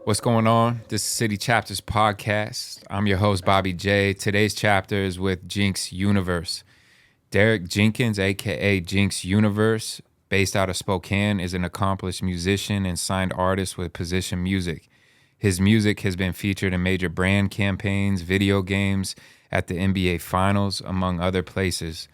What's going on? This is City Chapters Podcast. I'm your host, Bobby J. Today's chapter is with Jinx Universe. Derrick Jenkins, a.k.a. Jinx Universe, based out of Spokane, is an accomplished musician and signed artist with Position Music. His music has been featured in major brand campaigns, video games, at the NBA Finals, among other places.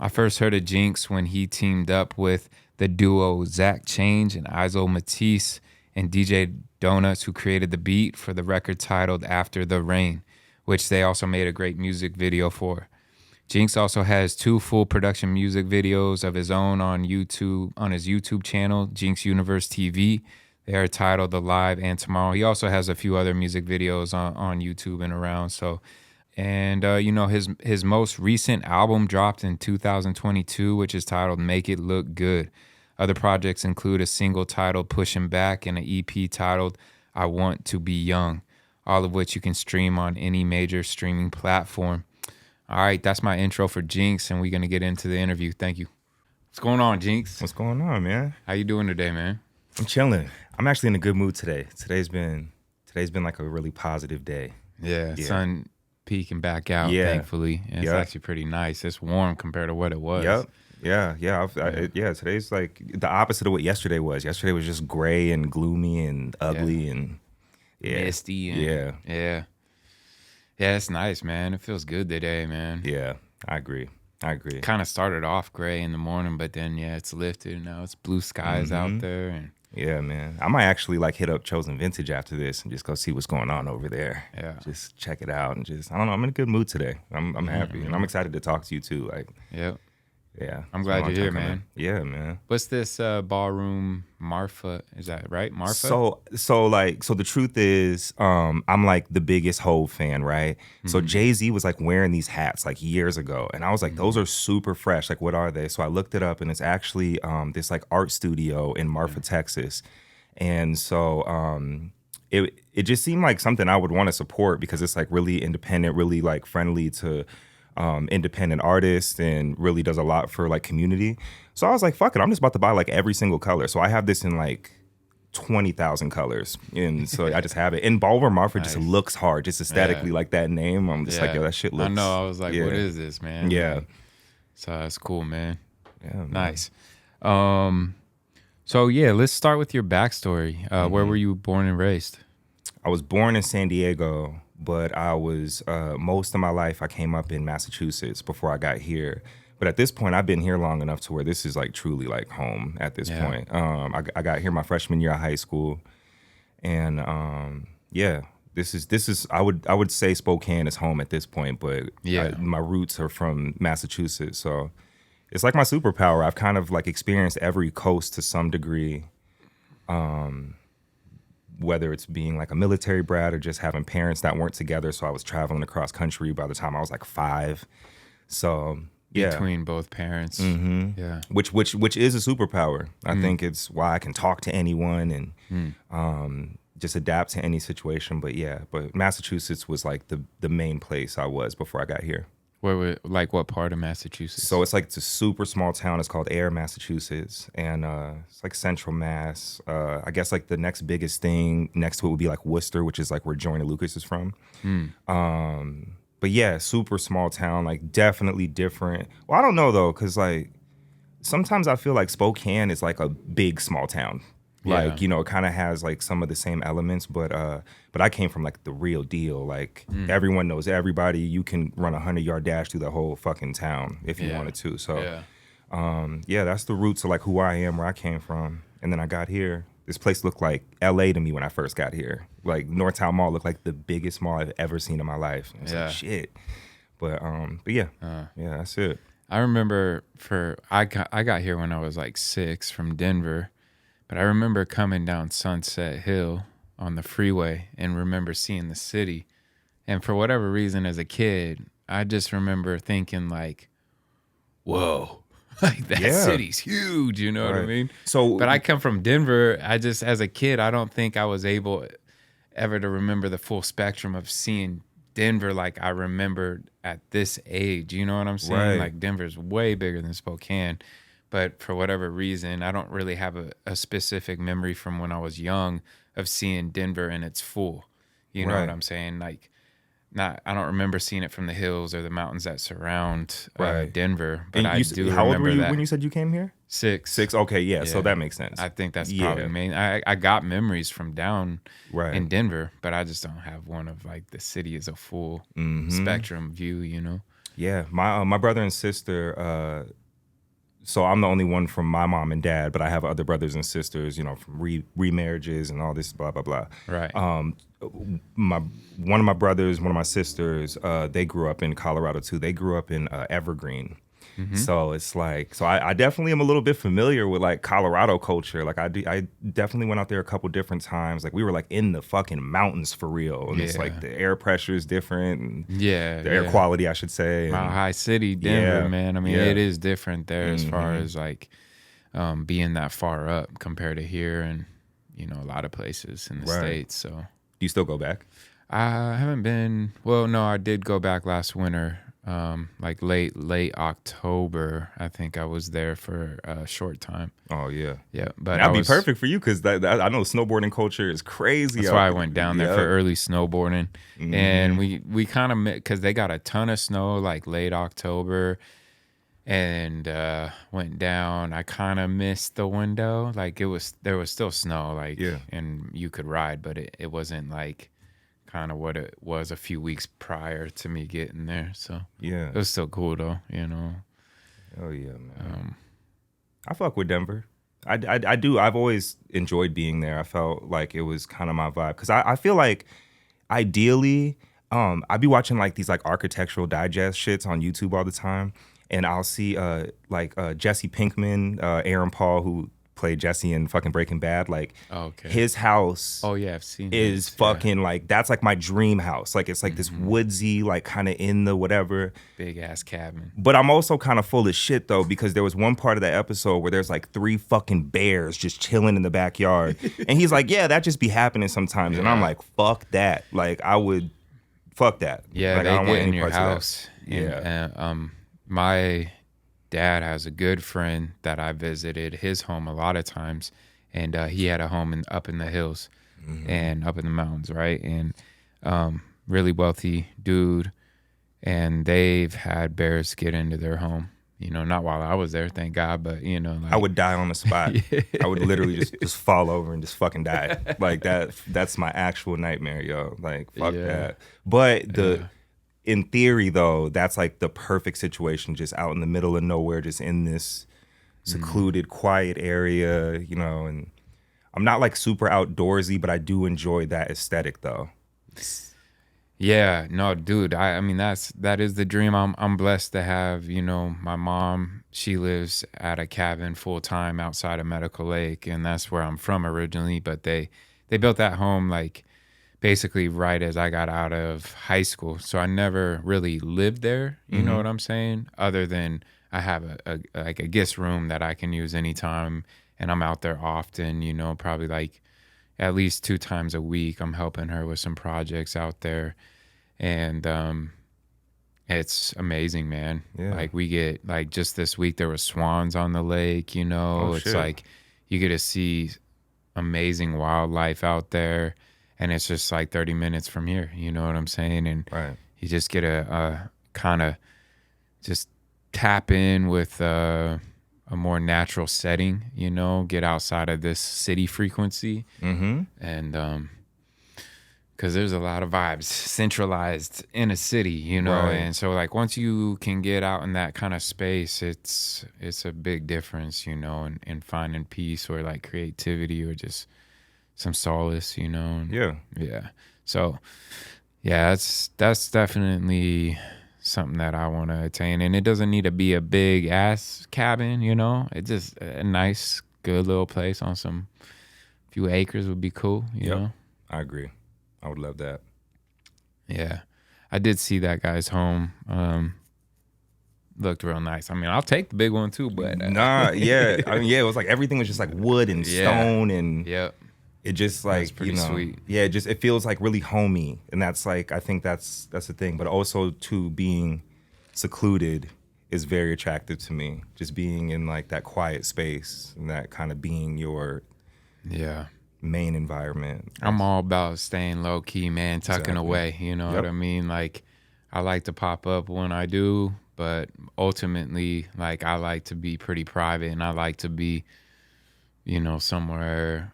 I first heard of Jinx when he teamed up with the duo Zach Change and Izo Matisse and DJ Donuts, who created the beat for the record titled After the Rain, which they also made a great music video for. Jinx also has 2 full production music videos of his own on YouTube, on his YouTube channel, Jinx Universe TV. They are titled The Live and Tomorrow. He also has a few other music videos on YouTube and around. His most recent album dropped in 2022, which is titled Make It Look Good. Other projects include a single titled Pushing Back and an EP titled I Want to Be Young, all of which you can stream on any major streaming platform. All right, that's my intro for Jinx, and we're going to get into the interview. Thank you. What's going on, Jinx? What's going on, man? How you doing today, man? I'm chilling. I'm actually in a good mood today. Today's been like a really positive day. Yeah. Sun peeking back out, thankfully. And it's actually pretty nice. It's warm compared to what it was. Yep. Yeah. Today's like the opposite of what yesterday was. Yesterday was just gray and gloomy and ugly and misty. And, yeah. It's nice, man. It feels good today, man. Yeah, I agree. Kind of started off gray in the morning, but then it's lifted. Now it's blue skies out there. And yeah, man. I might actually like hit up Chosen Vintage after this and just go see what's going on over there. Yeah. Just check it out and just I don't know. I'm in a good mood today. I'm happy and I'm excited to talk to you too. Like. Yep. Yeah. I'm glad you're here, man. Yeah, man. What's this ballroom Marfa? Is that right? Marfa? So the truth is, I'm like the biggest Hove fan, right? Mm-hmm. So Jay-Z was like wearing these hats like years ago. And I was like, those are super fresh. Like, what are they? So I looked it up and it's actually this like art studio in Marfa, Texas. And so it just seemed like something I would want to support because it's like really independent, really like friendly to independent artist and really does a lot for like community. So I was like, fuck it, I'm just about to buy like every single color. So I have this in like 20,000 colors. And so I just have it. And Ballroom Marfa just looks hard, just aesthetically like that name. I'm just like, yo, that shit looks. I know, I was like, what is this, man? Yeah. Like, so that's cool, man. Yeah, man. Nice. Let's start with your backstory. Where were you born and raised? I was born in San Diego, but I was, most of my life, I came up in Massachusetts before I got here. But at this point, I've been here long enough to where this is like truly like home at this point. I got here my freshman year of high school. And this is I would say Spokane is home at this point, but my roots are from Massachusetts. So it's like my superpower. I've kind of like experienced every coast to some degree. Whether it's being like a military brat or just having parents that weren't together. So I was traveling across country by the time I was like 5. So yeah. Between both parents. Mm-hmm. Yeah. Which is a superpower. I think it's why I can talk to anyone and just adapt to any situation. But Massachusetts was like the main place I was before I got here. What part of Massachusetts? So it's like it's a super small town. It's called Ayer, Massachusetts, and it's like Central Mass. I guess like the next biggest thing next to it would be like Worcester, which is like where Joyner Lucas is from. But yeah, super small town, like definitely different. Well, I don't know though, because like sometimes I feel like Spokane is like a big small town. Like, you know, it kind of has like some of the same elements, but I came from like the real deal. Like everyone knows everybody. You can run a 100-yard dash through the whole fucking town if you wanted to. So, that's the roots of like who I am, where I came from. And then I got here. This place looked like LA to me when I first got here. Like Northtown Mall looked like the biggest mall I've ever seen in my life. And it's like shit. But that's it. I remember I got here when I was like 6 from Denver. But I remember coming down Sunset Hill on the freeway and remember seeing the city. And for whatever reason as a kid, I just remember thinking like, whoa, like that city's huge, you know what I mean? But I come from Denver. As a kid, I don't think I was able ever to remember the full spectrum of seeing Denver like I remembered at this age. You know what I'm saying? Right. Like Denver's way bigger than Spokane. But for whatever reason, I don't really have a specific memory from when I was young of seeing Denver in its full. You know Right. what I'm saying? Like, I don't remember seeing it from the hills or the mountains that surround Right. Denver, but And I do how old were remember you that. when you said you came here? 6. 6. Okay, yeah. So Yeah. that makes sense. I think that's Yeah. probably main. I got memories from down Right. in Denver, but I just don't have one of like the city as a full spectrum view, you know? Yeah. My brother and sister. So I'm the only one from my mom and dad, but I have other brothers and sisters, you know, from remarriages and all this blah blah blah. Right. One of my brothers, one of my sisters, they grew up in Colorado too. They grew up in Evergreen. So it's like, so I definitely am a little bit familiar with like Colorado culture. Like I definitely went out there a couple different times. Like we were like in the fucking mountains for real. And it's like the air pressure is different. And the air quality, I should say. Mile High City, Denver, man. I mean, it is different there as far as like being that far up compared to here and, you know, a lot of places in the States. So do you still go back? I haven't been, well, no, I did go back last winter. Like late October, I think I was there for a short time. Oh yeah, yeah. But that'd be perfect for you because I know snowboarding culture is crazy. That's why I went down there for early snowboarding, and we kind of because they got a ton of snow like late October, and went down. I kind of missed the window. Like there was still snow, like and you could ride, but it wasn't like kind of what it was a few weeks prior to me getting there. So yeah, it was still cool though, you know. Oh yeah, man. I fuck with Denver. I do. I've always enjoyed being there. I felt like it was kind of my vibe because I feel like ideally, I'd be watching like these like architectural digest shits on YouTube all the time, and I'll see Jesse Pinkman, Aaron Paul, who played Jesse in fucking Breaking Bad. Like his house. Oh yeah, I've seen. Is fucking like that's like my dream house. Like it's like this woodsy, like kind of in the whatever big ass cabin. But I'm also kind of full of shit though because there was one part of the episode where there's like 3 fucking bears just chilling in the backyard, and he's like, "Yeah, that just be happening sometimes," and I'm like, "Fuck that!" Like I would, fuck that. Yeah, like, they I don't get want in any your parts of that. house. And, my dad has a good friend that I visited his home a lot of times, and he had a home up in the hills and up in the mountains, right? And really wealthy dude, and they've had bears get into their home. You know, not while I was there, thank God, but you know, like, I would die on the spot. I would literally just fall over and just fucking die. Like that's my actual nightmare, yo. Like fuck that. But in theory though, that's like the perfect situation, just out in the middle of nowhere, just in this secluded, quiet area, you know. And I'm not like super outdoorsy, but I do enjoy that aesthetic though. Yeah, no, dude. I mean, that is the dream. I'm blessed to have. You know, my mom. She lives at a cabin full time outside of Medical Lake, and that's where I'm from originally. But they built that home like basically right as I got out of high school. So I never really lived there. You know what I'm saying? Other than I have a guest room that I can use anytime, and I'm out there often. You know, probably like at least 2 times a week. I'm helping her with some projects out there, and it's amazing, man. Like we get like just this week there was swans on the lake. You know, it's like you get to see amazing wildlife out there, and it's just like 30 minutes from here. You know what I'm saying? And you just get a kind of just tap in with a more natural setting, you know, get outside of this city frequency. And because there's a lot of vibes centralized in a city, you know. And so like once you can get out in that kind of space, it's a big difference, you know, in finding peace or like creativity or just some solace, you know. And so that's definitely something that I want to attain, and it doesn't need to be a big ass cabin, you know. It's just a nice, good little place on some few acres would be cool, you know. I agree. I would love that. Yeah, I did see that guy's home. Looked real nice. I mean, I'll take the big one too, but I mean, it was like everything was just like wood and stone, and it just like pretty sweet. Yeah, it feels like really homey, and that's like I think that's the thing. But also too, being secluded is very attractive to me. Just being in like that quiet space and that kind of being your main environment. I'm all about staying low key, man, tucking Exactly. away. You know Yep. what I mean? Like, I like to pop up when I do, but ultimately, like, I like to be pretty private, and I like to be, somewhere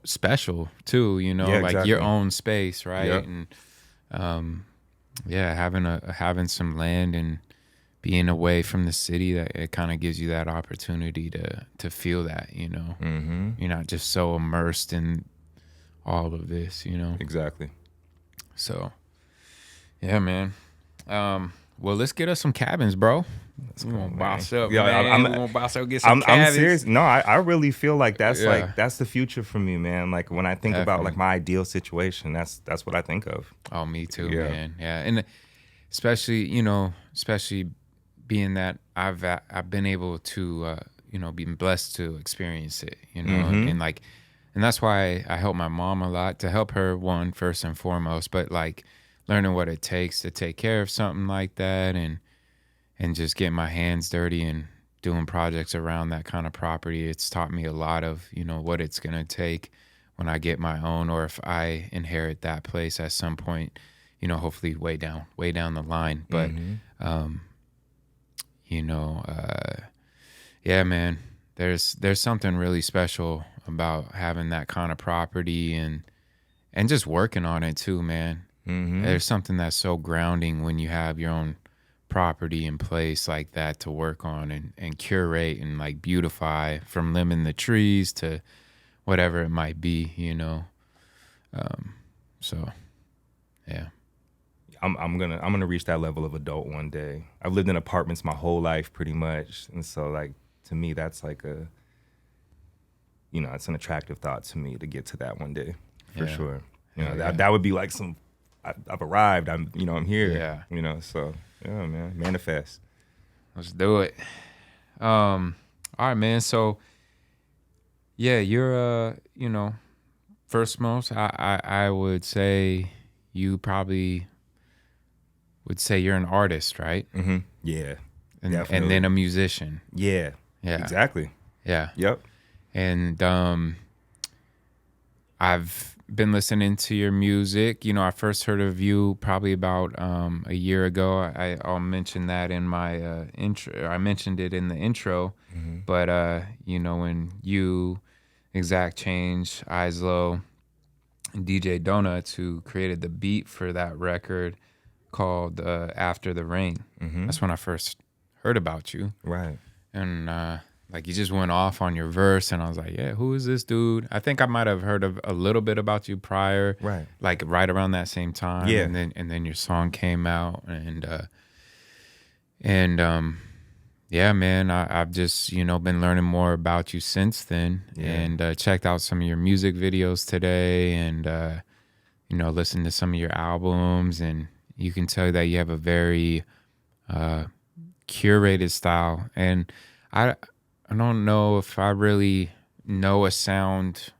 special too. Yeah, Like your exactly. own space, right? Yep. And yeah, having some land and being away from the city, that it kind of gives you that opportunity to feel that. Mm-hmm. You're not just so immersed in all of this. Exactly. So, yeah, man. Well, let's get us some cabins, bro. We're gonna boss up, Yeah, man. We're gonna boss up, get some cabins. I'm serious. No, I really feel like Yeah. that's the future for me, man. Like when I think about like Definitely. my ideal situation, that's what I think of. Oh, me too, Yeah. man. Yeah, and especially being that I've been able to been blessed to experience it, Mm-hmm. and that's why I help my mom a lot, to help her, one, first and foremost, but like learning what it takes to take care of something like that, and just getting my hands dirty and doing projects around that kind of property. It's taught me a lot of what it's gonna take when I get my own, or if I inherit that place at some point, hopefully way down the line. But Mm-hmm. you know, yeah, man, there's something really special about having that kind of property, and just working on it too, man. Mm-hmm. There's something that's so grounding when you have your own property in place like that to work on, and curate and like beautify, from limbing the trees to whatever it might be. So yeah. I'm gonna reach that level of adult one day. I've lived in apartments my whole life pretty much, and so like to me that's like it's an attractive thought to me to get to that one day for Yeah. sure. Yeah. That would be like I've arrived. I'm here. Yeah. So yeah, man, manifest. Let's do it. All right, man. So yeah, you're first most, I would say you probably would say you're an artist, right? Mm-hmm. Yeah, And definitely. then a musician. Yeah, Yeah. exactly. Yeah. Yep. And I've been listening to your music. I first heard of you probably about a year ago. I'll mention that in my intro. I mentioned it in the intro. Mm-hmm. But when you, Exact Change, Islo, and DJ Donuts, who created the beat for that record called After the Rain. Mm-hmm. That's when I first heard about you. Right. And like you just went off on your verse, and I was like, yeah, who is this dude? I think I might have heard of a little bit about you prior, Right. like right around that same time. Yeah. And then your song came out, and yeah, man, I've just been learning more about you since then, Yeah. and checked out some of your music videos today, and listened to some of your albums, and you can tell that you have a very curated style, and I don't know if I really know a sound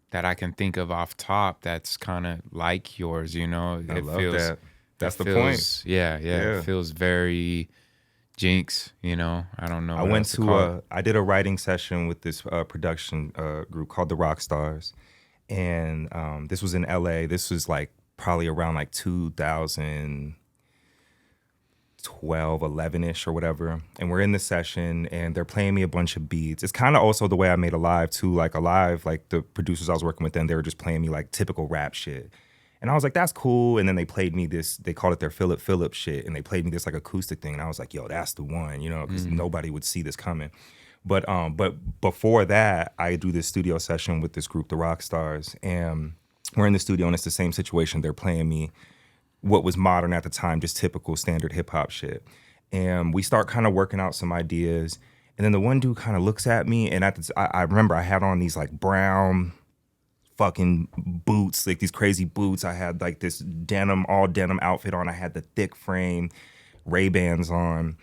that I can think of off top that's kind of like yours. I love that. That's the point. Yeah, Yeah. it feels very Jinx. I don't know. I what went else to call it. I did a writing session with this production group called the Rock Stars, and this was in LA. This was like probably around like 2012, 11-ish or whatever. And we're in the session, and they're playing me a bunch of beats. It's kind of also the way I made Alive too. Like Alive, like the producers I was working with then, they were just playing me like typical rap shit. And I was like, that's cool. And then they played me this, they called it their Philip Phillips shit. And they played me this like acoustic thing. And I was like, yo, that's the one, because nobody would see this coming. But before that, I do this studio session with this group, the Rock Stars. And we're in the studio, and it's the same situation. They're playing me what was modern at the time, just typical standard hip hop shit. And we start kind of working out some ideas. And then the one dude kind of looks at me, and I remember I had on these like brown fucking boots, like these crazy boots. I had like this all denim outfit on. I had the thick frame Ray-Bans on.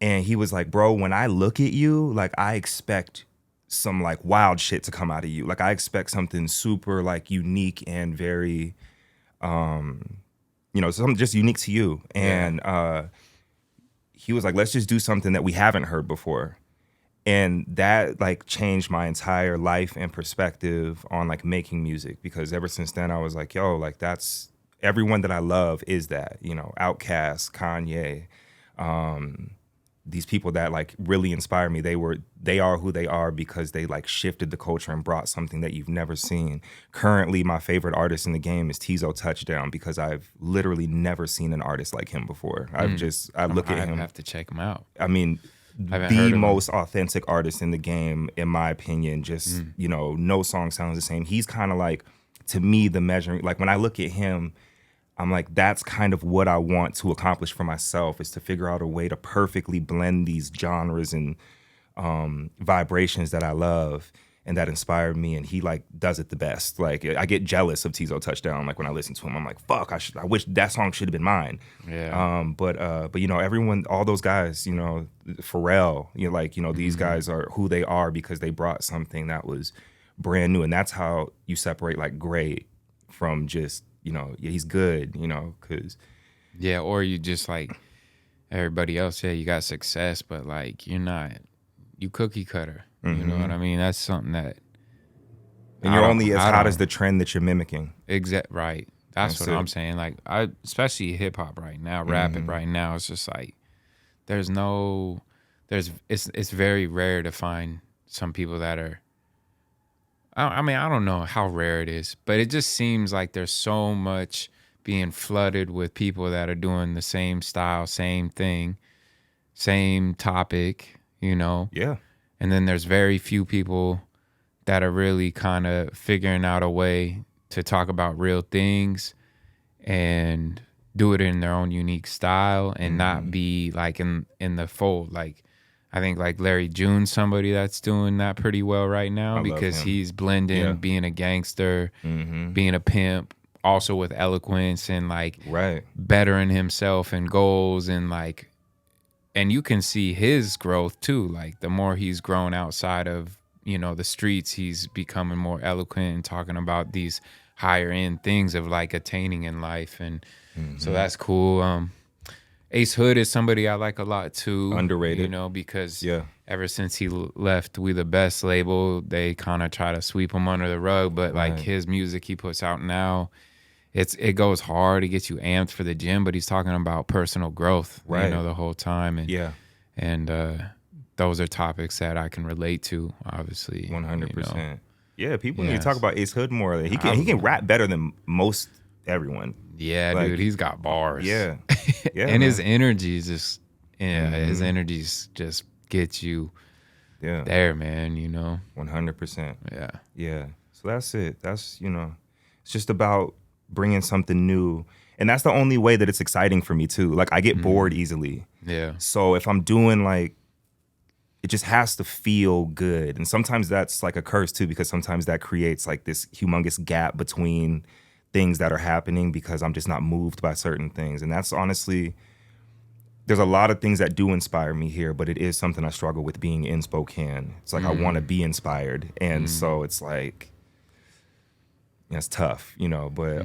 And he was like, bro, when I look at you, like I expect some like wild shit to come out of you. Like I expect something super like unique and very, something just unique to you. And he was like, let's just do something that we haven't heard before. And that like changed my entire life and perspective on like making music, because ever since then I was like, yo, like that's everyone that I love is that, you know, Outkast, Kanye, these people that like really inspire me. They are who they are because they like shifted the culture and brought something that you've never seen. Currently, my favorite artist in the game is Tizo Touchdown, because I've literally never seen an artist like him before. I look at him. I have to check him out. I mean, I haven't the heard of most authentic artist in the game, in my opinion. Just, you know, no song sounds the same. He's kind of like, to me, the measuring, like when I look at him, I'm like, that's kind of what I want to accomplish for myself, is to figure out a way to perfectly blend these genres and vibrations that I love and that inspired me. And he like does it the best. Like I get jealous of Tizo Touchdown. Like when I listen to him, I'm like, fuck, I wish that song should have been mine. Yeah. But you know, everyone, all those guys, you know, Pharrell, you know, like, you know, these guys are who they are because they brought something that was brand new. And that's how you separate like great from just, you know, yeah, he's good, you know, because Yeah, or you just like everybody else, yeah, you got success, but like you cookie cutter. You know what I mean? That's something that and you're only as hot as the trend that you're mimicking. Right. That's what I'm saying. Like especially hip hop right now, rap it right now, it's just like it's very rare to find some people that are, I mean, I don't know how rare it is, but it just seems like there's so much being flooded with people that are doing the same style, same thing, same topic, you know? Yeah. And then there's very few people that are really kind of figuring out a way to talk about real things and do it in their own unique style and not be like in the fold. Like, I think like Larry June's somebody that's doing that pretty well right now, because he's blending being a gangster, being a pimp, also with eloquence and like bettering himself and goals, and like, and you can see his growth too. Like the more he's grown outside of, you know, the streets, he's becoming more eloquent and talking about these higher end things of like attaining in life. And so that's cool. Ace Hood is somebody I like a lot too. Underrated. You know, because ever since he left We the Best label, they kind of try to sweep him under the rug. But like his music he puts out now, it goes hard. It gets you amped for the gym, but he's talking about personal growth, you know, the whole time. And, and those are topics that I can relate to, obviously. 100%. You know? Yeah, people need to talk about Ace Hood more. He can rap better than most everyone. Yeah, like, dude, he's got bars. Yeah. And man, his energy is just, his energies just gets you there, man, you know? 100%. Yeah. Yeah. So that's it. That's, you know, it's just about bringing something new. And that's the only way that it's exciting for me too. Like I get bored easily. Yeah. So if I'm doing like, it just has to feel good. And sometimes that's like a curse too, because sometimes that creates like this humongous gap between things that are happening because I'm just not moved by certain things. And that's honestly, there's a lot of things that do inspire me here, but it is something I struggle with being in Spokane. It's like I want to be inspired. And so it's like, it's tough, you know, but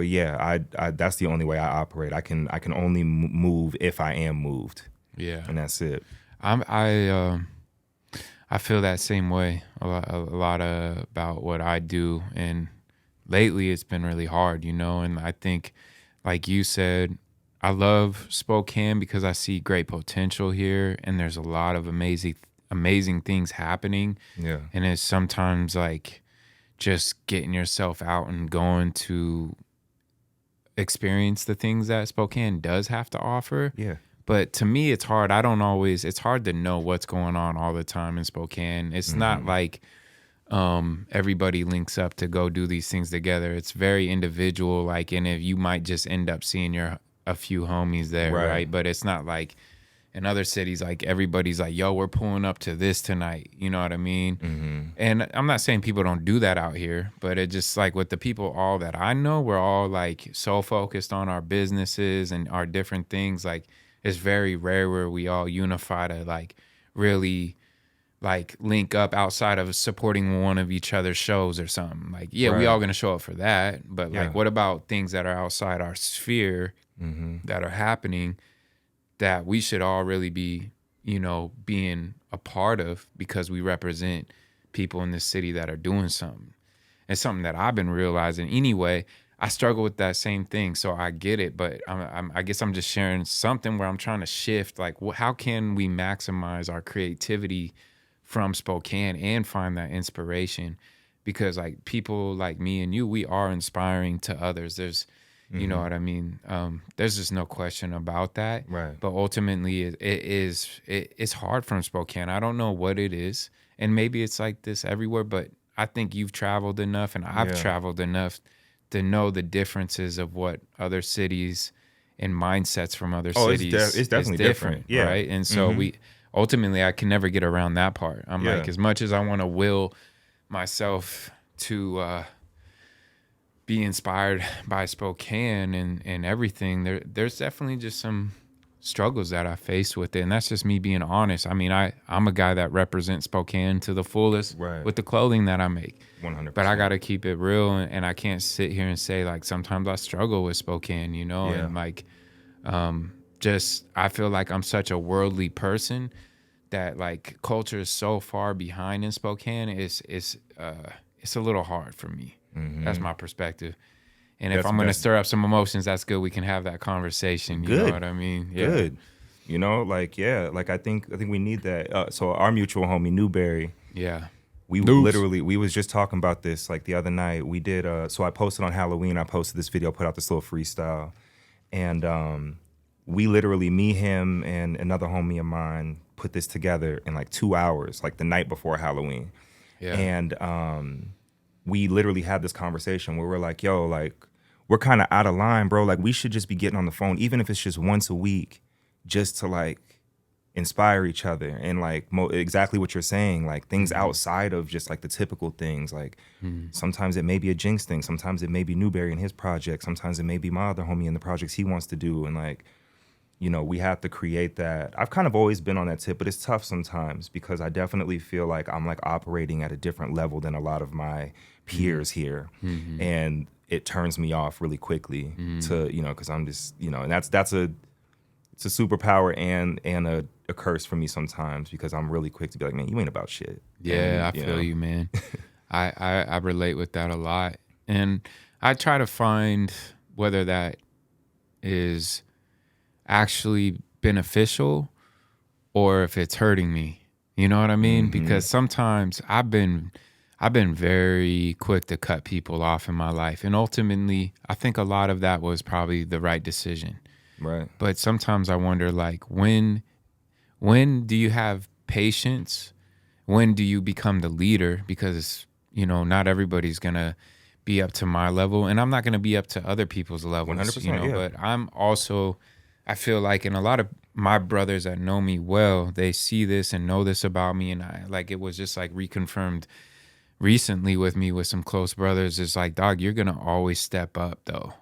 yeah, I that's the only way I operate. I can only move if I am moved. Yeah. And that's it. I feel that same way a lot about what I do, and lately it's been really hard, you know. And I think, like you said, I love Spokane because I see great potential here, and there's a lot of amazing things happening. Yeah. And it's sometimes like just getting yourself out and going to experience the things that Spokane does have to offer. Yeah. But to me, it's hard. It's hard to know what's going on all the time in Spokane. It's not like everybody links up to go do these things together. It's very individual. Like, and if you might just end up seeing a few homies there, right? But it's not like in other cities, like everybody's like, yo, we're pulling up to this tonight. You know what I mean? And I'm not saying people don't do that out here, but it just like with the people all that I know, we're all like so focused on our businesses and our different things. Like, it's very rare where we all unify to like really like link up outside of supporting one of each other's shows or something. Like, yeah, we all gonna show up for that, but like, what about things that are outside our sphere that are happening that we should all really be being a part of, because we represent people in this city that are doing something. It's something that I've been realizing anyway. I struggle with that same thing, so I get it. But I guess I'm just sharing something where I'm trying to shift. Like, how can we maximize our creativity from Spokane and find that inspiration? Because like people like me and you, we are inspiring to others. There's, you know what I mean. There's just no question about that. Right. But ultimately, it's hard from Spokane. I don't know what it is, and maybe it's like this everywhere. But I think you've traveled enough, and I've traveled enough to know the differences of what other cities and mindsets from other cities it's definitely is different, Yeah. right? And so we ultimately, I can never get around that part. I'm like, as much as I want to will myself to be inspired by Spokane and everything, there's definitely just some struggles that I face with it, and that's just me being honest. I mean, I'm a guy that represents Spokane to the fullest with the clothing that I make. 100%. But I got to keep it real, and I can't sit here and say like sometimes I struggle with Spokane, and like just I feel like I'm such a worldly person that like culture is so far behind in Spokane. It's a little hard for me. That's my perspective. And if I'm going to stir up some emotions, that's good. We can have that conversation. You know what I mean? Yeah. Good. Like I think we need that. So our mutual homie Newberry. Yeah. We was just talking about this like the other night. We did so I posted on Halloween. I posted this video, put out this little freestyle, and we literally, me, him, and another homie of mine put this together in like 2 hours, like the night before Halloween. Yeah. And we literally had this conversation where we're like, yo, like we're kind of out of line, bro. Like we should just be getting on the phone, even if it's just once a week, just to like inspire each other. And like exactly what you're saying, like things outside of just like the typical things. Like sometimes it may be a Jinx thing. Sometimes it may be Newberry and his project. Sometimes it may be my other homie and the projects he wants to do. And like, we have to create that. I've kind of always been on that tip, but it's tough sometimes because I definitely feel like I'm like operating at a different level than a lot of my peers here. And it turns me off really quickly to, because I'm just, and it's a superpower and a curse for me sometimes because I'm really quick to be like, man, you ain't about shit. Yeah, I feel you, man. I relate with that a lot. And I try to find whether that is actually beneficial or if it's hurting me. You know what I mean? Because sometimes I've been very quick to cut people off in my life. And ultimately, I think a lot of that was probably the right decision. Right. But sometimes I wonder, like, when do you have patience? When do you become the leader? Because, not everybody's going to be up to my level. And I'm not going to be up to other people's levels. 100%, But I'm also, I feel like, and a lot of my brothers that know me well, they see this and know this about me. And it was just like reconfirmed recently with me with some close brothers. It's like, dog, you're going to always step up though.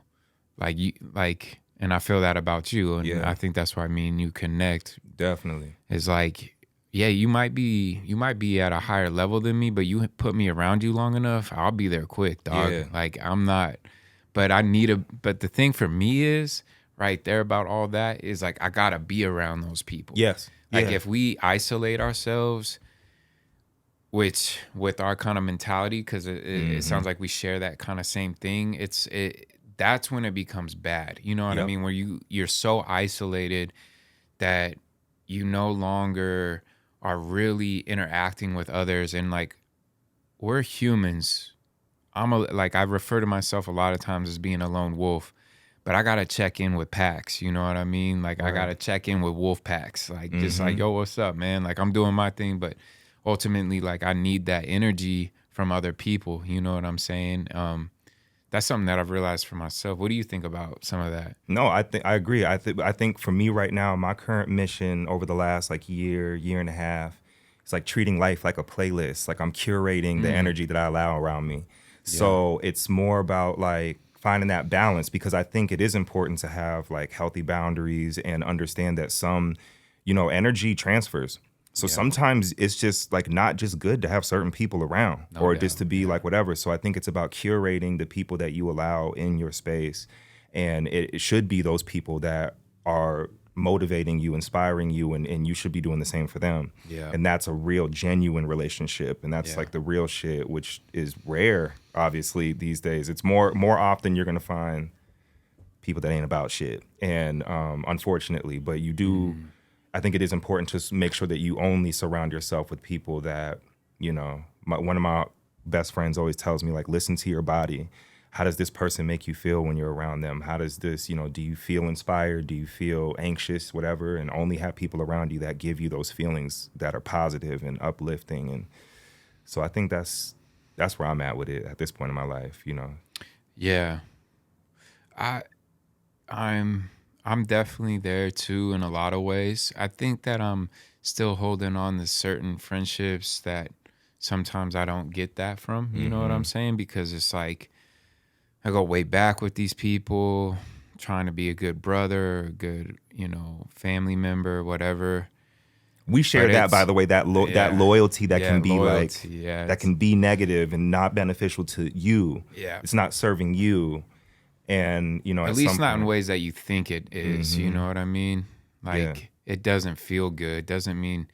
And I feel that about you. And I think that's why me and you connect. Definitely. It's like, yeah, you might be at a higher level than me, but you put me around you long enough, I'll be there quick, dog. Yeah. Like I'm not, but the thing for me is right there about all that is like, I gotta be around those people. Yes. Like if we isolate ourselves, which with our kind of mentality, because it sounds like we share that kind of same thing, that's when it becomes bad. You know what I mean? Where you're so isolated that you no longer are really interacting with others. And like, we're humans. I refer to myself a lot of times as being a lone wolf, but I got to check in with packs. You know what I mean? Like I got to check in with wolf packs. Like just like, yo, what's up, man? Like I'm doing my thing, but ultimately like I need that energy from other people. You know what I'm saying? That's something that I've realized for myself. What do you think about some of that? No, I agree. I think for me right now, my current mission over the last like year and a half, it's like treating life like a playlist. Like I'm curating the energy that I allow around me. So it's more about like finding that balance because I think it is important to have like healthy boundaries and understand that some, energy transfers. So sometimes it's just like not just good to have certain people around or just to be like whatever. So I think it's about curating the people that you allow in your space. And it should be those people that are motivating you, inspiring you, and you should be doing the same for them. Yeah. And that's a real genuine relationship, and that's like the real shit, which is rare obviously these days. It's more often you're gonna find people that ain't about shit, and unfortunately, but you do I think it is important to make sure that you only surround yourself with people that, you know, one of my best friends always tells me, like, listen to your body. How does this person make you feel when you're around them? How does this, you know, do you feel inspired? Do you feel anxious, whatever? And only have people around you that give you those feelings that are positive and uplifting. And so I think that's where I'm at with it at this point in my life, you know. Yeah. I'm definitely there too in a lot of ways. I think that I'm still holding on to certain friendships that sometimes I don't get that from, you know what I'm saying? Because it's like I go way back with these people, trying to be a good brother, a good, you know, family member, whatever. We share But that, it's- by the way, that loyalty that can be loyalty, like, yeah, that can be negative and not beneficial to you. Yeah. It's not serving you. And, you know, at least not in ways that you think it is, you know what I mean? Like, it doesn't feel good. Doesn't mean,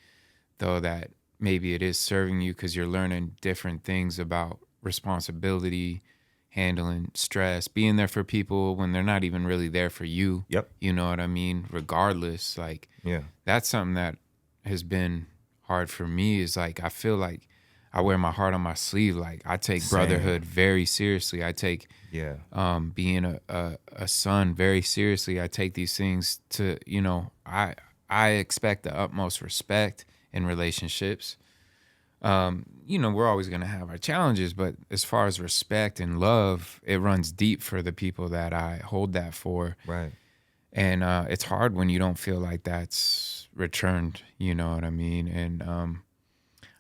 though, that maybe it is serving you because you're learning different things about responsibility, handling stress, being there for people when they're not even really there for you. Yep. You know what I mean? Regardless, like, that's something that has been hard for me is like, I feel like I wear my heart on my sleeve. Like, I take brotherhood very seriously. I take being a son very seriously. I take these things to, you know, I expect the utmost respect in relationships. You know, we're always going to have our challenges, but as far as respect and love, it runs deep for the people that I hold that for. Right. And it's hard when you don't feel like that's returned, you know what I mean? And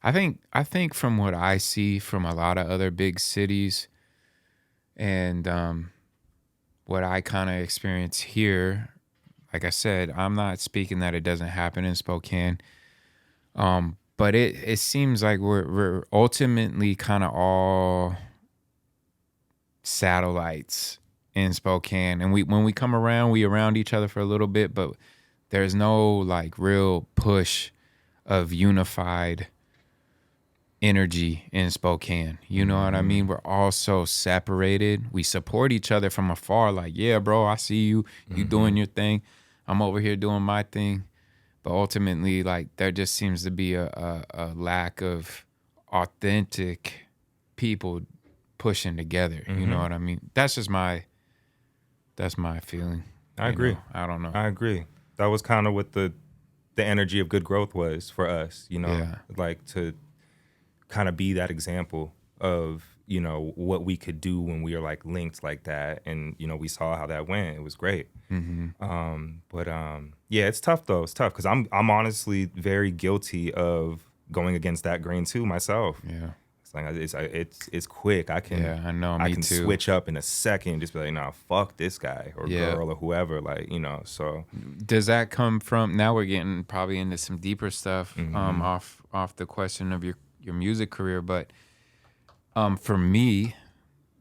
I think from what I see from a lot of other big cities and what I kind of experience here, like I said, I'm not speaking that it doesn't happen in Spokane. But it seems like we're ultimately kind of all satellites in Spokane, and when we come around, we around each other for a little bit, but there's no like real push of unified energy in Spokane. You know what I mean? We're all so separated. We support each other from afar. Like, yeah, bro, I see you. You doing your thing. I'm over here doing my thing. But ultimately, like, there just seems to be a lack of authentic people pushing together. You know what I mean? That's my feeling. I agree. I don't know. I agree. That was kind of what the energy of good growth was for us, you know, like to kind of be that example of, you know, what we could do when we are like linked like that. And, you know, we saw how that went. It was great. But yeah, it's tough though. It's tough because I'm honestly very guilty of going against that grain too myself. Yeah. It's like it's quick. I can I know. I Me can too. switch up in a second, just be like, nah, fuck this guy or girl or whoever, like, you know. So Does that come from? Now we're getting probably into some deeper stuff. Off the question of your music career, but for me,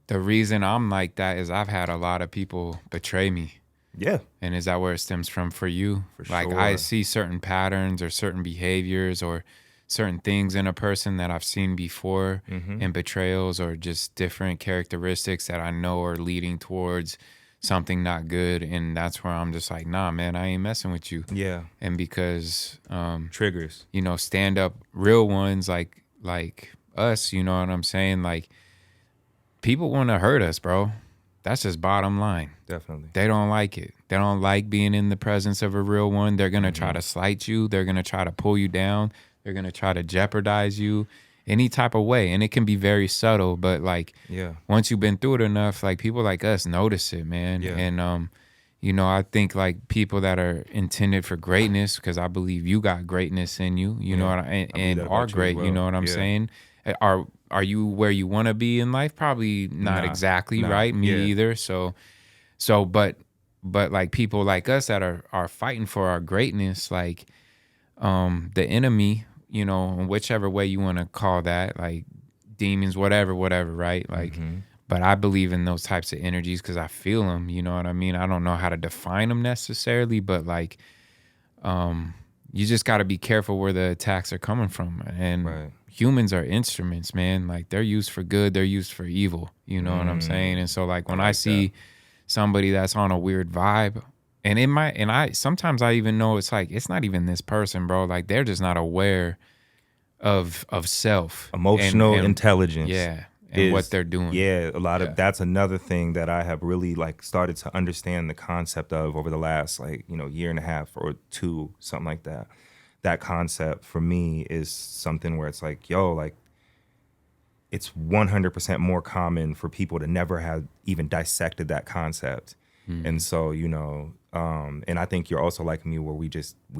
the reason I'm like that is I've had a lot of people betray me. yeah, And is that where it stems from for you? For Like, sure. I see certain patterns or certain behaviors or certain things in a person that I've seen before in betrayals or just different characteristics that I know are leading towards something not good. And that's where I'm just like, nah, man, I ain't messing with you. yeah, And because, triggers. you know, stand up real ones like us, you know what I'm saying? Like, people want to hurt us, bro. That's just bottom line. Definitely. They don't like it. They don't like being in the presence of a real one. They're going to try to slight you. They're going to try to pull you down. They're going to try to jeopardize you any type of way. And it can be very subtle, but like, once you've been through it enough, like, people like us notice it, man. Yeah. And, you know, I think like people that are intended for greatness, because I believe you got greatness in you, you know, and that are about you as great, you well. know what I'm Yeah. saying? Are you where you want to be in life? Probably not exactly, Nah. right? Me Yeah. either. So, but like people like us that are fighting for our greatness, like, the enemy, you know, in whichever way you want to call that, like demons, whatever, right? Like, but I believe in those types of energies because I feel them, you know what I mean? I don't know how to define them necessarily, but like, you just got to be careful where the attacks are coming from. And humans are instruments, man. Like they're used for good, they're used for evil. You know what I'm saying? And so like when I see somebody that's on a weird vibe, and it might, and I sometimes I even know it's like it's not even this person, bro. Like they're just not aware of self, emotional and intelligence. Yeah. And what they're doing. Yeah, a lot of that's another thing that I have really like started to understand the concept of over the last like, year and a half or two, something like that. That concept for me is something where it's like, yo, like it's 100% more common for people to never have even dissected that concept. And so, and I think you're also like me where we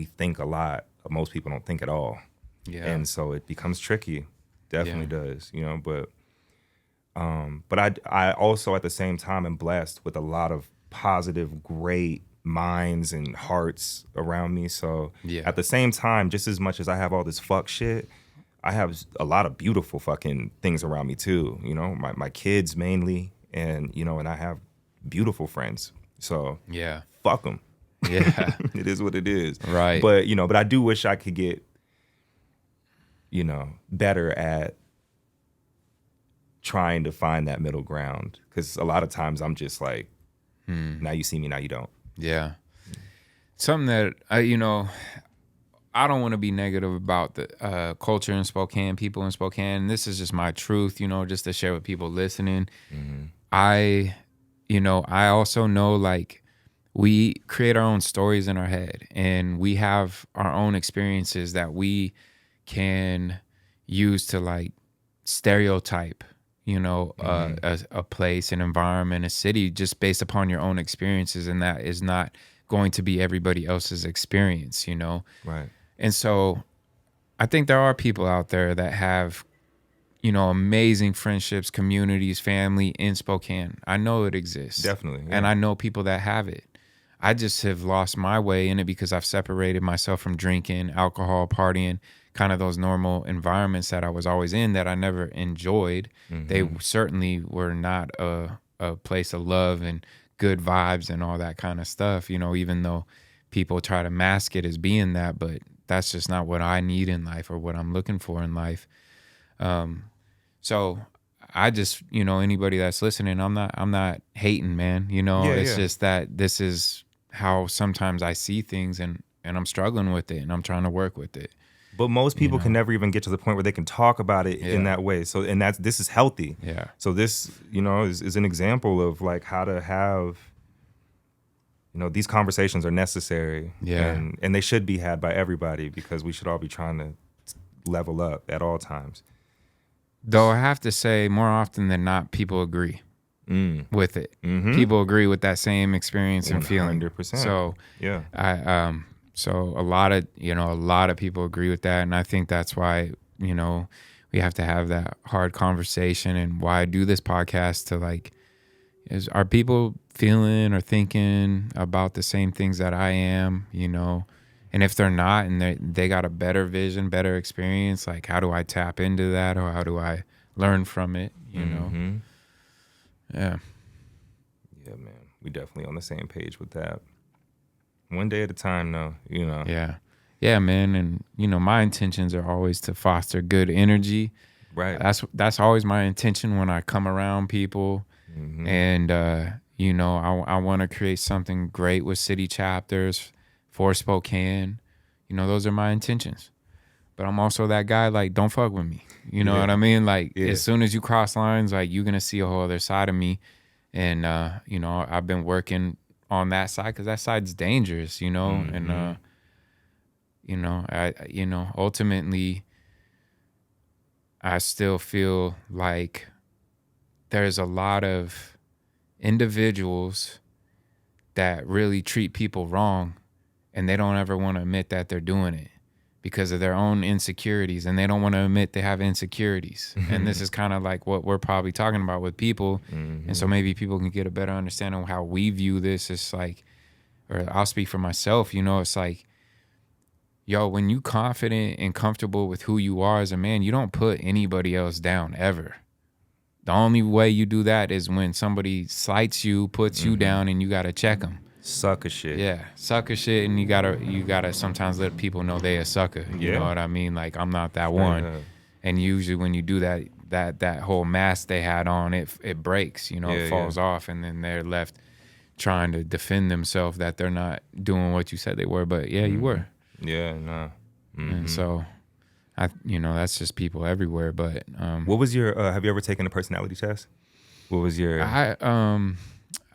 think a lot. Most people don't think at all. Yeah. And so it becomes tricky. Definitely does, But I also at the same time am blessed with a lot of positive, great minds and hearts around me. So at the same time, just as much as I have all this fuck shit, I have a lot of beautiful fucking things around me too. My kids mainly, and and I have beautiful friends. So fuck them. Yeah, it is what it is. Right. But but I do wish I could get better at trying to find that middle ground, because a lot of times I'm just like, now you see me, now you don't. Yeah. Something that I don't want to be negative about the culture in Spokane, people in Spokane. This is just my truth, just to share with people listening. I also know like we create our own stories in our head, and we have our own experiences that we can use to like stereotype a place, an environment, a city, just based upon your own experiences. And that is not going to be everybody else's experience, Right. And so I think there are people out there that have, amazing friendships, communities, family in Spokane. I know it exists. Definitely. Yeah. And I know people that have it. I just have lost my way in it because I've separated myself from drinking, alcohol, partying, kind of those normal environments that I was always in that I never enjoyed. They certainly were not a place of love and good vibes and all that kind of stuff, even though people try to mask it as being that, but that's just not what I need in life or what I'm looking for in life. So I just, anybody that's listening, I'm not hating, man. It's just that this is how sometimes I see things, and I'm struggling with it, and I'm trying to work with it. But most people can never even get to the point where they can talk about it in that way. So, and this is healthy. Yeah. So this, is an example of like how to have, these conversations are necessary. Yeah. And they should be had by everybody, because we should all be trying to level up at all times. Though I have to say, more often than not, people agree with it. People agree with that same experience and feeling. 100%. So so a lot of people agree with that, and I think that's why we have to have that hard conversation, and why I do this podcast to like, are people feeling or thinking about the same things that I am, and if they're not, and they got a better vision, better experience, like how do I tap into that, or how do I learn from it, Yeah. Yeah, man, we definitely on the same page with that. One day at a time, though, Yeah, man, and my intentions are always to foster good energy. Right. That's always my intention when I come around people, and I want to create something great with city chapters for Spokane. Those are my intentions. But I'm also that guy, like, don't fuck with me. You know what I mean? Like, as soon as you cross lines, like, you're gonna see a whole other side of me, and I've been working on that side, because that side's dangerous, and ultimately I still feel like there's a lot of individuals that really treat people wrong, and they don't ever want to admit that they're doing it because of their own insecurities, and they don't want to admit they have insecurities. And this is kind of like what we're probably talking about with people. And so maybe people can get a better understanding of how we view this. It's like, or I'll speak for myself, it's like, yo, when you confident and comfortable with who you are as a man, you don't put anybody else down ever. The only way you do that is when somebody slights you, puts you down, and you got to check them. Sucker shit. Yeah, sucker shit, and you gotta sometimes let people know they a sucker. You know what I mean? Like, I'm not that one. And usually when you do that, that whole mask they had on, it breaks. You know, it falls off, and then they're left trying to defend themselves that they're not doing what you said they were. But yeah, you were. Yeah, nah. And so, that's just people everywhere. But what was your? Have you ever taken a personality test? What was your?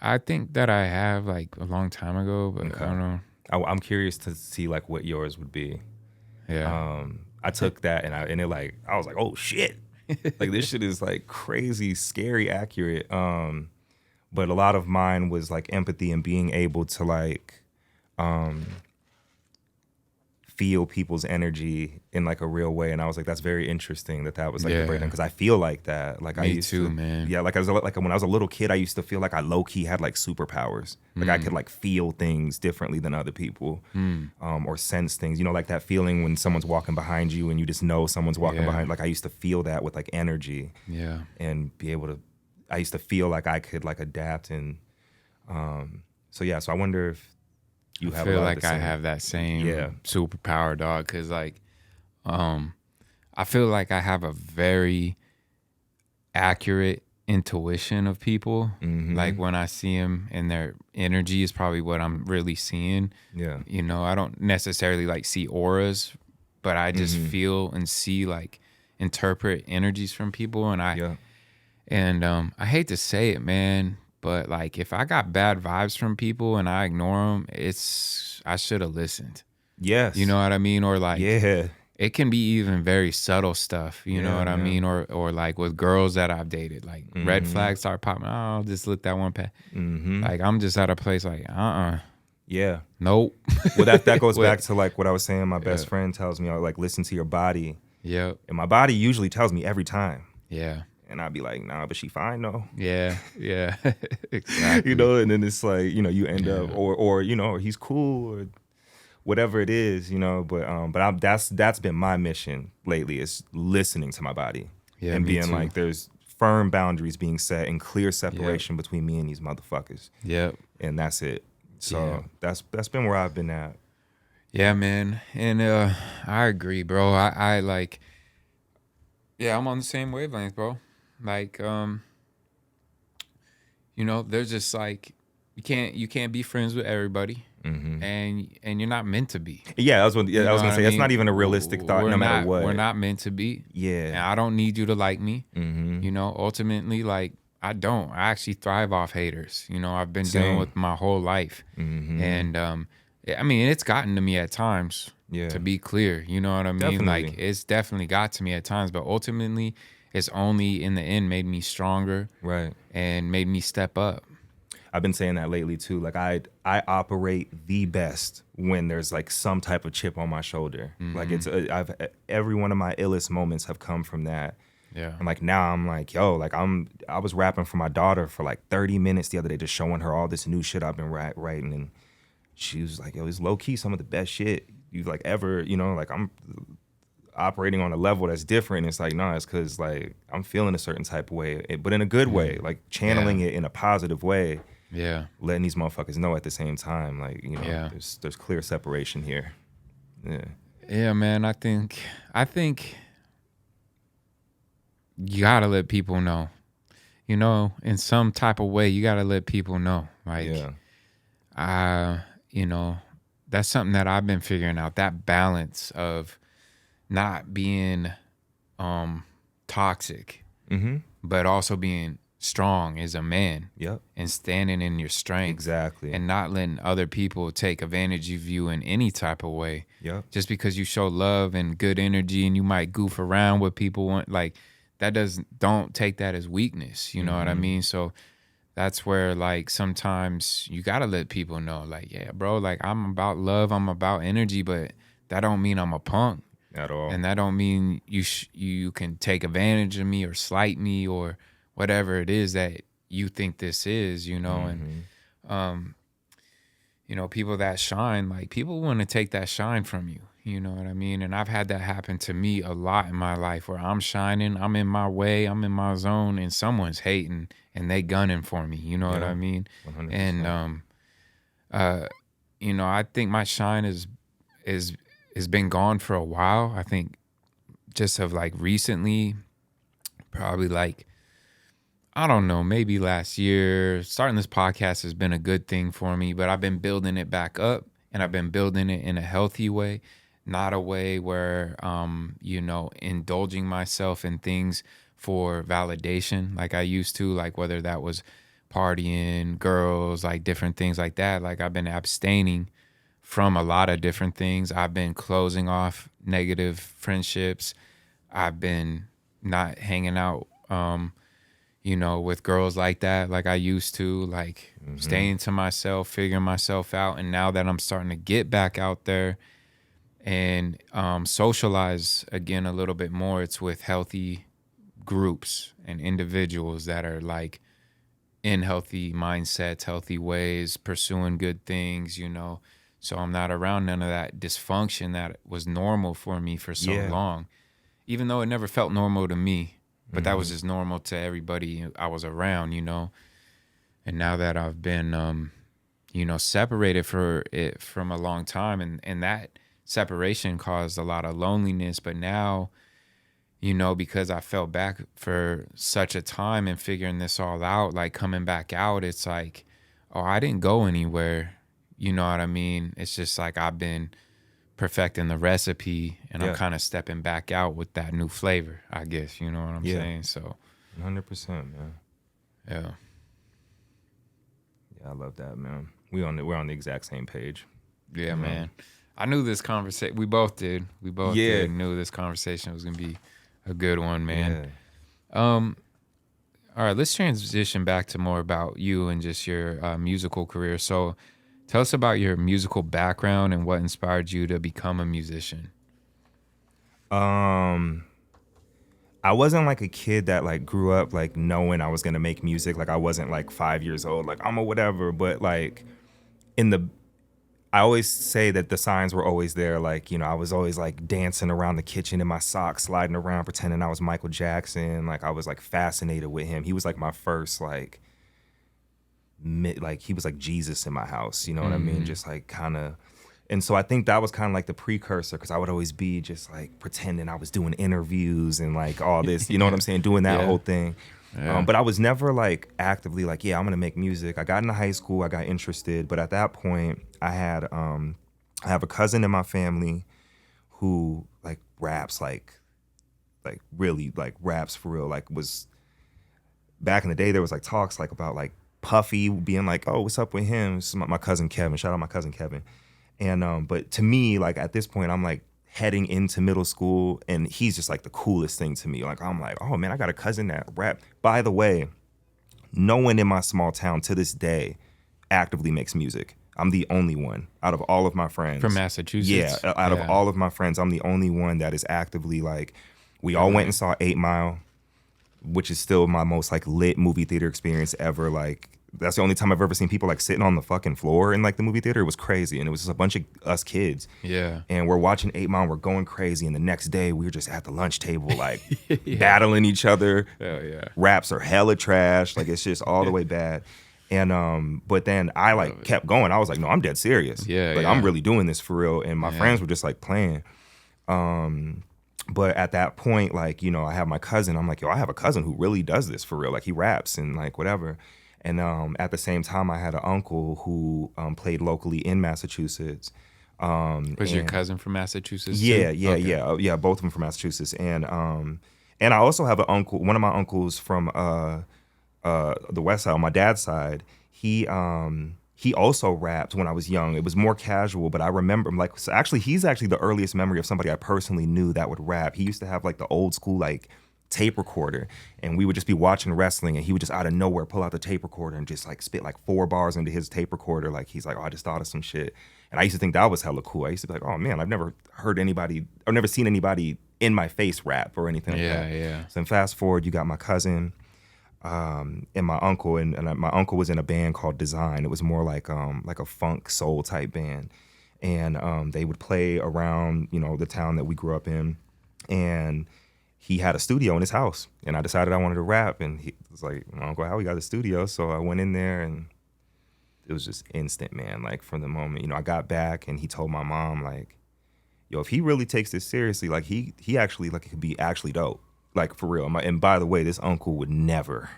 I think that I have, like, a long time ago, but I don't know. I'm curious to see like what yours would be. Yeah. I took that and I was like, oh shit, like this shit is like crazy, scary, accurate. But a lot of mine was like empathy and being able to like feel people's energy in like a real way, and I was like, that's very interesting that was like the breakdown, because I feel like that. Like, Me too, man. Yeah, like when I was a little kid, I used to feel like I low key had like superpowers. Like I could like feel things differently than other people, or sense things. You know, like that feeling when someone's walking behind you and you just know someone's walking behind. Like I used to feel that with like energy. Yeah, and be able to. I used to feel like I could like adapt, and so I wonder if. I feel like I have that same superpower, dog, because like I feel like I have a very accurate intuition of people. Like when I see them, and their energy is probably what I'm really seeing. Yeah, you know, I don't necessarily like see auras, but I just feel and see, like, interpret energies from people, and I hate to say it, man. But like, if I got bad vibes from people and I ignore them, I should have listened. Yes. You know what I mean? Or like, it can be even very subtle stuff. You know what I mean? Or like with girls that I've dated, like red flags start popping. Oh, I'll just let that one pass. Like, I'm just at a place like, yeah. Nope. Well, that goes back to like what I was saying. My best friend tells me, like, listen to your body. Yep. And my body usually tells me every time. Yeah. And I'd be like, nah, but she fine though. Yeah, yeah, exactly. You know, and then it's like, you know, you end up, or you know, or he's cool, or whatever it is, you know. But that's been my mission lately, is listening to my body, and being like, there's firm boundaries being set and clear separation between me and these motherfuckers. Yep. And that's it. So that's been where I've been at. Yeah, man, and I agree, bro. I like, I'm on the same wavelength, bro. Like, you know, there's just like, you can't be friends with everybody, and you're not meant to be. Yeah, I was gonna say, that's not even a realistic thought. No matter what, we're not meant to be. Yeah, and I don't need you to like me. You know, ultimately, like, I actually thrive off haters. You know, I've been dealing with my whole life, and I mean, it's gotten to me at times. Yeah, to be clear, you know what I mean. Definitely. Like, it's definitely got to me at times, but ultimately, it's only in the end made me stronger, right, and made me step up. I've been saying that lately too. Like, I operate the best when there's like some type of chip on my shoulder. Like, it's every one of my illest moments have come from that. Yeah. And like, now I'm like, yo, like I was rapping for my daughter for like 30 minutes the other day, just showing her all this new shit I've been writing, and she was like, yo, it's low key some of the best shit you've like ever, you know, like I'm operating on a level that's different. It's like, no, it's because like I'm feeling a certain type of way, but in a good way, like channeling it in a positive way. Yeah, letting these motherfuckers know at the same time, like, you know, there's clear separation here. Yeah, man. I think you gotta let people know, you know, in some type of way. You gotta let people know, like, you know, that's something that I've been figuring out. That balance of not being toxic, but also being strong as a man. Yep. And standing in your strength. Exactly. And not letting other people take advantage of you in any type of way. Yep. Just because you show love and good energy, and you might goof around with people, like, that don't take that as weakness. You know what I mean? So that's where, like, sometimes you gotta let people know, like, yeah, bro, like, I'm about love, I'm about energy, but that don't mean I'm a punk at all, and that don't mean you can take advantage of me or slight me or whatever it is that you think this is, you know. And you know, people that shine, like, people want to take that shine from you. You know what I mean? And I've had that happen to me a lot in my life, where I'm shining, I'm in my way, I'm in my zone, and someone's hating and they gunning for me. You know what I mean? 100%. And uh, I think my shine is has been gone for a while. I think just of like recently, probably like I don't know, maybe last year. Starting this podcast has been a good thing for me, but I've been building it back up, and I've been building it in a healthy way, not a way where indulging myself in things for validation like I used to, like whether that was partying, girls, like different things like that. Like I've been abstaining from a lot of different things. I've been closing off negative friendships. I've been not hanging out with girls like that, like I used to, like staying to myself, figuring myself out. And now that I'm starting to get back out there and socialize again a little bit more, it's with healthy groups and individuals that are like in healthy mindsets, healthy ways, pursuing good things. So I'm not around none of that dysfunction that was normal for me for so Yeah. long, even though it never felt normal to me. But that was just normal to everybody I was around. And now that I've been, separated for it from a long time, and that separation caused a lot of loneliness. But now, because I fell back for such a time and figuring this all out, like coming back out, it's like, oh, I didn't go anywhere. You know what I mean? It's just like I've been perfecting the recipe, and I'm kind of stepping back out with that new flavor, I guess. You know what I'm saying? So 100%, man. yeah. Yeah, I love that, man. We're on the exact same page. Yeah, man. I knew this conversation. We both did. Knew this conversation was gonna be a good one, man. All right, let's transition back to more about you and just your musical career. So, tell us about your musical background and what inspired you to become a musician. I wasn't like a kid that like grew up like knowing I was gonna make music. Like I wasn't like 5 years old, like I'm a whatever. But like I always say that the signs were always there. Like, I was always like dancing around the kitchen in my socks, sliding around, pretending I was Michael Jackson. Like I was like fascinated with him. He was like my first like he was like Jesus in my house. You know what I mean? Just like kind of. And so I think that was kind of like the precursor, because I would always be just like pretending I was doing interviews and like all this, you know what I'm saying? Doing that whole thing. Yeah. But I was never like actively like, yeah, I'm going to make music. I got into high school, I got interested. But at that point I have a cousin in my family who like raps, like really like raps for real. Like was back in the day, there was like talks like about like Puffy being like, oh, what's up with him? This is my cousin Kevin. Shout out my cousin Kevin. And but to me, like at this point, I'm like heading into middle school, and he's just like the coolest thing to me. Like I'm like, oh man, I got a cousin that rap. By the way, no one in my small town to this day actively makes music. I'm the only one out of all of my friends. From Massachusetts? Yeah, out of all of my friends, I'm the only one that is actively like, we all went and saw 8 Mile, which is still my most like lit movie theater experience ever. Like that's the only time I've ever seen people like sitting on the fucking floor in like the movie theater. It was crazy. And it was just a bunch of us kids. Yeah. And we're watching 8 Mile, we're going crazy. And the next day we were just at the lunch table, like battling each other. Hell yeah. Raps are hella trash. Like it's just all the way bad. And but then I like kept going. I was like, no, I'm dead serious. Yeah. Like I'm really doing this for real. And my friends were just like playing. But at that point, like, I have my cousin. I'm like, yo, I have a cousin who really does this for real. Like he raps and like whatever. And at the same time, I had an uncle who played locally in Massachusetts. Was your cousin from Massachusetts? Yeah, too? yeah, Okay. yeah. Both of them from Massachusetts. And I also have an uncle. One of my uncles from the West Side, on my dad's side. He also rapped when I was young. It was more casual, but I remember like, so actually, he's actually the earliest memory of somebody I personally knew that would rap. He used to have like the old school like tape recorder, and we would just be watching wrestling, and he would just out of nowhere pull out the tape recorder and just like spit like 4 bars into his tape recorder. Like he's like, oh, I just thought of some shit. And I used to think that was hella cool. I used to be like, oh man, I've never seen anybody in my face rap or anything like that. Yeah. So then fast forward, you got my cousin and my uncle, and my uncle was in a band called Design. It was more like a funk soul type band. And they would play around, the town that we grew up in. And he had a studio in his house, and I decided I wanted to rap, and he was like, Uncle Howie got a studio. So I went in there and just instant, man. Like from the moment, you know, I got back and he told my mom like, yo, if he really takes this seriously, like he actually like it could be actually dope. Like for real. And by the way, this uncle would never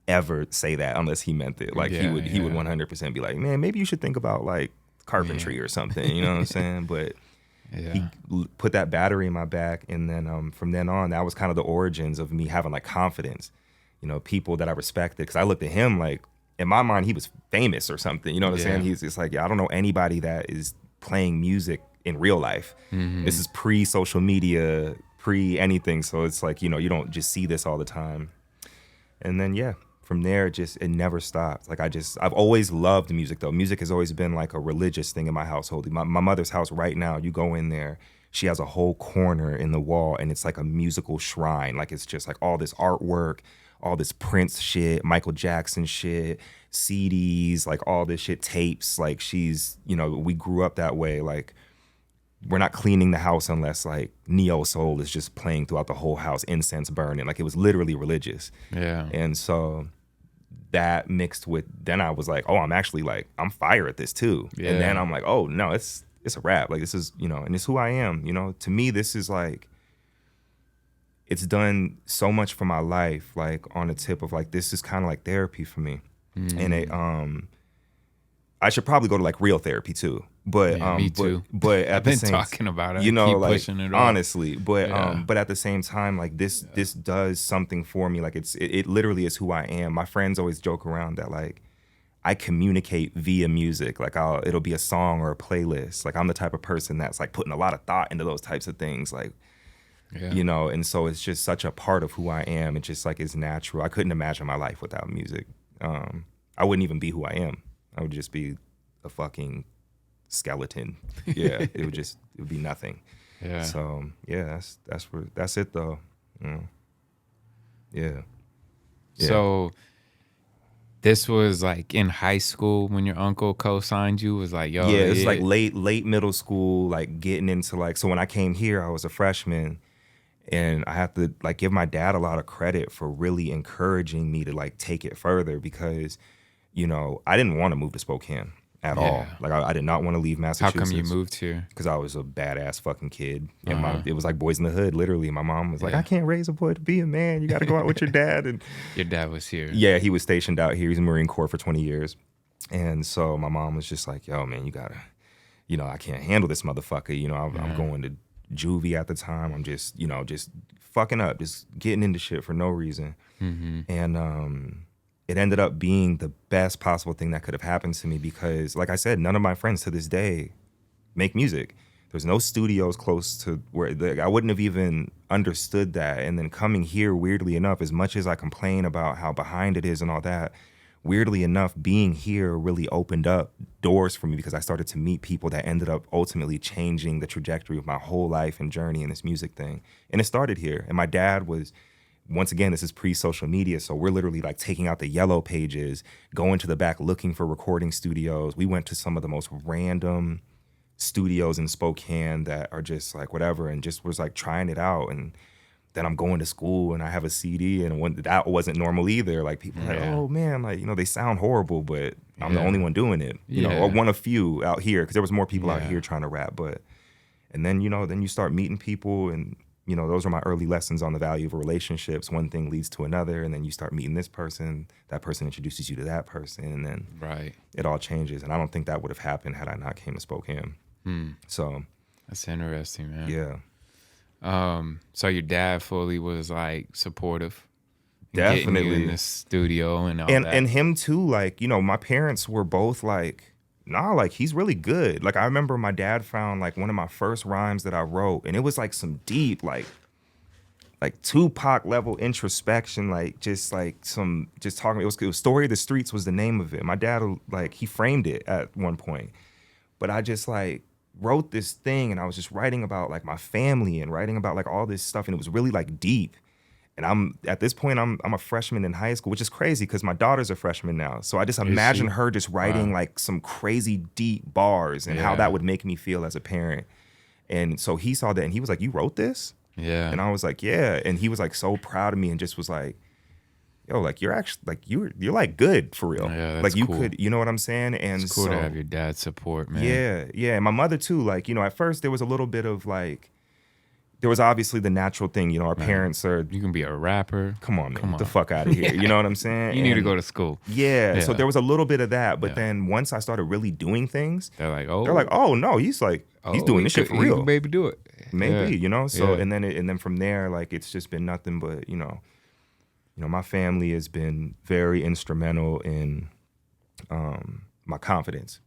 ever say that unless he meant it. Like he would 100% be like, man, maybe you should think about like carpentry or something. You know what I'm saying? But he put that battery in my back, and then from then on, that was kind of the origins of me having like confidence. You know, people that I respected, because I looked at him like, in my mind, he was famous or something. You know what I'm saying? He's just like, yeah, I don't know anybody that is playing music in real life. This is pre-social media, pre-anything. So it's like, you know, you don't just see this all the time. And then, from there, it never stopped. Like I've always loved music though. Music has always been like a religious thing in my household. My mother's house right now, you go in there, she has a whole corner in the wall and it's like a musical shrine. Like it's just like all this artwork, all this Prince shit, Michael Jackson shit, CDs, like all this shit, tapes. Like she's, you know, we grew up that way. Like we're not cleaning the house unless like neo soul is just playing throughout the whole house, incense burning. Like it was literally religious. Yeah. And so that mixed with, then I was like, oh, I'm actually like, I'm fire at this too. Yeah. And then I'm like, oh no, it's a rap. Like this is, you know, and it's who I am. You know, to me, this is like, it's done so much for my life. Like on the tip of like, this is kind of like therapy for me. And I should probably go to like real therapy too. But me too. But at I've been talking about it. You know, keep like pushing it honestly. But at the same time, like this does something for me. Like it literally is who I am. My friends always joke around that like I communicate via music. Like it'll be a song or a playlist. Like I'm the type of person that's like putting a lot of thought into those types of things. Like you know, and so it's just such a part of who I am. It just like is natural. I couldn't imagine my life without music. I wouldn't even be who I am. I would just be a fucking skeleton. Yeah, it would be nothing. Yeah. So that's it though. Yeah. So this was like in high school when your uncle co-signed you. Was like, yo. Yeah, it was like late middle school, like getting into like, so when I came here, I was a freshman. And I have to like give my dad a lot of credit for really encouraging me to like take it further, because, you know, I didn't want to move to Spokane at all. Like I did not want to leave Massachusetts. How come you moved here? Because I was a badass fucking kid. And it was like Boys in the Hood, literally. My mom was like, I can't raise a boy to be a man. You got to go out with your dad. And your dad was here. Yeah, he was stationed out here. He was in the Marine Corps for 20 years. And so my mom was just like, yo, man, you got to, you know, I can't handle this motherfucker. You know, I'm going to juvie at the time. I'm just, you know, just fucking up, just getting into shit for no reason. And it ended up being the best possible thing that could have happened to me, because like I said, none of my friends to this day make music. There's no studios close to where I wouldn't have even understood that. And then coming here, weirdly enough, as much as I complain about how behind it is and all that, weirdly enough, being here really opened up doors for me, because I started to meet people that ended up ultimately changing the trajectory of my whole life and journey in this music thing. And it started here. And my dad was, once again, this is pre-social media, so we're literally like taking out the yellow pages, going to the back looking for recording studios. We went to some of the most random studios in Spokane that are just like whatever, and just was like trying it out. And then I'm going to school and I have a CD, and that wasn't normal either. Like people are like, oh man, like, you know, they sound horrible, but I'm the only one doing it, you know, or one of few out here, because there was more people out here trying to rap. But, and then, you know, then you start meeting people, and, you know, those are my early lessons on the value of relationships. One thing leads to another, and then you start meeting this person, that person introduces you to that person, and then it all changes. And I don't think that would have happened had I not came to Spokane. So that's interesting, man. Yeah. So your dad fully was like supportive, definitely, getting you in the studio and all that. And him too. Like, you know, my parents were both like, nah, like he's really good. Like I remember my dad found like one of my first rhymes that I wrote, and it was like some deep, like Tupac level introspection, like just talking. It was Story of the Streets was the name of it. My dad, like, he framed it at one point, but I just like wrote this thing, and I was just writing about like my family and writing about like all this stuff, and it was really like deep. And at this point I'm a freshman in high school, which is crazy because my daughter's a freshman now. So I just imagine her just writing like some crazy deep bars, and how that would make me feel as a parent. And so he saw that, and he was like, "You wrote this?" Yeah. And I was like, "Yeah." And he was like so proud of me, and just was like, yo, like you're actually like you're like good for real. Yeah, that's Like you cool. could, you know what I'm saying? And It's cool so to have your dad's support, man. yeah. And my mother too, like, you know, at first there was a little bit of like, there was obviously the natural thing, you know, our parents are, You can be a rapper. come on, man, Come get the on. fuck out of here. You know what I'm saying? You need to And go to school. yeah, so Yeah. there was a little bit of that. But Yeah. then once I started really doing things, They're like, oh no, he's doing he this shit could- for he real. can maybe do it. Maybe, Yeah. you know. So Yeah. and then from there, like it's just been nothing but, my family has been very instrumental in my confidence.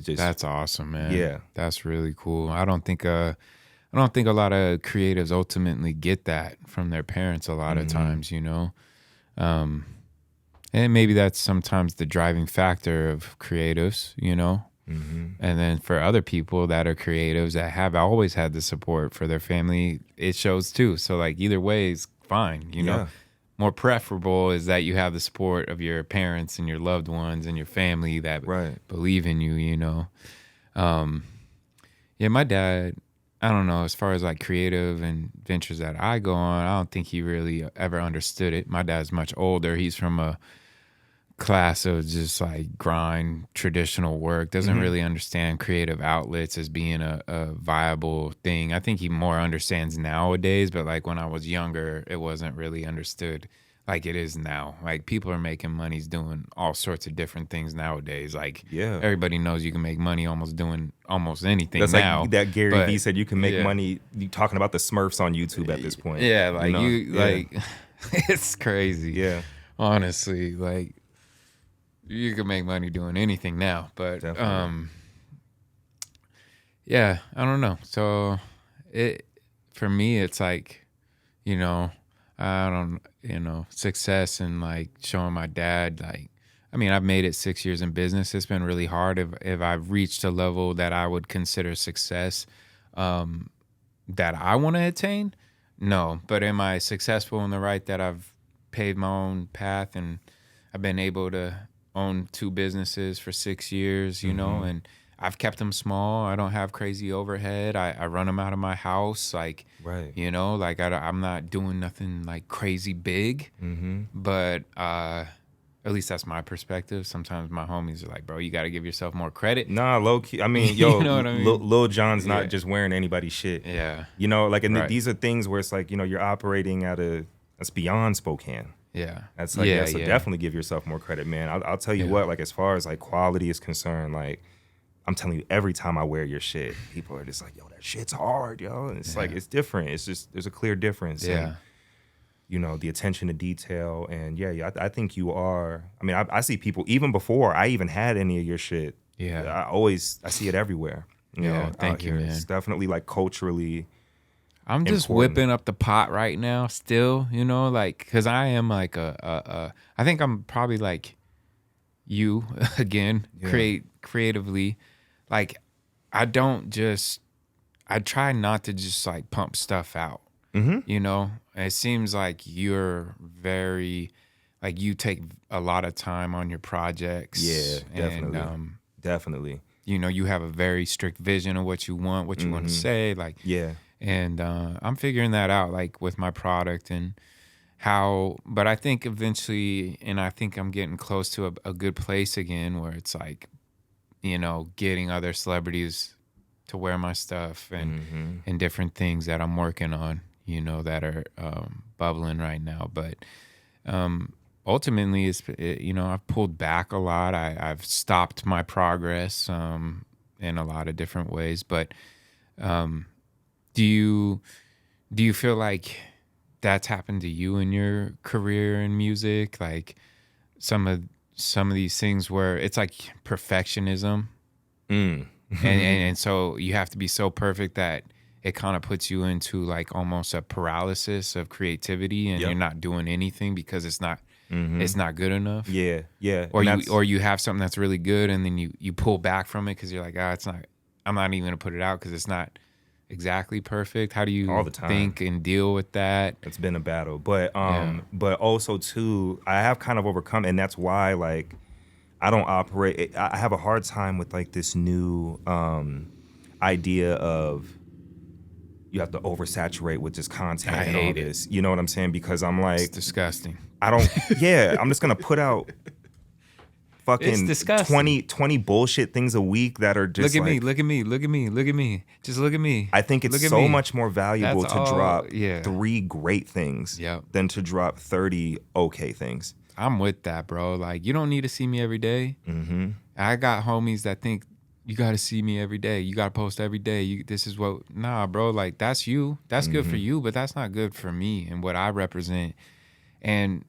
Just That's awesome, man. Yeah. That's really cool. I don't think a lot of creatives ultimately get that from their parents a lot of times, you know. And maybe that's sometimes the driving factor of creatives, you know. And then for other people that are creatives that have always had the support for their family, it shows too. So like either way is fine, you know. Yeah. More preferable is that you have the support of your parents and your loved ones and your family that Right. believe in you, you know. Yeah, my dad, I don't know, as far as like creative and ventures that I go on, I don't think he really ever understood it. My dad's much older. He's from a class of just like grind traditional work, doesn't really understand creative outlets as being a viable thing. I think he more understands nowadays, but like when I was younger, it wasn't really understood like it is now. Like people are making monies doing all sorts of different things nowadays. Like Yeah. everybody knows you can make money almost doing almost anything That's now. like that Gary but- Vee said you can make yeah. money. You talking about the Smurfs on YouTube at this point. Yeah, like know? Yeah. like it's crazy. Yeah. Honestly, like you can make money doing anything now, but Definitely. yeah, I don't know. So for me it's like, you know, I don't, success and like showing my dad like, I mean, I've made it 6 years in business. It's been really hard if I've reached a level that I would consider success that I want to attain. No, but am I successful in the right that I've paved my own path and I've been able to own 2 businesses for 6 years, you know, and I've kept them small. I don't have crazy overhead. I run them out of my house. Like, Right. you know, like I'm not doing nothing like crazy big, but at least that's my perspective. Sometimes my homies are like, bro, you got to give yourself more credit. Nah, low key. I mean, You yo, know what I mean? Lil Jon's Yeah. not just wearing anybody's shit. Yeah. You know, like, and Right. these are things where it's like, you're operating that's beyond Spokane. Yeah. That's like, so definitely give yourself more credit, man. I'll tell you what, like, as far as like quality is concerned, like, I'm telling you, every time I wear your shit, people are just like, yo, that shit's hard, yo. And it's like, it's different. It's just, there's a clear difference. Yeah. And, the attention to detail. And I think you are. I mean, I see people, even before I even had any of your shit. Yeah. I see it everywhere. You Yeah, know, thank out you, here. man. It's definitely like culturally. I'm just important. whipping up the pot right now still, you know, like, because I am like I think I'm probably like you again, creatively. Like, I try not to just like pump stuff out, you know? It seems like you're very, like you take a lot of time on your projects. Yeah, definitely. And, Definitely. you know, you have a very strict vision of what you want, what you want to say. Like, Yeah. and I'm figuring that out, like with my product and how, but I think eventually, and I think I'm getting close to a good place again where it's like, you know, getting other celebrities to wear my stuff and different things that I'm working on, you know, that are bubbling right now. But ultimately, you know, I've pulled back a lot. I've stopped my progress in a lot of different ways. But do you feel like that's happened to you in your career in music? Like some of these things where it's like perfectionism, and so you have to be so perfect that it kind of puts you into like almost a paralysis of creativity, and Yep. you're not doing anything because it's not good enough. Yeah. Yeah. Or And you have something that's really good, and then you pull back from it because you're like, it's not. I'm not even gonna put it out because it's not exactly perfect. How do you All the time. think and deal with that? it's been a battle, but also too, I have kind of overcome, and that's why like I don't operate. I have a hard time with like this new idea of you have to oversaturate with just content I and all hate it. this. You know what I'm saying? Because I'm It's like, disgusting. I don't. Yeah, I'm just gonna put out It's fucking disgusting. 20 bullshit things a week that are just Look at me, like. look at me, look at me, look at me. Just look at me. I think it's Look at so me. much more valuable That's to all. drop Yeah. 3 great things Yep. than to drop 30 okay things. I'm with that, bro. Like, you don't need to see me every day. Mm-hmm. I got homies that think you got to see me every day. You got to post every day. This is what, nah, bro. Like, that's you. That's good for you, but that's not good for me and what I represent. And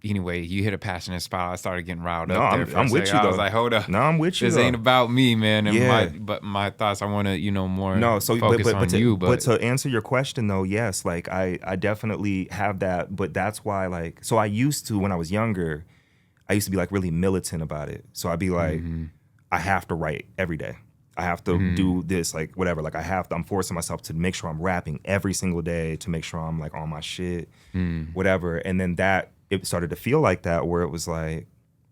anyway, you hit a passionate spot. I started getting riled No, up there for I'm a with second. you I was though. like, hold up. No, I'm with you. This though. ain't about me, man. And Yeah. my thoughts, I want to, more No, so focus on you. but to answer your question though, yes, like I definitely have that, but that's why like so I used to when I was younger, I used to be like really militant about it. So I'd be like, I have to write every day. I have to do this, like whatever. Like I'm forcing myself to make sure I'm rapping every single day to make sure I'm like on my shit, whatever. And then it started to feel like that where it was like,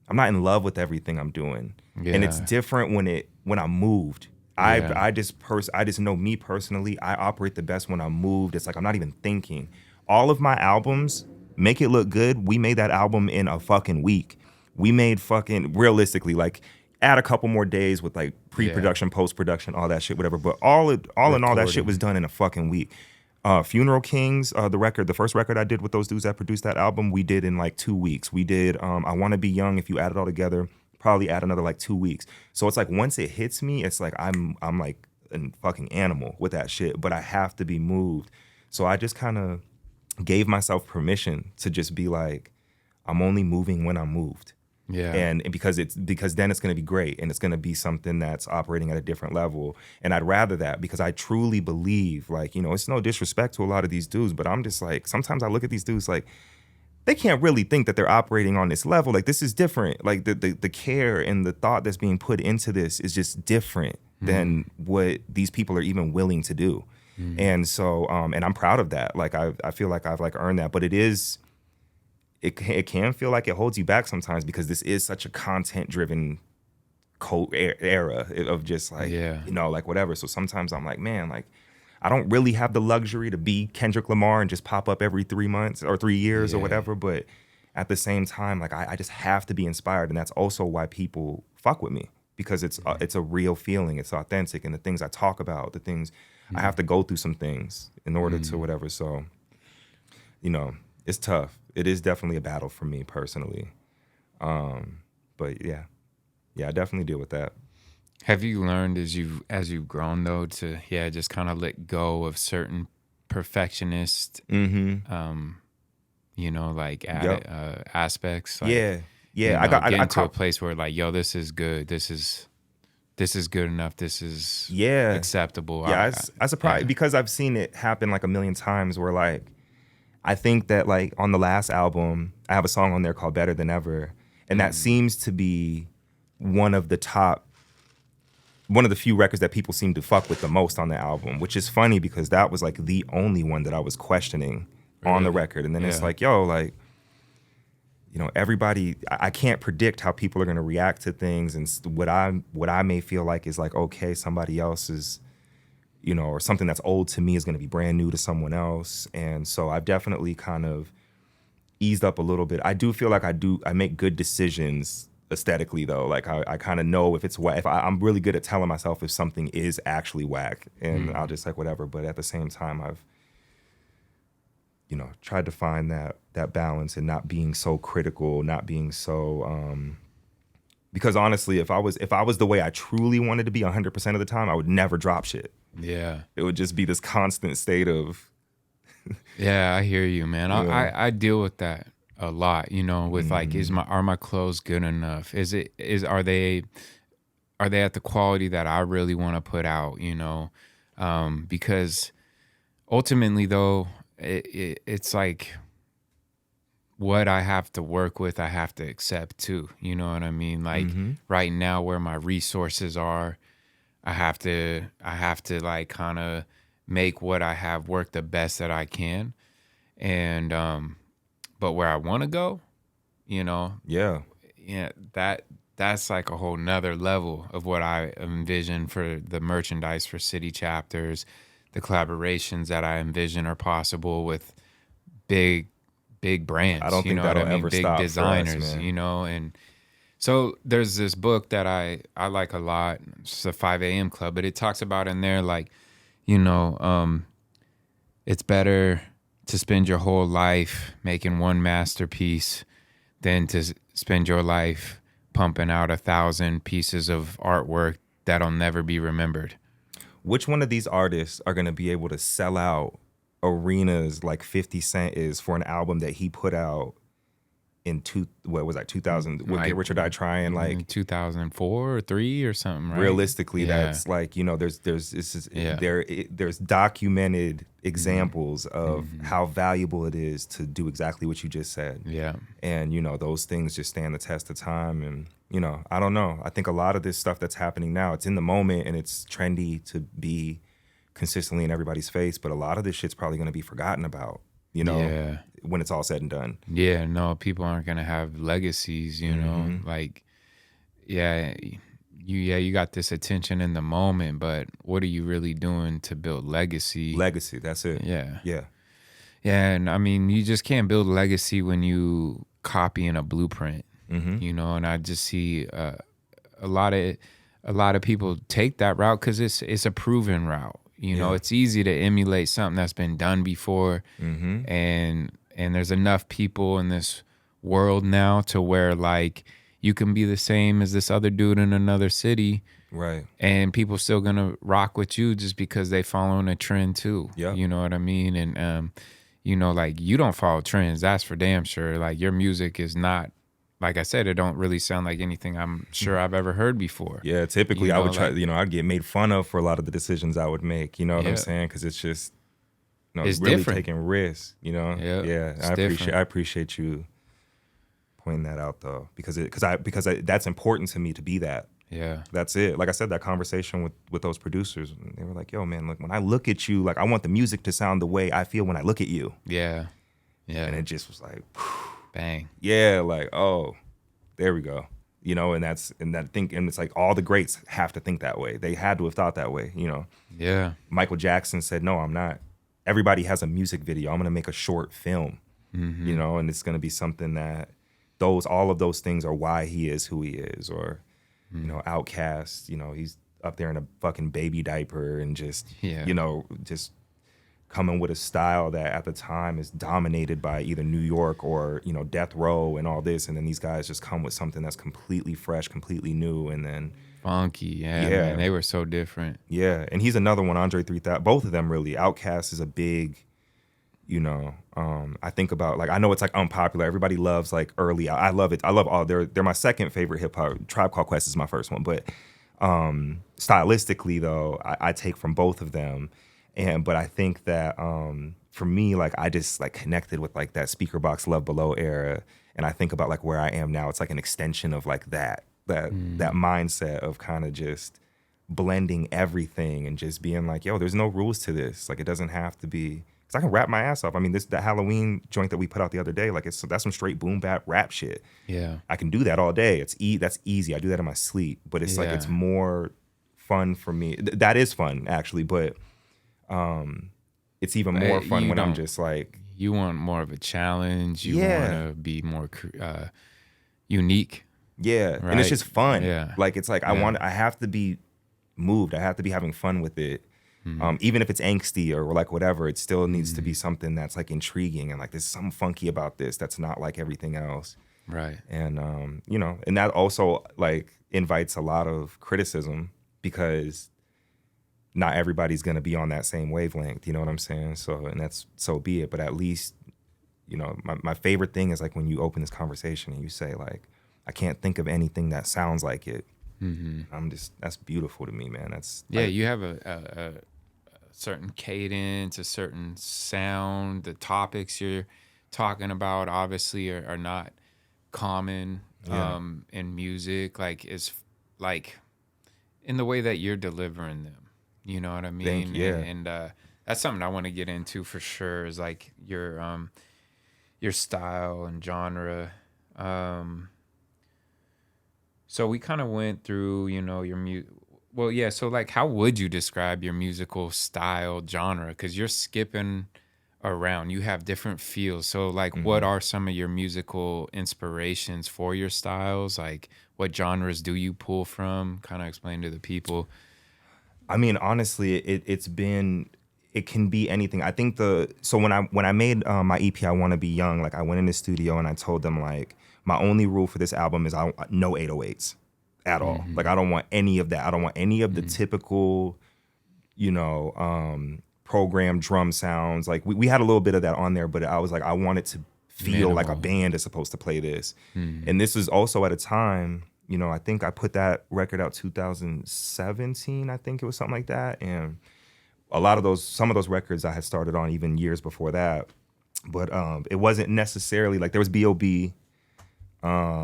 I'm not in love with everything I'm doing. And it's Yeah. different when I'm moved. Yeah. I just know me personally, I operate the best when I'm moved. It's like I'm not even thinking. All of my albums, Make It Look Good, we made that album in a fucking week. We made fucking realistically like add a couple more days with like pre-production, post-production, all that shit, whatever. But all in all, that shit was done in a fucking week. Funeral Kings, the first record I did with those dudes that produced that album, we did in like 2 weeks. We did I Wanna Be Young, if you add it all together, probably add another like 2 weeks. So it's like once it hits me, it's like I'm like a fucking animal with that shit, but I have to be moved. So I just kind of gave myself permission to just be like, I'm only moving when I'm moved. Yeah. And because then it's going to be great and it's going to be something that's operating at a different level. And I'd rather that because I truly believe, like, it's no disrespect to a lot of these dudes, but I'm just like, sometimes I look at these dudes like, they can't really think that they're operating on this level. Like, this is different. Like, the care and the thought that's being put into this is just different than what these people are even willing to do. And so, and I'm proud of that. Like, I feel like I've like earned that, but it can feel like it holds you back sometimes because this is such a content-driven era of just like, like whatever. So sometimes I'm like, man, like I don't really have the luxury to be Kendrick Lamar and just pop up every 3 months or 3 years or whatever. But at the same time, like I just have to be inspired. And that's also why people fuck with me because it's a real feeling. It's authentic. And the things I talk about, the things I have to go through some things in order to whatever. So, it's tough. It is definitely a battle for me personally. But yeah, I definitely deal with that. Have you learned as you've grown though to just kind of let go of certain perfectionist aspects? Like, I got to a place where like, yo, this is good. This is good enough. This is acceptable. I surprised because I've seen it happen like a million times where like I think that like on the last album, I have a song on there called Better Than Ever. And that seems to be one of the few records that people seem to fuck with the most on the album, which is funny because that was like the only one that I was questioning on the record. And then it's like, yo, like, everybody, I can't predict how people are going to react to things. And what I may feel like is like, okay, somebody else is, or something that's old to me is going to be brand new to someone else. And so I've definitely kind of eased up a little bit. I do feel like I make good decisions aesthetically though. Like I kind of know if it's whack. I'm really good at telling myself if something is actually whack and I'll just like whatever. But at the same time, I've, tried to find that balance and not being so critical, not being so, because honestly, if I was the way I truly wanted to be 100% of the time, I would never drop shit. Yeah. It would just be this constant state of. Yeah, I hear you, man. I deal with that a lot, with like, are my clothes good enough? Are they at the quality that I really want to put out, because ultimately though, it's like what I have to work with, I have to accept too. You know what I mean? Like right now where my resources are, I have to like kind of make what I have work the best that I can. And, but where I want to go, that's like a whole nother level of what I envision for the merchandise for city chapters, the collaborations that I envision are possible with big brands. I don't You think know what that'll I mean? ever Big stop for us, designers. man. You know, and so there's this book that I like a lot. It's a 5 a.m. club, but it talks about in there like, you know, it's better to spend your whole life making one masterpiece than to spend your life pumping out 1,000 pieces of artwork that'll never be remembered. Which one of these artists are going to be able to sell out arenas like 50 Cent is for an album that he put out in 2000 with Like, Get Rich or Die Trying? Like 2004 or 3 or something, right? realistically, Yeah. that's like, you know, Yeah. there's documented examples of how valuable it is to do exactly what you just said. Yeah. And, you know, those things just stand the test of time. And, you know, I don't know. I think a lot of this stuff that's happening now, it's in the moment and it's trendy to be consistently in everybody's face. But a lot of this shit's probably going to be forgotten about, you know, Yeah. when it's all said and done. Yeah, no, people aren't gonna have legacies, you know. Like, yeah, you got this attention in the moment, but what are you really doing to build legacy? Legacy, that's it. Yeah, Yeah. yeah, and I mean, you just can't build legacy when you copying a blueprint, you know. And I just see a lot of people take that route because it's a proven route. You know, Yeah. it's easy to emulate something that's been done before, and there's enough people in this world now to where like you can be the same as this other dude in another city, Right. and people still gonna rock with you just because they following a trend too. Yep. You know what I mean? And you know, like you don't follow trends, that's for damn sure. Like your music is not, like I said, it don't really sound like anything I'm sure I've ever heard before. Yeah, typically You I know, would try, like- you know, I'd get made fun of for a lot of the decisions I would make, you know what I'm Yeah. saying? Because it's just, you know, It's really different. taking risks, you know? Yeah, Yeah, it's I different. appreciate you pointing that out though, because that's important to me to be that. Yeah. That's it. Like I said, that conversation with those producers, they were like, yo, man, look, when I look at you, like I want the music to sound the way I feel when I look at you. Yeah. Yeah. And it just was like, Bang. yeah, like, oh, there we go. You know, and it's like all the greats have to think that way. They had to have thought that way, you know. Yeah. Michael Jackson said, no, I'm not. Everybody has a music video. I'm going to make a short film, you know, and it's going to be something that all of those things are why he is who he is. Or, you know, Outkast, you know, he's up there in a fucking baby diaper and just, Yeah. you know, just coming with a style that at the time is dominated by either New York or, you know, Death Row and all this. And then these guys just come with something that's completely fresh, completely new. And then, Funky. Yeah, Yeah. man. They were so different. yeah. And he's another one, Andre 3000. Both of them really. Outkast is a big, you know, I think about, like, I know it's like unpopular. Everybody loves like early. I love it. I love all, they're my second favorite hip hop. Tribe Called Quest is my first one. But stylistically though, I take from both of them. But I think that for me, like I just like connected with like that Speaker Box Love Below era, and I think about like where I am now. It's like an extension of like that mindset of kind of just blending everything and just being like, yo, there's no rules to this. Like it doesn't have to be. Cause I can rap my ass off. I mean, that Halloween joint that we put out the other day, like that's some straight boom bap rap shit. Yeah. I can do that all day. That's easy. I do that in my sleep. But it's like Yeah. it's more fun for me. That is fun actually, but it's even more fun you when I'm don't- just like, You want more of a challenge. You Yeah. want to be more unique. yeah, and Right. it's just fun. Yeah. Like it's like Yeah. I have to be moved. I have to be having fun with it. Even if it's angsty or like whatever, it still needs to be something that's like intriguing and like there's something funky about this that's not like everything else. Right. And you know, and that also like invites a lot of criticism because not everybody's gonna be on that same wavelength, you know what I'm saying? So, and that's so be it. But at least, you know, my favorite thing is like when you open this conversation and you say like, I can't think of anything that sounds like it. That's beautiful to me, man. That's Yeah, like, you have a certain cadence, a certain sound. The topics you're talking about obviously are not common in music. Like it's like in the way that you're delivering them. You know what I mean? Thank you, yeah. And that's something I want to get into for sure. Is like your style and genre. So we kind of went through, you know, Well, yeah. So, like, how would you describe your musical style genre? Because you're skipping around, you have different feels. So, like, what Hmm. are some of your musical inspirations for your styles? Like, what genres do you pull from? Kind of explain to the people. I mean, honestly, it can be anything. I think so when I made my EP, I Want to Be Young. Like I went in the studio and I told them like my only rule for this album is no 808s at all. Like Mm-hmm. I don't want any of that. I don't want any of the Mm-hmm. typical, program drum sounds. Like we had a little bit of that on there, but I was like, I want it to feel like a Minimal. band is supposed to play this. Mm-hmm. And this is also at a time, I think I put that record out 2017, I think it was something like that. And some of those records I had started on even years before that. But it wasn't necessarily like there was B.O.B. There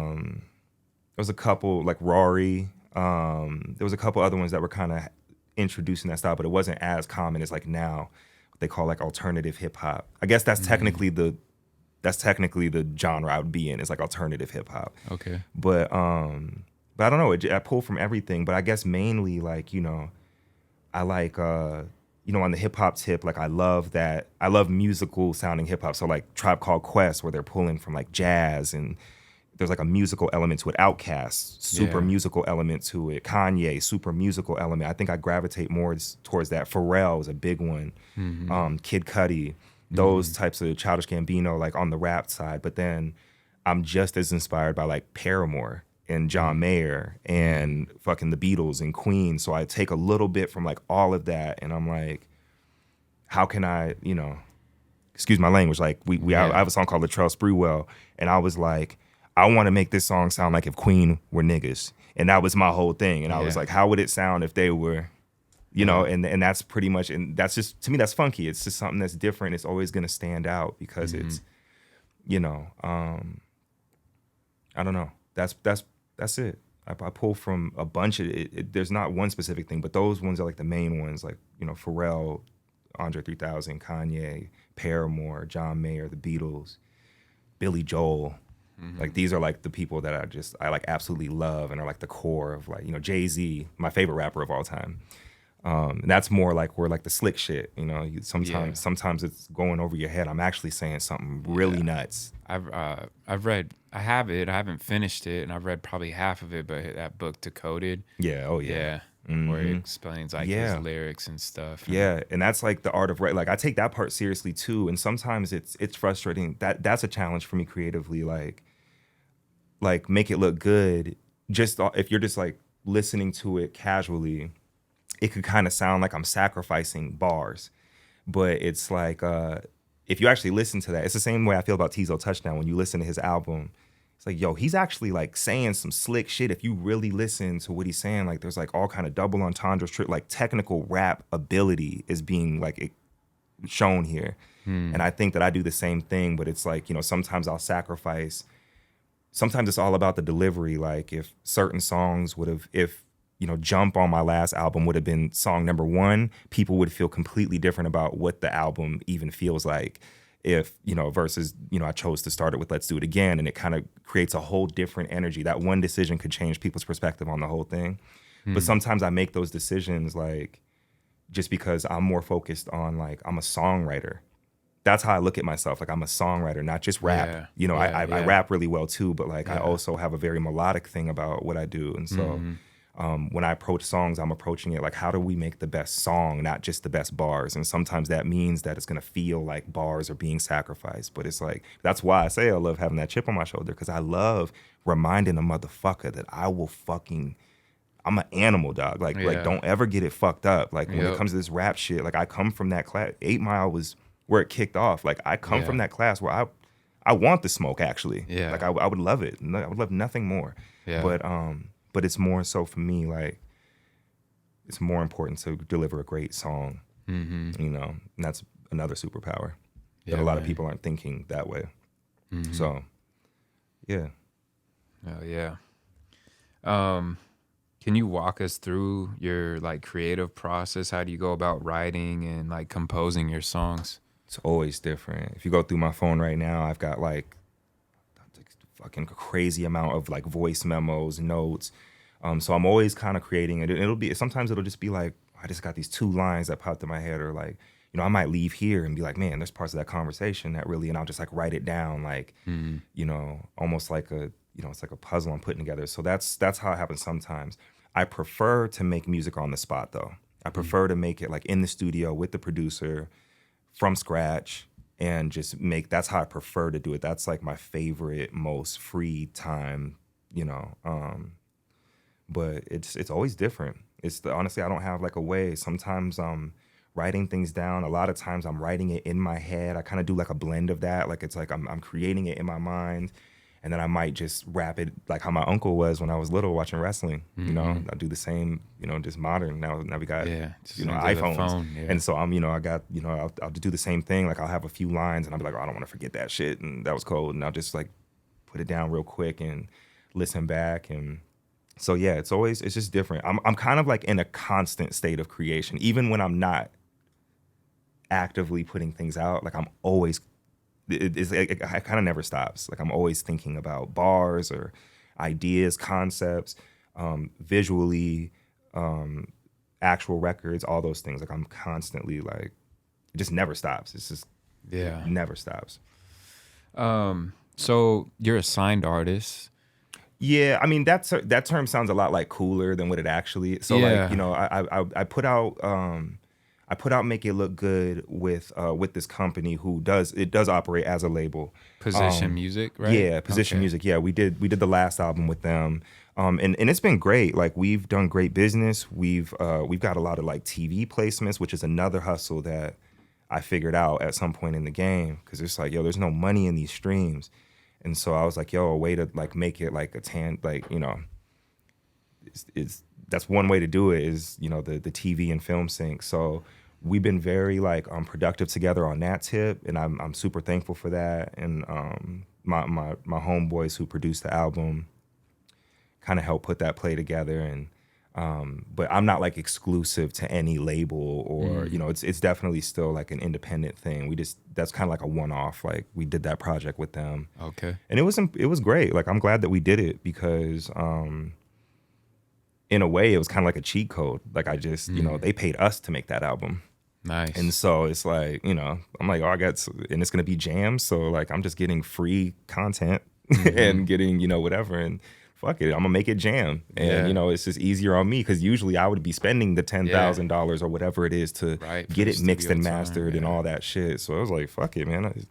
was a couple like Rory. There was a couple other ones that were kind of introducing that style, but it wasn't as common as like now what they call like alternative hip hop. I guess Mm-hmm. that's technically the genre I would be in is like alternative hip hop. Okay. But I don't know. I pull from everything, but I guess mainly like I like on the hip hop tip, like I love musical sounding hip hop. So like Tribe Called Quest, where they're pulling from like jazz and there's like a musical element to it. Outkast, super Yeah. musical element to it. Kanye, super musical element. I think I gravitate more towards that. Pharrell is a big one. Mm-hmm. Kid Cudi, those Mm-hmm. types of Childish Gambino, like on the rap side. But then I'm just as inspired by like Paramore and John Mayer Mm-hmm. and fucking the Beatles and Queen. So I take a little bit from like all of that, and I'm like, how can I, excuse my language, like I Yeah. have a song called Latrell Sprewell, and I was like, I want to make this song sound like if Queen were niggas, and that was my whole thing. And I was Yeah. like, how would it sound if they were, Yeah. and that's pretty much, and that's just to me that's funky. It's just something that's different. It's always gonna stand out because Mm-hmm. it's, you know, I don't know. That's it. I pull from a bunch of it. There's not one specific thing, but those ones are like the main ones, like Pharrell, Andre 3000, Kanye, Paramore, John Mayer, the Beatles, Billy Joel. Mm-hmm. Like these are like the people that I like absolutely love and are like the core of like Jay-Z, my favorite rapper of all time. And that's more like where like the slick shit. Yeah. Sometimes it's going over your head. I'm actually saying something really Yeah. nuts. I've read, I have it, I haven't finished it, and I've read probably half of it, but that book Decoded, Yeah. Oh yeah. yeah, where it Hmm. explains like his Yeah. lyrics and stuff. And Yeah, and that's like the art of like I take that part seriously too, and sometimes it's frustrating. That's a challenge for me creatively. Like make it look good. Just if you're just like listening to it casually, it could kind of sound like I'm sacrificing bars, but it's like if you actually listen to that, it's the same way I feel about Tizo Touchdown. When you listen to his album, it's like, yo, he's actually like saying some slick shit. If you really listen to what he's saying, like there's like all kind of double entendres, like technical rap ability is being like shown here. And I think that I do the same thing, but it's like, sometimes I'll sacrifice. Sometimes it's all about the delivery. Like if certain songs if Jump on my last album would have been song number one, people would feel completely different about what the album even feels like. If, versus, I chose to start it with Let's Do It Again, and it kind of creates a whole different energy. That one decision could change people's perspective on the whole thing. But hmm, sometimes I make those decisions like just because I'm more focused on like I'm a songwriter. That's how I look at myself. Like I'm a songwriter, not just rap. yeah, I yeah, yeah, rap really well too, but like I yeah, also have a very melodic thing about what I do. And so mm-hmm. when I approach songs, I'm approaching it like, how do we make the best song, not just the best bars? And sometimes that means that it's gonna feel like bars are being sacrificed. But it's like, that's why I say I love having that chip on my shoulder, because I love reminding a motherfucker that I'm an animal, dog. Like Yeah, don't ever get it fucked up. Like when it yep, comes to this rap shit, like I come from that class. 8 Mile was where it kicked off. Like I come from yeah, that class where I want the smoke actually. Like yeah, I would love it. I would love nothing more. yeah, But it's more so for me, like it's more important to deliver a great song, mm-hmm. and that's another superpower that Yeah, a lot of man, people aren't thinking that way. mm-hmm. So yeah. Oh yeah. Um, can you walk us through your like creative process? How do you go about writing and like composing your songs? It's always different. If you go through my phone right now, I've got like fucking crazy amount of like voice memos, notes. So I'm always kind of creating it. Sometimes it'll just be like, I just got these 2 lines that popped in my head, or like, I might leave here and be like, man, there's parts of that conversation that really, and I'll just like write it down, like, almost like it's like a puzzle I'm putting together. So that's how it happens sometimes. I prefer to make music on the spot though. I prefer to make it like in the studio with the producer from scratch and just that's how I prefer to do it. That's like my favorite, most free time, but it's always different. Honestly, I don't have like a way. Sometimes I'm writing things down. A lot of times I'm writing it in my head. I kind of do like a blend of that. Like it's like I'm creating it in my mind, and then I might just rap it like how my uncle was when I was little watching wrestling. I do the same. Just modern now. Now we got iPhones, and so I got I'll do the same thing. Like I'll have a few lines, and I'll be like, oh, I don't want to forget that shit, and that was cold, and I'll just like put it down real quick and listen back. And so yeah, it's just different. I'm kind of like in a constant state of creation, even when I'm not actively putting things out. Like I'm always, it kind of never stops. Like I'm always thinking about bars or ideas, concepts, visually, actual records, all those things. Like I'm constantly like, it just never stops. It's just never stops. So you're a signed artist. Yeah, I mean that term sounds a lot like cooler than what it actually. So like I put out Make It Look Good with this company who does operate as a label. Position Music, right? Yeah, Position Music. Yeah, we did the last album with them, and it's been great. Like we've done great business. We've got a lot of like TV placements, which is another hustle that I figured out at some point in the game, because it's like, yo, there's no money in these streams. And so I was like, yo, a way to like make it like that's one way to do it is, the TV and film sync. So we've been very like productive together on that tip, and I'm super thankful for that. And my homeboys who produced the album kind of helped put that play together. And but I'm not like exclusive to any label or it's definitely still like an independent thing. That's kind of like a one-off. Like we did that project with them. Okay. And it was great. Like I'm glad that we did it because in a way it was kind of like a cheat code. Like I just they paid us to make that album. Nice. And so it's like, I'm like, and it's gonna be jams. So like I'm just getting free content and getting whatever, and fuck it, I'm gonna make it jam. And it's just easier on me, because usually I would be spending the $10,000 or whatever it is to get it mixed and mastered and all that shit. So I was like, fuck it, man. You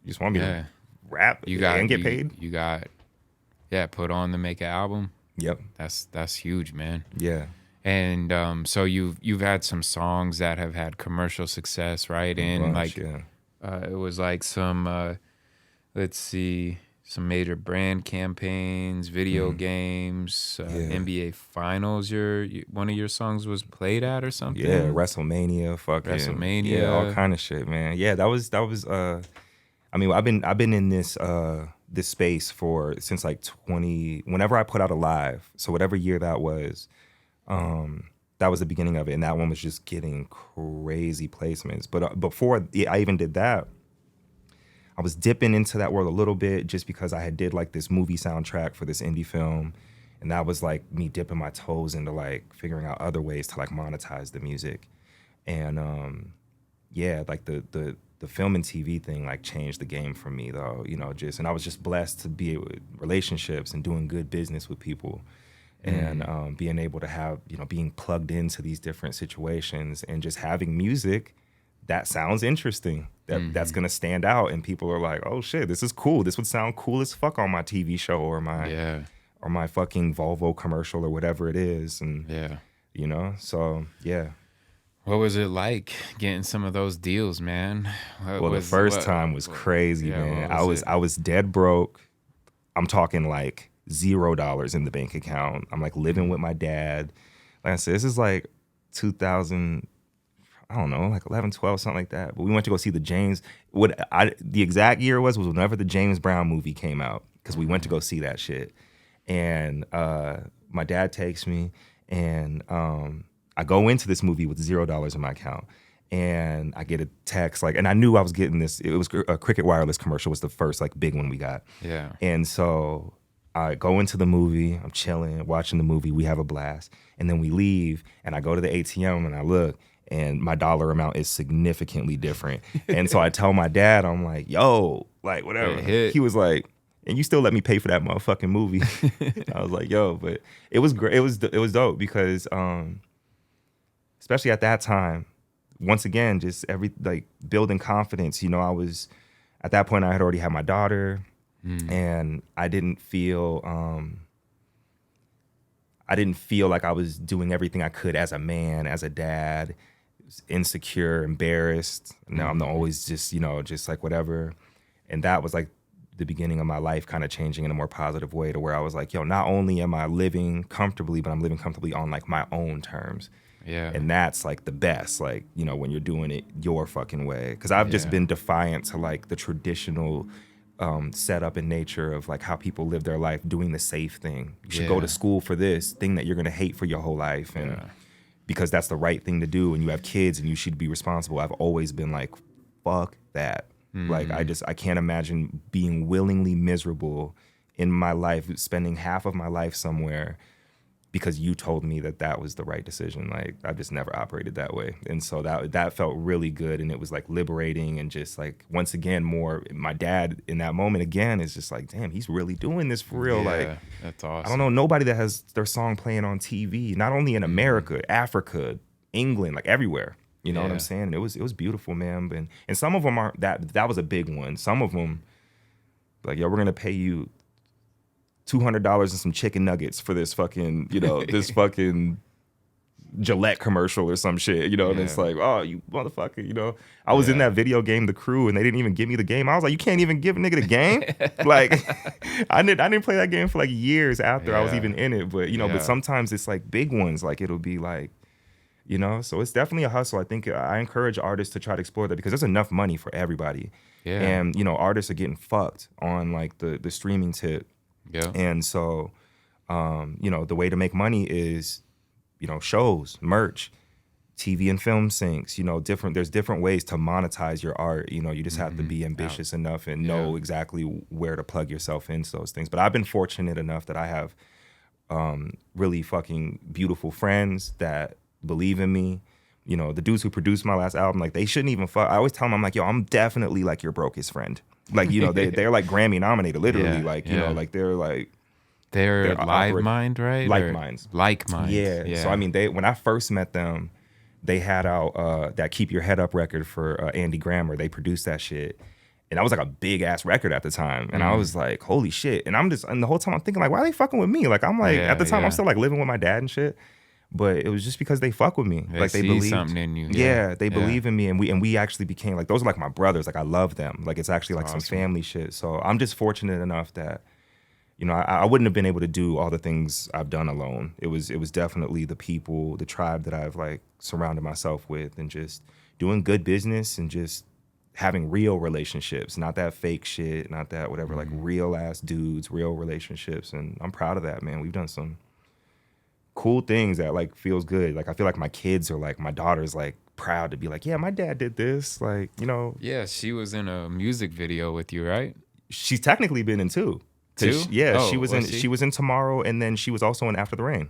just want me to rap and get paid? You got put on to make an album. Yep. That's huge, man. Yeah. And so you've had some songs that have had commercial success, right? And it was like some let's see, some major brand campaigns, video games, NBA Finals. One of your songs was played at or something. Yeah, WrestleMania, all kind of shit, man. Yeah, that was. I mean, I've been in this space since like whenever I put out a live. So whatever year that was the beginning of it, and that one was just getting crazy placements. But before I even did that, I was dipping into that world a little bit, just because I had did like this movie soundtrack for this indie film, and that was like me dipping my toes into like figuring out other ways to like monetize the music. And like the film and TV thing like changed the game for me though, and I was just blessed to be with relationships and doing good business with people, and being able to have, being plugged into these different situations and just having music that sounds interesting, that's gonna stand out, and people are like, oh shit, this is cool. This would sound cool as fuck on my TV show or my fucking Volvo commercial or whatever it is. And so yeah. What was it like getting some of those deals, man? The first time was crazy, man. I was dead broke. I'm talking like $0 in the bank account. I'm like living with my dad. Like I said, this is like 2000. I don't know, like 11, 12, something like that. But we went to go see the James. The exact year was whenever the James Brown movie came out, because we went to go see that shit. And my dad takes me, and I go into this movie with $0 in my account, and I get a text and I knew I was getting this. It was a Cricket Wireless commercial was the first like big one we got. Yeah. And so I go into the movie, I'm chilling, watching the movie, we have a blast. And then we leave and I go to the ATM and I look and my dollar amount is significantly different. And so I tell my dad, I'm like, yo, like whatever. He was like, and you still let me pay for that motherfucking movie. I was like, yo, but it was great. It was dope because especially at that time, once again, just building confidence. You know, I was at that point I had already had my daughter. And I didn't feel like I was doing everything I could as a man, as a dad. Insecure, embarrassed. Now I'm always just, just like whatever. And that was like the beginning of my life kind of changing in a more positive way to where I was like, yo, not only am I living comfortably, but I'm living comfortably on like my own terms. Yeah. And that's like the best, like, when you're doing it your fucking way. Because I've just been defiant to like the traditional setup in nature of like how people live their life, doing the safe thing. You should go to school for this thing that you're gonna hate for your whole life, and because that's the right thing to do, and you have kids and you should be responsible. I've always been like, fuck that. Like I can't imagine being willingly miserable in my life, spending half of my life somewhere because you told me that was the right decision. Like I've just never operated that way. And so that felt really good. And it was like liberating and just like, once again, more my dad in that moment again is just like, damn, he's really doing this for real. Yeah, like that's awesome. I don't know nobody that has their song playing on TV, not only in America, Africa, England, like everywhere. You know what I'm saying? And it was beautiful, man. And some of them aren't that was a big one. Some of them like, yo, we're gonna pay you $200 and some chicken nuggets for this fucking, this fucking Gillette commercial or some shit, and it's like, oh, you motherfucker, I was in that video game, The Crew, and they didn't even give me the game. I was like, you can't even give a nigga the game? Like, I didn't play that game for like years after I was even in it, but, but sometimes it's like big ones, like it'll be like, so it's definitely a hustle. I think I encourage artists to try to explore that because there's enough money for everybody. Yeah. And, artists are getting fucked on like the streaming tip. Yeah. And so, the way to make money is, shows, merch, TV and film syncs, there's different ways to monetize your art. You just have to be ambitious enough and know exactly where to plug yourself into those things. But I've been fortunate enough that I have really fucking beautiful friends that believe in me. The dudes who produced my last album, like they shouldn't even fuck. I always tell them, I'm like, yo, I'm definitely like your brokest friend. Like, they're like Grammy nominated, literally. Like, like they're like. They're Live Mind, right? Like Minds. Like Minds. Yeah. So, I mean, when I first met them, they had out that Keep Your Head Up record for Andy Grammer. They produced that shit. And that was like a big ass record at the time. And I was like, holy shit. And the whole time I'm thinking like, why are they fucking with me? Like, I'm like, at the time I'm still like living with my dad and shit. But it was just because they fuck with me. They see believed something in you. Yeah, they believe in me, and we actually became like, those are like my brothers. Like I love them. Like it's actually like some family shit. So I'm just fortunate enough that, I wouldn't have been able to do all the things I've done alone. It was definitely the people, the tribe that I've like surrounded myself with, and just doing good business and just having real relationships, not that fake shit, not that whatever, like real ass dudes, real relationships. And I'm proud of that, man. We've done some cool things that like feels good. Like I feel like my kids are like, my daughter's like proud to be like, yeah, my dad did this. Like, Yeah, she was in a music video with you, right? She's technically been in two. Two? She was in Tomorrow, and then she was also in After the Rain.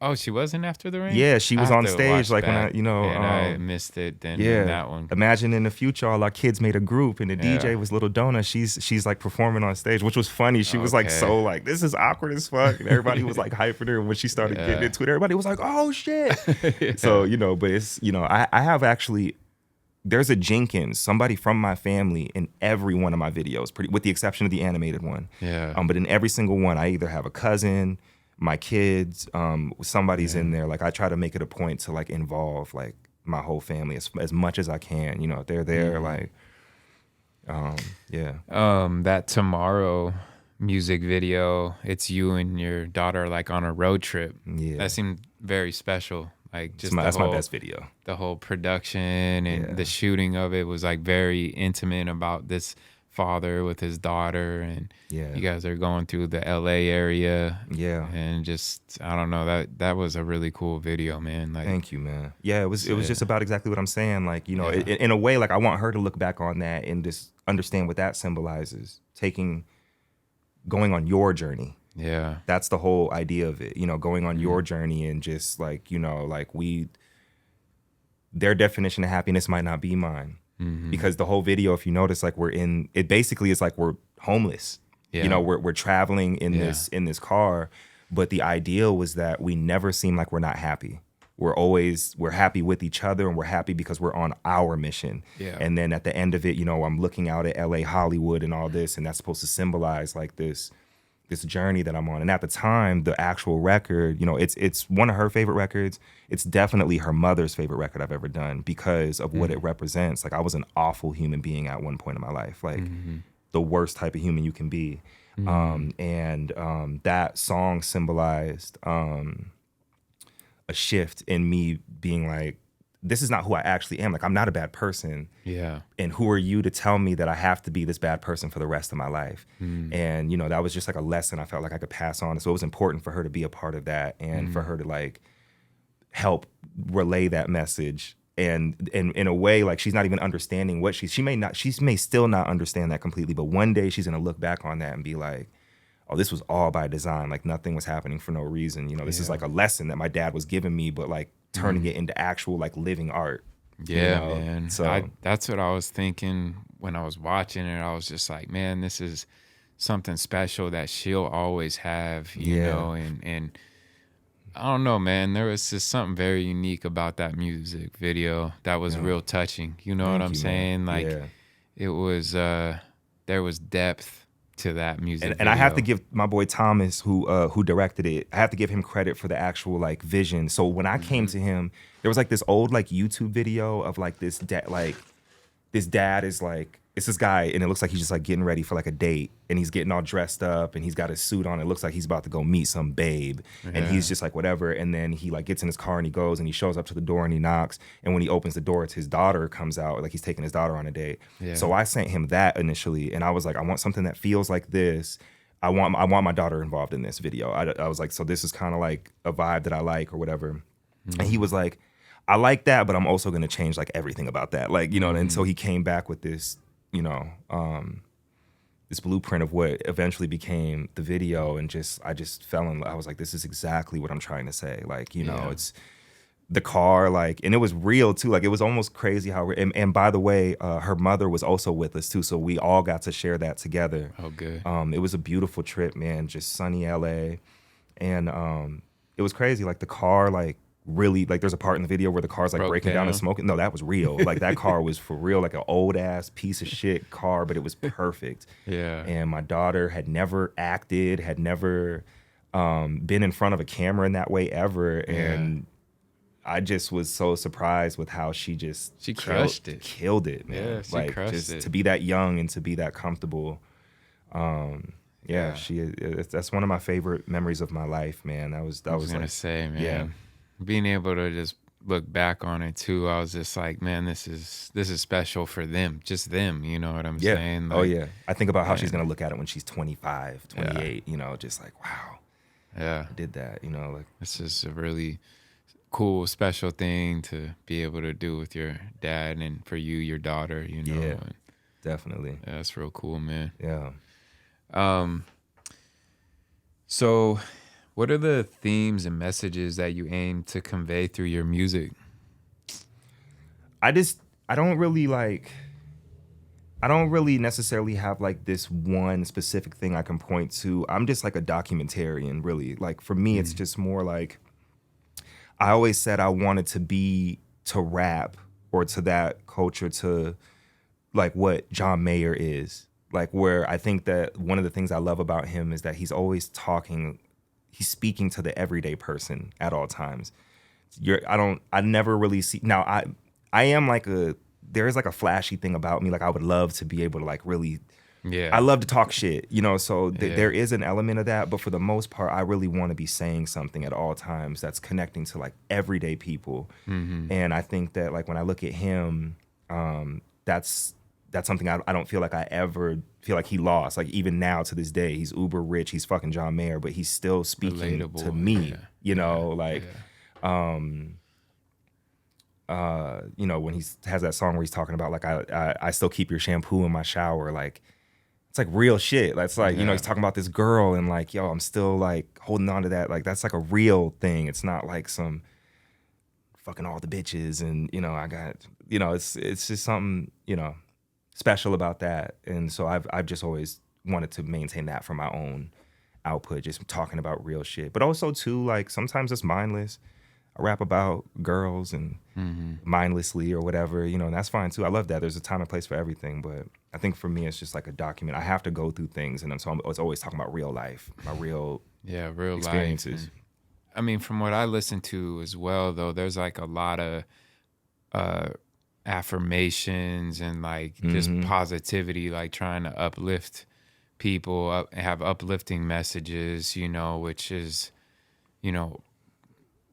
Oh, she was in After the Rain? Yeah, she was on stage like back. When I missed it then in that one. Imagine in the future all our kids made a group and the DJ was Little Donna. She's like performing on stage, which was funny. She was like so like, this is awkward as fuck. And everybody was like hyping her. And when she started getting into it, everybody was like, oh shit. So, but it's, I have actually, there's a Jenkins, somebody from my family in every one of my videos, with the exception of the animated one. Yeah. But in every single one, I either have a cousin, my kids, somebody's in there. Like I try to make it a point to like involve like my whole family as much as I can. They're there. Like, that Tomorrow music video, it's you and your daughter like on a road trip. Yeah, that seemed very special. Like just that's my best video. The whole production and the shooting of it was like very intimate about this father with his daughter, and you guys are going through the LA area. Yeah. And just, I don't know, that was a really cool video, man. Like, thank you, man. Yeah, it was just about exactly what I'm saying. Like, in a way, like I want her to look back on that and just understand what that symbolizes. Taking going on your journey. Yeah. That's the whole idea of it, you know, going on your journey and just like, you know, like their definition of happiness might not be mine. Because the whole video, if you notice, like it basically is like we're homeless. Yeah. You know, we're traveling in this car, but the ideal was that we never seem like we're not happy. We're happy with each other, and we're happy because we're on our mission. Yeah. And then at the end of it, you know, I'm looking out at LA Hollywood and all this, and that's supposed to symbolize like this journey that I'm on. And at the time, the actual record, you know, it's one of her favorite records. It's definitely her mother's favorite record I've ever done because of what it represents. Like, I was an awful human being at one point in my life, like the worst type of human you can be. That song symbolized a shift in me being like, this is not who I actually am. Like, I'm not a bad person. Yeah. And who are you to tell me that I have to be this bad person for the rest of my life? And, you know, that was just like a lesson I felt like I could pass on. So it was important for her to be a part of that and for her to like help relay that message. And in a way, like, she's not even understanding what she may still not understand that completely, but one day she's gonna look back on that and be like, oh, this was all by design. Like, nothing was happening for no reason. You know, this is like a lesson that my dad was giving me, but like turning it into actual like living art. Yeah, you know? man. So that's what I was thinking when I was watching it. I was just like, man, this is something special that she'll always have, you know, and I don't know, man. There was just something very unique about that music video that was real touching. You know what I'm saying? Man. Like, it was, there was depth to that music and I have to give my boy Thomas, who directed it, I have to give him credit for the actual like vision. So when I came to him, there was like this old like YouTube video of like this dad is like, it's this guy and it looks like he's just like getting ready for like a date and he's getting all dressed up and he's got his suit on. It looks like he's about to go meet some babe and he's just like whatever. And then he like gets in his car and he goes and he shows up to the door and he knocks. And when he opens the door, it's his daughter comes out, like he's taking his daughter on a date. Yeah. So I sent him that initially and I was like, I want something that feels like this. I want my daughter involved in this video. I was like, so this is kind of like a vibe that I like or whatever. And he was like, I like that, but I'm also going to change like everything about that. Like, you know, and so he came back with this, you know, this blueprint of what eventually became the video. And I just fell in love. I was like, this is exactly what I'm trying to say. Like, you know, it's the car, like, and it was real too. Like, it was almost crazy how, and by the way, her mother was also with us too. So we all got to share that together. Oh, good. It was a beautiful trip, man. Just sunny LA. And it was crazy. Like, the car, like, really, like, there's a part in the video where the car's like breaking down and smoking. No, that was real. Like, that car was for real, like an old ass piece of shit car, but it was perfect. Yeah. And my daughter had never acted, had never been in front of a camera in that way ever. And I just was so surprised with how she crushed it. Killed it, man. Yeah, she like, crushed just it. To be that young and to be that comfortable. That's one of my favorite memories of my life, man. I was gonna like, say, man. Yeah. Being able to just look back on it too, I was just like, man, this is special for them, just them. You know what I'm saying? Like, oh yeah. I think about how she's gonna look at it when she's 25, 28. You know, just like, wow. Yeah, I did that. You know, like, this is a really cool, special thing to be able to do with your dad and for you, your daughter. You know, yeah, definitely. Yeah, that's real cool, man. Yeah. So, what are the themes and messages that you aim to convey through your music? I don't really necessarily have like this one specific thing I can point to. I'm just like a documentarian, really. Like, for me, it's just more like, I always said I wanted to rap or to that culture, to like what John Mayer is. Like, where I think that one of the things I love about him is that he's always he's speaking to the everyday person at all times. I never really see, now I am like there is like a flashy thing about me. Like, I would love to be able to like really, I love to talk shit, you know, so there is an element of that. But for the most part, I really want to be saying something at all times that's connecting to like everyday people. And I think that like when I look at him, that's something I don't feel like I ever feel like he lost. Like, even now to this day, he's uber rich, he's fucking John Mayer, but he's still speaking relatable to me, you know, like, you know, when he has that song where he's talking about like, I still keep your shampoo in my shower. Like, it's like real shit. That's like, Yeah. he's talking about this girl and like, yo, I'm still like holding on to that. Like that's like a real thing. It's not like some fucking all the bitches and, I got, it's just something, special about that. And so I've just always wanted to maintain that for my own output, just talking about real shit. But also too, like sometimes it's mindless. I rap about girls and mindlessly or whatever, and that's fine too. I love that. There's a time and place for everything. But I think for me, it's just like a document. I have to go through things. And so it's always talking about real life, my real experiences. Life. I mean, from what I listen to as well, though, there's like a lot of affirmations and like just positivity, like trying to uplift people, have uplifting messages, which is,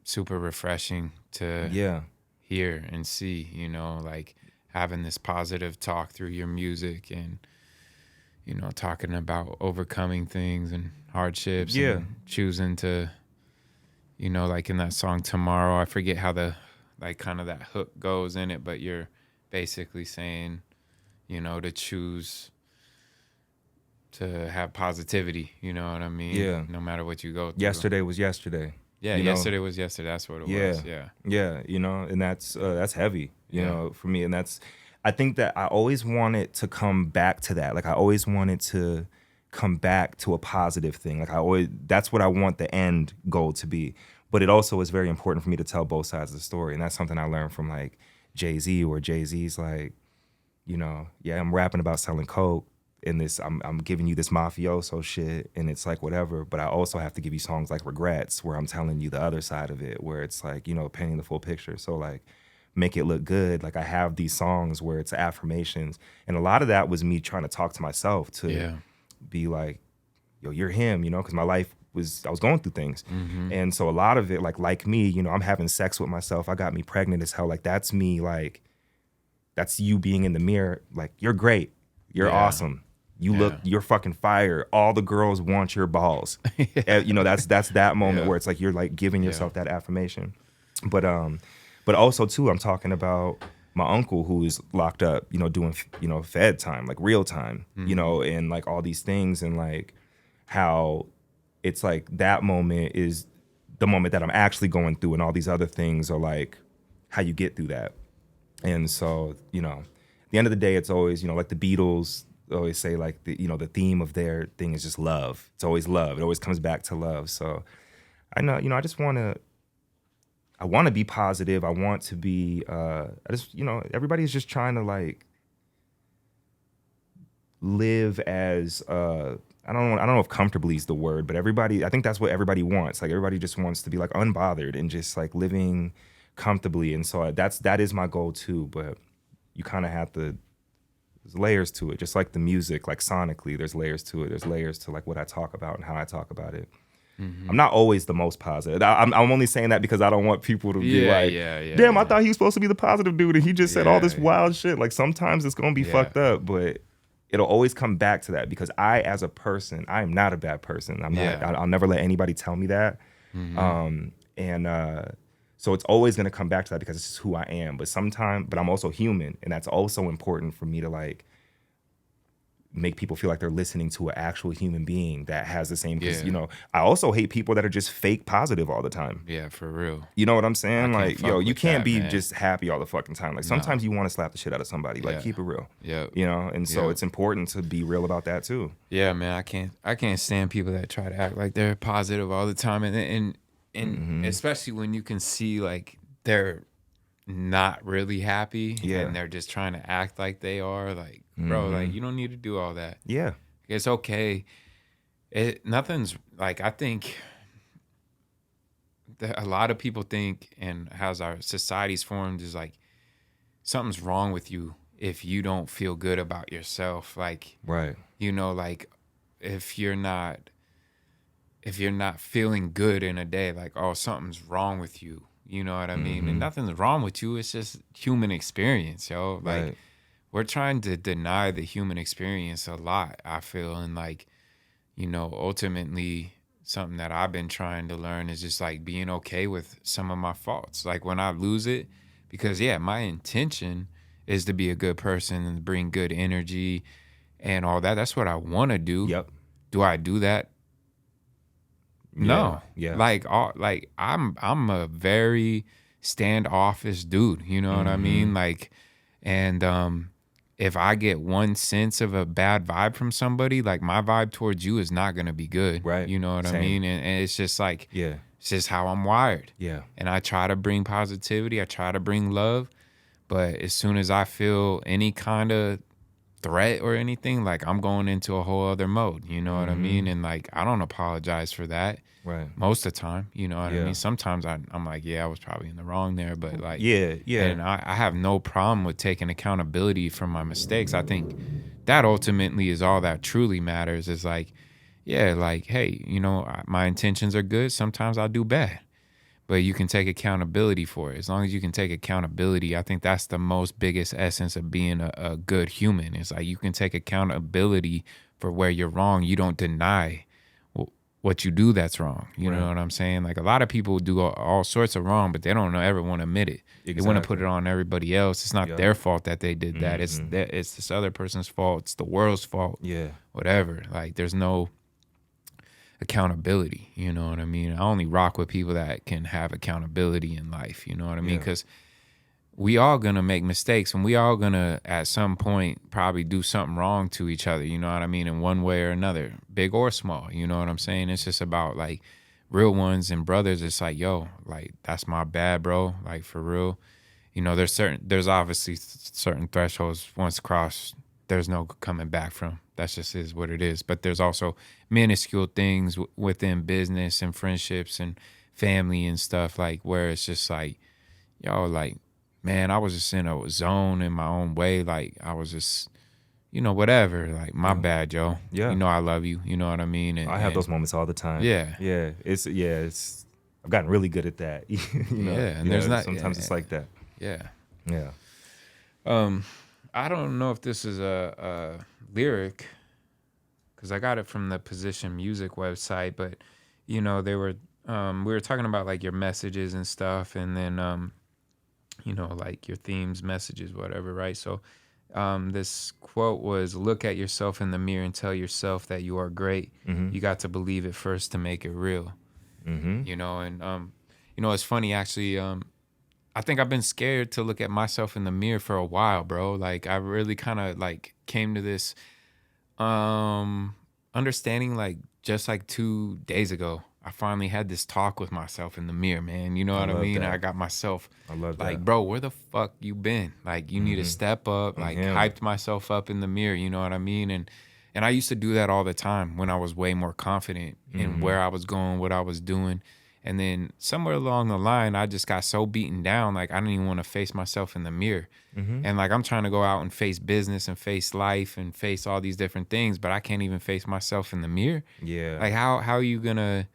super refreshing to hear and see, like having this positive talk through your music and, talking about overcoming things and hardships and choosing to, like in that song Tomorrow, I forget how the, like kind of that hook goes in it, but you're basically saying, to choose to have positivity, you know what I mean? Yeah. No matter what you go through. Yesterday was yesterday. Yeah, yesterday was yesterday. That's what it was. Yeah. Yeah, and that's heavy, for me. And I think that I always wanted to come back to that. Like I always wanted to come back to a positive thing. Like that's what I want the end goal to be. But it also is very important for me to tell both sides of the story. And that's something I learned from like Jay-Z, where Jay-Z's like, I'm rapping about selling coke. In this, I'm giving you this mafioso shit, and it's like whatever. But I also have to give you songs like Regrets, where I'm telling you the other side of it, where it's like painting the full picture. So like, make it look good. Like I have these songs where it's affirmations, and a lot of that was me trying to talk to myself to be like, yo, you're him, because my life I was going through things, and so a lot of it, like me, I'm having sex with myself. I got me pregnant as hell. Like that's me. Like that's you being in the mirror. Like you're great. You're awesome. You're fucking fire. All the girls want your balls. That's that moment where it's like you're like giving yourself that affirmation. But also too, I'm talking about my uncle who is locked up, doing fed time, like real time, and like all these things, and like how it's like that moment is the moment that I'm actually going through, and all these other things are like how you get through that. And so, at the end of the day, it's always, like the Beatles always say, like the theme of their thing is just love. It's always love. It always comes back to love. So I know, I just want to be positive. I want to be, everybody's just trying to like live as, I don't know if comfortably is the word, but I think that's what everybody wants. Like everybody just wants to be like unbothered and just like living comfortably. And so that is my goal too. But you kind of have to, there's layers to it, just like the music, like sonically, there's layers to it. There's layers to like what I talk about and how I talk about it. I'm not always the most positive. I'm only saying that because I don't want people to be like, damn, I thought he was supposed to be the positive dude and he just said all this wild shit. Like sometimes it's going to be fucked up, but it'll always come back to that because I, as a person, I am not a bad person. I'm not, I'll never let anybody tell me that. So it's always going to come back to that because it's just who I am. But I'm also human. And that's also important for me to like make people feel like they're listening to an actual human being that has the same, because, I also hate people that are just fake positive all the time. Yeah, for real. You know what I'm saying? Like, yo, you can't be man. just happy all the fucking time. Like sometimes you want to slap the shit out of somebody. Like keep it real. Yeah. And so it's important to be real about that too. Yeah, man. I can't stand people that try to act like they're positive all the time. And especially when you can see like they're not really happy and they're just trying to act like they are. Like, bro, like you don't need to do all that. Yeah. It's okay. Nothing's like, I think that a lot of people think, and how's our society's formed, is like something's wrong with you if you don't feel good about yourself. Like, right. Like if you're not feeling good in a day, like, oh, something's wrong with you. You know what I mean? And nothing's wrong with you. It's just human experience, yo. Like, we're trying to deny the human experience a lot, I feel. And like, ultimately something that I've been trying to learn is just like being okay with some of my faults. Like when I lose it, because my intention is to be a good person and bring good energy and all that. That's what I want to do. Yep. Do I do that? No. Yeah. Like I'm a very standoffish dude, you know what I mean? Like, and if I get one sense of a bad vibe from somebody, like my vibe towards you is not gonna be good. Right. You know what I Same. mean? And it's just like, Yeah. it's just how I'm wired. Yeah. And I try to bring positivity, I try to bring love, but as soon as I feel any kind of threat or anything, like I'm going into a whole other mode, you know what I mean? And like I don't apologize for that Right. most of the time, you know what I Yeah. mean? Sometimes I'm like, yeah, I was probably in the wrong there, but like, Yeah. and I have no problem with taking accountability for my mistakes. I think that ultimately is all that truly matters, is like, yeah, like, hey, you know, my intentions are good, sometimes I do bad, but you can take accountability for it. As long as you can take accountability, I think that's the most biggest essence of being a good human. It's like you can take accountability for where you're wrong. You don't deny what you do that's wrong. You know what I'm saying? Like a lot of people do all sorts of wrong, but they don't ever want to admit it. They want to put it on everybody else. It's not their fault that they did that. It's this other person's fault. It's the world's fault. Yeah. Whatever. Like there's no accountability, you know what I mean? I only rock with people that can have accountability in life, you know what I mean? Because we all gonna make mistakes, and we all gonna at some point probably do something wrong to each other, you know what I mean, in one way or another, big or small, you know what I'm saying? It's just about like real ones and brothers. It's like, yo, like that's my bad, bro, like for real. You know, there's obviously certain thresholds once crossed, there's no coming back from. That's just is what it is. But there's also minuscule things within business and friendships and family and stuff, like where it's just like, yo, like, man, I was just in a zone in my own way. Like I was just, you know, whatever. Like my bad, yo. Yeah. You know, I love you. You know what I mean? And I have those moments all the time. Yeah. Yeah. It's I've gotten really good at that. you know? Yeah. And there's not sometimes it's like that. Yeah. Yeah. I don't know if this is a lyric, because I got it from the Position Music website, but you know, they were we were talking about like your messages and stuff, and then you know, like your themes, messages, whatever, right? So this quote was, look at yourself in the mirror and tell yourself that you are great. You got to believe it first to make it real. You know, and you know, it's funny actually, I think I've been scared to look at myself in the mirror for a while, bro. Like I really kind of like came to this understanding, like just like 2 days ago, I finally had this talk with myself in the mirror, man. You know what I mean? that. I got myself love like, that. bro, where the fuck you been? Like you need to step up, like hyped myself up in the mirror, you know what I mean? And I used to do that all the time when I was way more confident in where I was going, what I was doing. And then somewhere along the line, I just got so beaten down, like I didn't even want to face myself in the mirror. And like I'm trying to go out and face business and face life and face all these different things, but I can't even face myself in the mirror. Yeah. Like how are you gonna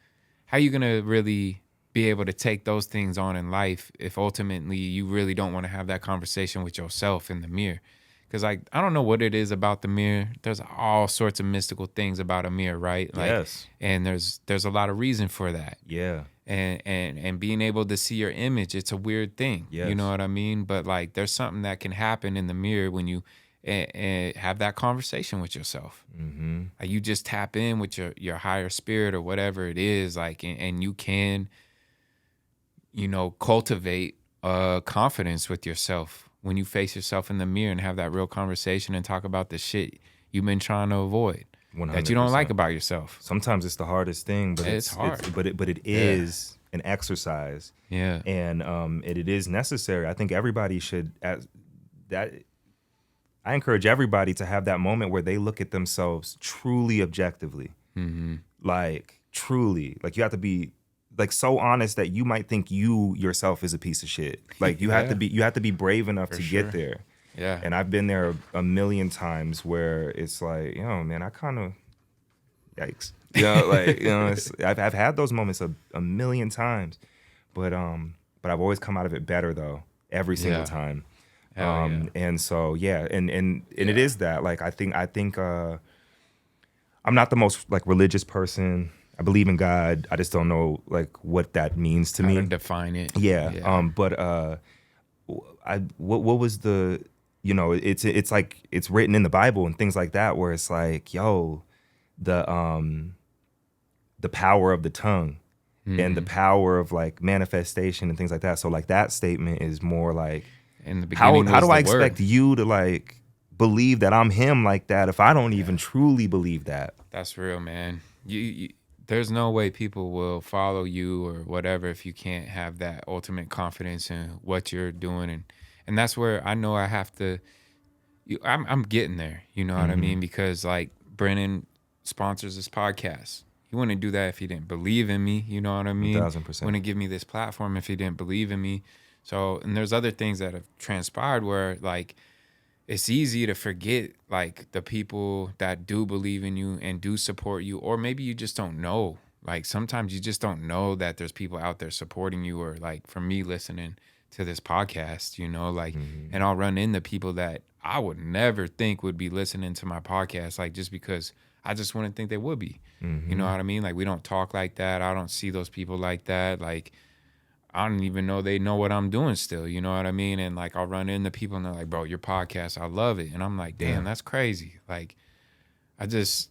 really be able to take those things on in life if ultimately you really don't want to have that conversation with yourself in the mirror? Because like I don't know what it is about the mirror. There's all sorts of mystical things about a mirror, right? Like, Yes. And there's a lot of reason for that. Yeah. And being able to see your image, it's a weird thing. Yes. You know what I mean? But like there's something that can happen in the mirror when you have that conversation with yourself. Like you just tap in with your higher spirit or whatever it is, like, and you can, you know, cultivate confidence with yourself when you face yourself in the mirror and have that real conversation and talk about the shit you've been trying to avoid. 100%. That you don't like about yourself. Sometimes it's the hardest thing, but it's hard. But it is an exercise. Yeah. And it is necessary. I think everybody should I encourage everybody to have that moment where they look at themselves truly objectively. Like truly. Like you have to be like so honest that you might think you yourself is a piece of shit. Like you have to be brave enough to get there. Yeah. And I've been there a million times where it's like, yo, man, I kind of, yikes. You know, like, you know, I've had those moments a million times, but I've always come out of it better though, every single time. And so, and it is that, like, I think I'm not the most like religious person. I believe in God. I just don't know like what that means to me. How to define it. Yeah. But what was you know, it's like it's written in the Bible and things like that, where it's like, yo, the power of the tongue and the power of like manifestation and things like that. So like that statement is more like, in the beginning, how do I was the expect word. you to like believe that I'm him like that if I don't even truly believe that? That's real, man. You there's no way people will follow you or whatever if you can't have that ultimate confidence in what you're doing, and that's where I know I have to. I'm getting there. You know what I mean? Because like Brennan sponsors this podcast. He wouldn't do that if he didn't believe in me. You know what I mean? 1000%. Wouldn't give me this platform if he didn't believe in me. So, and there's other things that have transpired where like it's easy to forget like the people that do believe in you and do support you, or maybe you just don't know. Like sometimes you just don't know that there's people out there supporting you, or like for me listening to this podcast, you know, like, and I'll run into people that I would never think would be listening to my podcast, like just because I just wouldn't think they would be. You know what I mean? Like we don't talk like that. I don't see those people like that. Like I don't even know they know what I'm doing still. You know what I mean? And like I'll run into people and they're like, bro, your podcast, I love it. And I'm like, damn, that's crazy. Like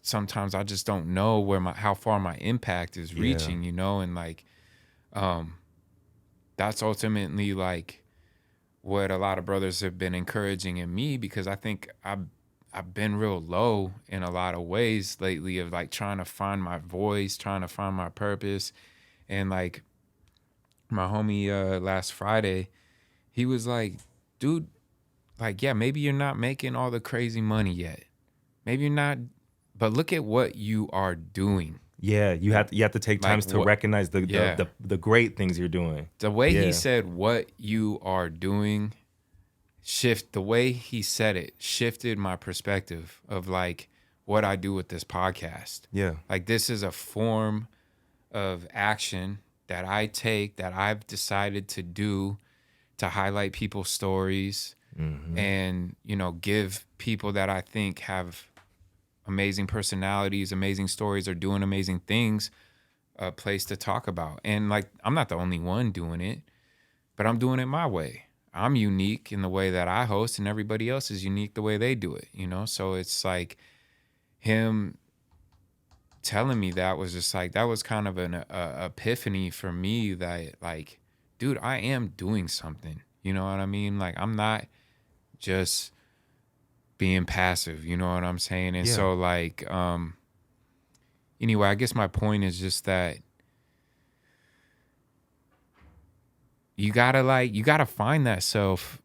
sometimes I just don't know how far my impact is reaching, you know? And like, that's ultimately like what a lot of brothers have been encouraging in me, because I think I've been real low in a lot of ways lately of like trying to find my voice, trying to find my purpose. And like my homie last Friday, he was like, dude, like, yeah, maybe you're not making all the crazy money yet. Maybe you're not, but look at what you are doing. Yeah, you have to take Like times to recognize the great things you're doing. The way he said what you are doing the way he said it shifted my perspective of like what I do with this podcast. Yeah. Like this is a form of action that I take, that I've decided to do to highlight people's stories and, you know, give people that I think have amazing personalities, amazing stories, or doing amazing things a place to talk about. And like, I'm not the only one doing it, but I'm doing it my way. I'm unique in the way that I host, and everybody else is unique the way they do it, you know? So it's like him telling me that was just like, that was kind of an epiphany for me that like, dude, I am doing something, you know what I mean? Like, I'm not just being passive, you know what I'm saying? And so like, anyway, I guess my point is just that you gotta find that self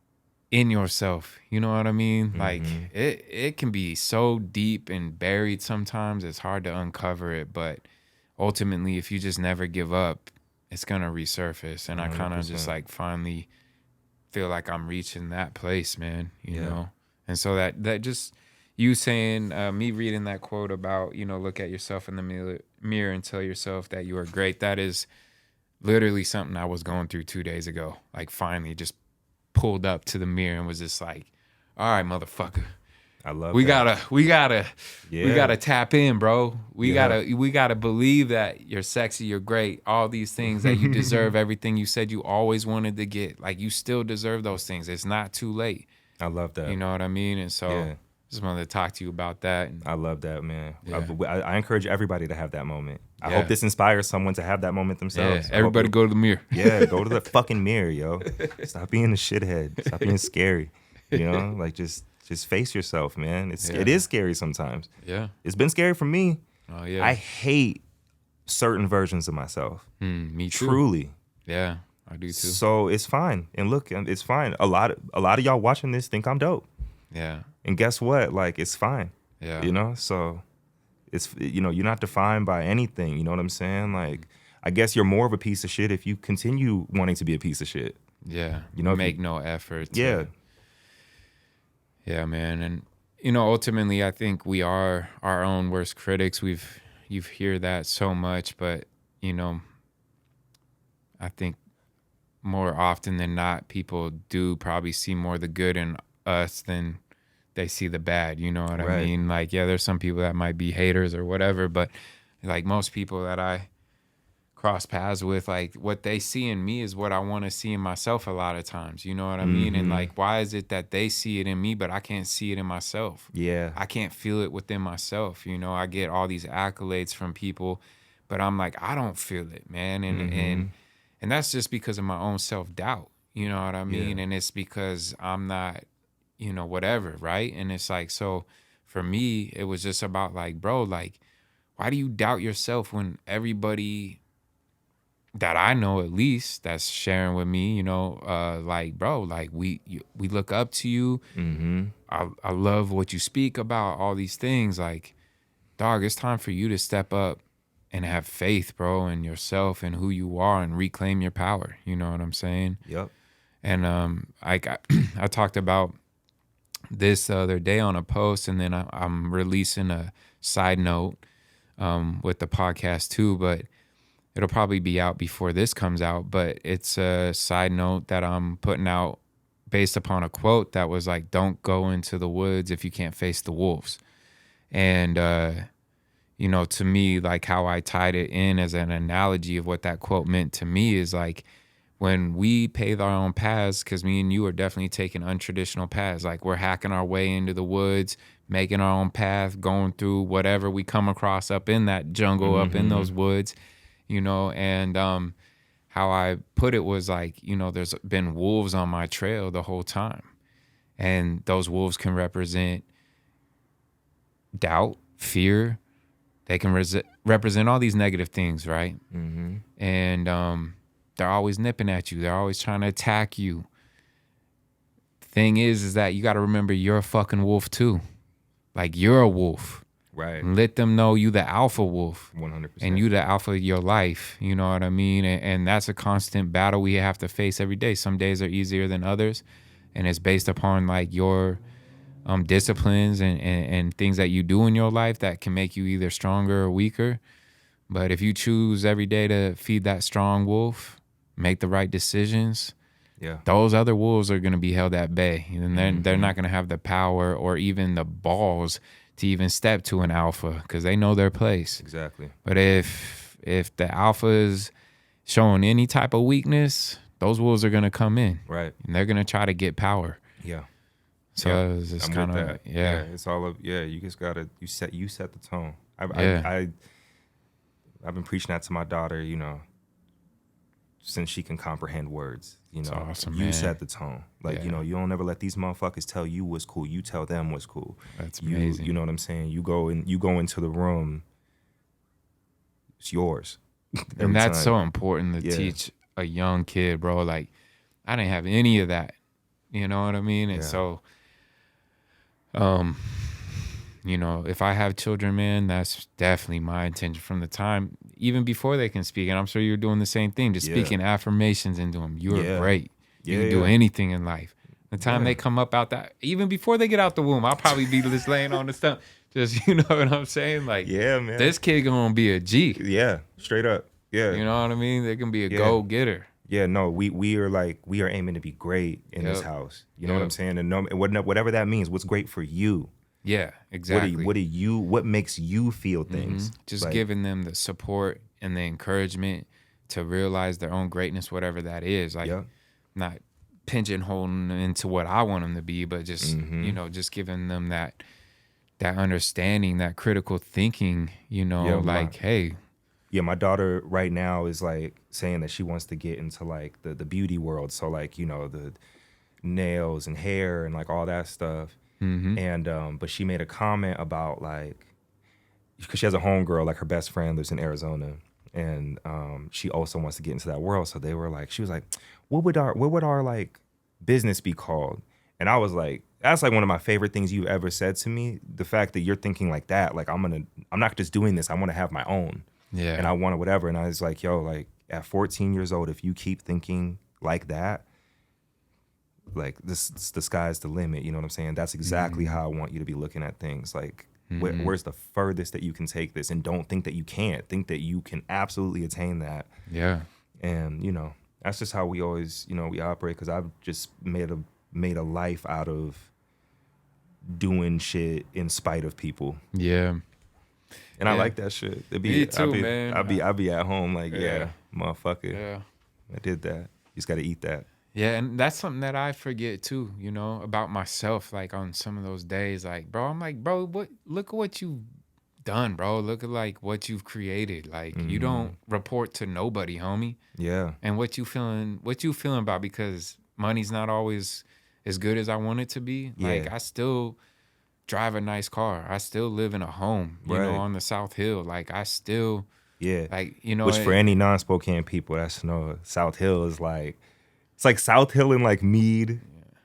in yourself. You know what I mean? Like it can be so deep and buried sometimes, it's hard to uncover it. But ultimately, if you just never give up, it's gonna resurface. And 100%. I kind of just like finally feel like I'm reaching that place, man, you know? And so that just you saying, me reading that quote about, you know, look at yourself in the mirror and tell yourself that you are great. That is literally something I was going through 2 days ago. Like finally just pulled up to the mirror and was just like, all right, motherfucker. I love we that. we gotta tap in, bro. We gotta believe that you're sexy, you're great, all these things, that you deserve everything you said you always wanted to get. Like you still deserve those things. It's not too late. I love that. You know what I mean? And so just wanted to talk to you about that. And I love that, man. Yeah. I encourage everybody to have that moment. I hope this inspires someone to have that moment themselves. Yeah. Everybody go to the mirror. Yeah, go to the fucking mirror, yo. Stop being a shithead. Stop being scary. You know, like just face yourself, man. It is scary sometimes. Yeah. It's been scary for me. Oh yeah. I hate certain versions of myself. Me too. Truly. Yeah, I do too. So it's fine. And look, it's fine. A lot of y'all watching this think I'm dope. Yeah. And guess what? Like, it's fine. Yeah. You know? So it's, you know, you're not defined by anything. You know what I'm saying? Like, I guess you're more of a piece of shit if you continue wanting to be a piece of shit. Yeah. You know, make no effort. Yeah. Yeah, man. And, you know, ultimately, I think we are our own worst critics. You've hear that so much, but, you know, I think more often than not, people do probably see more the good in us than they see the bad. You know what I mean? Like, yeah, there's some people that might be haters or whatever, but like most people that I cross paths with, like what they see in me is what I want to see in myself a lot of times. You know what I mean? And like, why is it that they see it in me, but I can't see it in myself? Yeah. I can't feel it within myself. You know, I get all these accolades from people, but I'm like, I don't feel it, man. And that's just because of my own self-doubt. You know what I mean? Yeah. And it's because I'm not, you know, whatever, right? And it's like, so for me, it was just about like, bro, like, why do you doubt yourself when everybody that I know, at least, that's sharing with me, you know, like, bro, like we look up to you. I love what you speak about, all these things. Like, dog, it's time for you to step up and have faith, bro, in yourself and who you are and reclaim your power. You know what I'm saying? Yep. And I talked about this the other day on a post, and then I'm releasing a side note with the podcast too, but it'll probably be out before this comes out. But it's a side note that I'm putting out based upon a quote that was like, don't go into the woods if you can't face the wolves. And, you know, to me, like how I tied it in as an analogy of what that quote meant to me is like, when we pave our own paths, because me and you are definitely taking untraditional paths, like we're hacking our way into the woods, making our own path, going through whatever we come across up in that jungle, up in those woods, you know. And how I put it was like, you know, there's been wolves on my trail the whole time. And those wolves can represent doubt, fear. They can represent all these negative things, right? And they're always nipping at you. They're always trying to attack you. Thing is that you got to remember you're a fucking wolf too. Like, you're a wolf. Right. And let them know you the alpha wolf. 100%. And you the alpha of your life. You know what I mean? And that's a constant battle we have to face every day. Some days are easier than others. And it's based upon like your disciplines and things that you do in your life that can make you either stronger or weaker. But if you choose every day to feed that strong wolf, make the right decisions, those other wolves are going to be held at bay. And they're not going to have the power or even the balls to even step to an alpha because they know their place. Exactly. But if the alpha is showing any type of weakness, those wolves are going to come in. Right. And they're going to try to get power. Yeah. So it's just kind of, it's all of, you just got to, you set the tone. I've been preaching that to my daughter, you know, since she can comprehend words, you know. That's awesome, you man. set the tone. Like, you know, you don't ever let these motherfuckers tell you what's cool. You tell them what's cool. That's amazing. You know what I'm saying? You go into the room, it's yours. And that's so important to teach a young kid, bro. Like, I didn't have any of that. You know what I mean? And so, you know, if I have children, man, that's definitely my intention from the time, even before they can speak. And I'm sure you're doing the same thing, just speaking affirmations into them. You're great. You can do anything in life. The time they come up out that, even before they get out the womb, I'll probably be just laying on the stump. Just, you know what I'm saying? Like, man. This kid gonna be a G. Yeah, straight up. Yeah. You know what I mean? They can be a go-getter. Yeah, no, we are aiming to be great in this house. You know what I'm saying? And whatever that means, what's great for you. Yeah, exactly. What makes you feel things? Just like, giving them the support and the encouragement to realize their own greatness, whatever that is. Like, not pigeonholing them into what I want them to be, but just, you know, just giving them that understanding, that critical thinking, you know, hey. Yeah, my daughter right now is like saying that she wants to get into like the beauty world. So like, you know, the nails and hair and like all that stuff. And but she made a comment about like, because she has a homegirl, like her best friend lives in Arizona, and she also wants to get into that world. So they were like, she was like, what would our like business be called? And I was like, that's like one of my favorite things you've ever said to me. The fact that you're thinking like that, like I'm not just doing this, I want to have my own. Yeah. And I want to whatever. And I was like, yo, like at 14 years old, if you keep thinking like that, like the sky's the limit. You know what I'm saying? That's exactly how I want you to be looking at things. Like, where's the furthest that you can take this? And don't think that you can't. Think that you can absolutely attain that. Yeah. And, you know, that's just how we always, you know, we operate. Because I've just made a life out of doing shit in spite of people. Yeah. And I Yeah. like that shit. Me too, man. I be at home like, Yeah. motherfucker. Yeah. I did that. You just got to eat that. Yeah, and that's something that I forget too, about myself. Like on some of those days, like, bro, I'm like, bro, look at what you've done, bro. Look at like what you've created. Like you don't report to nobody, homie. Yeah. And what you feeling about, because money's not always as good as I want it to be. Like Yeah. I still drive a nice car. I still live in a home, Right. on the South Hill. Like I still Yeah. like, Which for any non-Spokane people, that's South Hill is like, it's like South Hill and like Meade.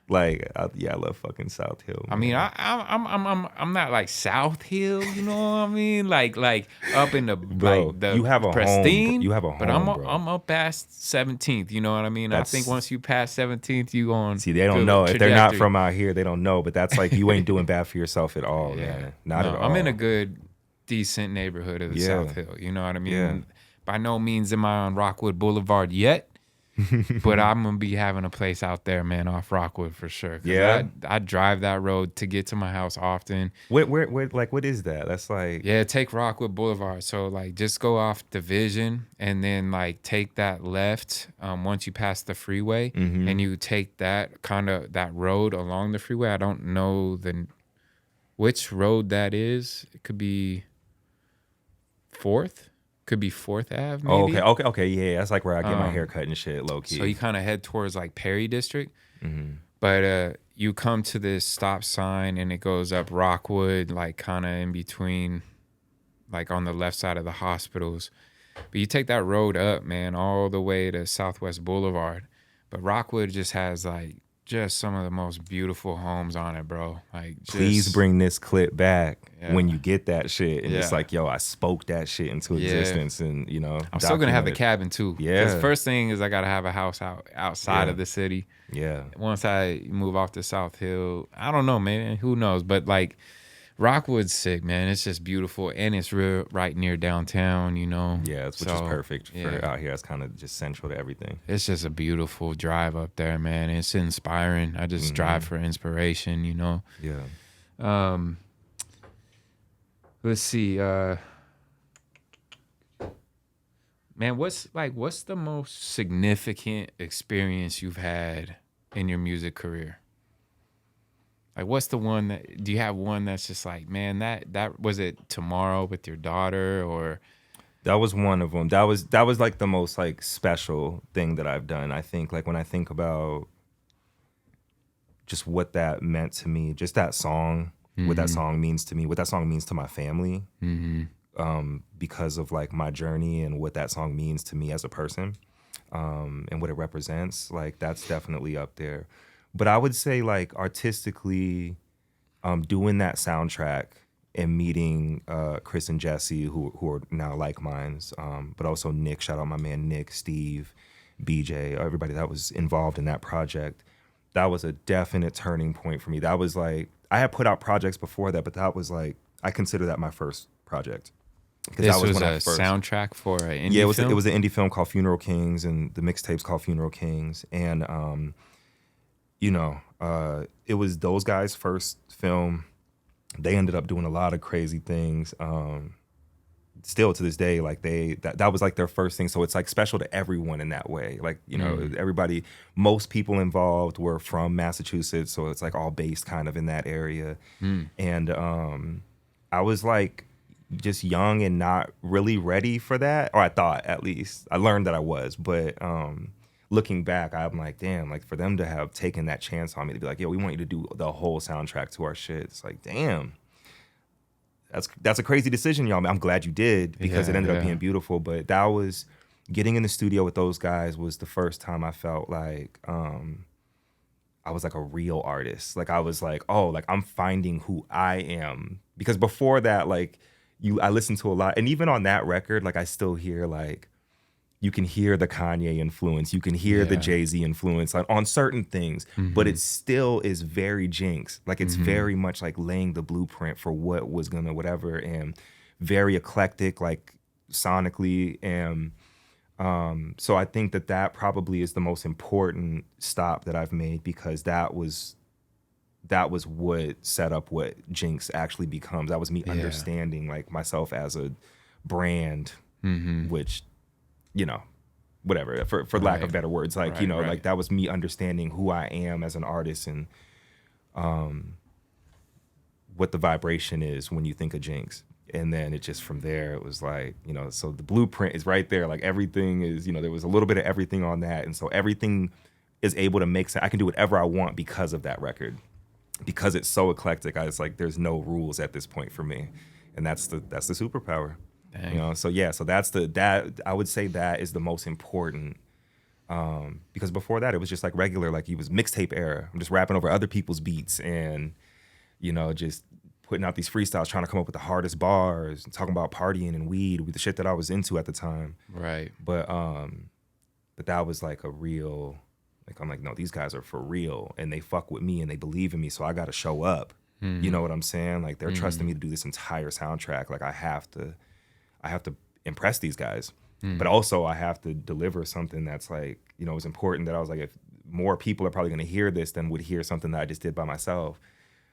Like, I love fucking South Hill. I mean, man. I'm not like South Hill, you know what I mean? Like up in the Bro, like the you have a home. pristine. You have a but home, bro. I'm up past 17th. You know what I mean? I think That's- once you pass 17th, you on. See, they don't good know. If they're not trajectory. from out here, they don't know. But that's like, you ain't doing bad for yourself at all, man. Not No, at all. I'm in a good, decent neighborhood of the Yeah. South Hill. You know what I mean? Yeah. By no means am I on Rockwood Boulevard yet. But I'm gonna be having a place out there, man, off Rockwood for sure. 'Cause Yeah? I drive that road to get to my house often. Where, like, what is that? That's like, Yeah, take Rockwood Boulevard. So like, just go off Division and then like take that left. Once you pass the freeway, and you take that that road along the freeway. I don't know which road that is. It could be Fourth. Could be Fourth Ave. Maybe. oh, okay, yeah. That's like where I get my hair cut and shit, low key. So you kind of head towards like Perry District. But you come to this stop sign and it goes up Rockwood, like kind of in between, like on the left side of the hospitals. But you take that road up, man, all the way to Southwest Boulevard. But Rockwood just has like just some of the most beautiful homes on it, bro. Like, Please bring this clip back Yeah. when you get that shit. And it's Yeah. like, yo, I spoke that shit into existence. And, I'm still gonna have the documented. cabin too. Yeah. 'Cause first thing is I gotta have a house outside Yeah. of the city. Yeah. Once I move off to South Hill, I don't know, man. Who knows? But like, Rockwood's sick, man. It's just beautiful, and it's right near downtown. Yeah, which is So, perfect for yeah. out here. It's kind of just central to everything. It's just a beautiful drive up there, man. It's inspiring. I just drive for inspiration. Yeah. Let's see, man. What's the most significant experience you've had in your music career? Like, what's the one do you have one that's just like, man, that was it tomorrow with your daughter, or? That was one of them. That was like the most like special thing that I've done. I think like when I think about just what that meant to me, just that song, what that song means to me, what that song means to my family, because of like my journey and what that song means to me as a person, and what it represents. Like, that's definitely up there. But I would say like artistically, doing that soundtrack and meeting Chris and Jesse, who are now like minds, but also Nick, shout out my man Nick, Steve, BJ, everybody that was involved in that project. That was a definite turning point for me. That was like, I had put out projects before that, but that was like, I consider that my first project. This that was when a I first- soundtrack for an indie Yeah, it film? was an indie film called Funeral Kings, and the mixtape's called Funeral Kings. And, it was those guys' first film. They ended up doing a lot of crazy things. Still to this day, like that was like their first thing. So it's like special to everyone in that way. Like, everybody, most people involved were from Massachusetts. So it's like all based kind of in that area. And I was like just young and not really ready for that. Or I thought, at least. I learned that I was. But looking back, I'm like, damn, like for them to have taken that chance on me to be like, yo, we want you to do the whole soundtrack to our shit. It's like, damn. That's a crazy decision, y'all. I'm glad you did, because it ended up being beautiful. But that was, getting in the studio with those guys was the first time I felt like I was like a real artist. Like I was like, oh, like I'm finding who I am. Because before that, like I listened to a lot, and even on that record, like I still hear like, you can hear the Kanye influence, you can hear the Jay-Z influence on certain things, but it still is very Jinx. Like it's very much like laying the blueprint for what was gonna whatever, and very eclectic, like sonically. And so I think that probably is the most important stop that I've made, because that was that was what set up what Jinx actually becomes. That was me Yeah. understanding like myself as a brand, which, you know, whatever, for lack of better words, like, you know, like that was me understanding who I am as an artist and what the vibration is when you think of Jinx. And then it just from there, it was like, you know, so the blueprint is right there. Like everything is, you know, there was a little bit of everything on that. And so everything is able to make sense. I can do whatever I want because of that record. Because it's so eclectic, I was like, there's no rules at this point for me. And that's the superpower. Dang. You know, so yeah, so that I would say that is the most important. Because before that, it was just like regular, like it was mixtape era. I'm just rapping over other people's beats and, you know, just putting out these freestyles, trying to come up with the hardest bars, and talking about partying and weed with the shit that I was into at the time. Right. But that was like a real, like I'm like, no, these guys are for real and they fuck with me and they believe in me, so I got to show up. You know what I'm saying? Like they're trusting me to do this entire soundtrack. Like I have to impress these guys. But also I have to deliver something that's like, you know, it's important that I was like, if more people are probably going to hear this than would hear something that I just did by myself.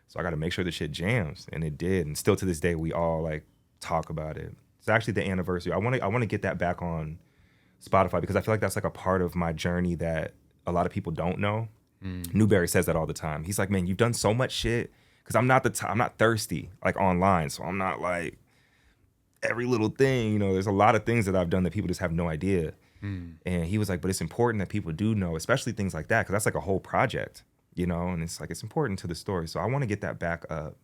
So I got to make sure the shit jams, and it did. And still to this day, we all like talk about it. It's actually the anniversary. I want to get that back on Spotify because I feel like that's like a part of my journey that a lot of people don't know. Newberry says that all the time. He's like, man, you've done so much shit because I'm not I'm not thirsty like online, so I'm not like every little thing. You know, there's a lot of things that I've done that people just have no idea. And he was like, but it's important that people do know, especially things like that, because that's like a whole project. You know, and it's like, it's important to the story. So I want to get that back up.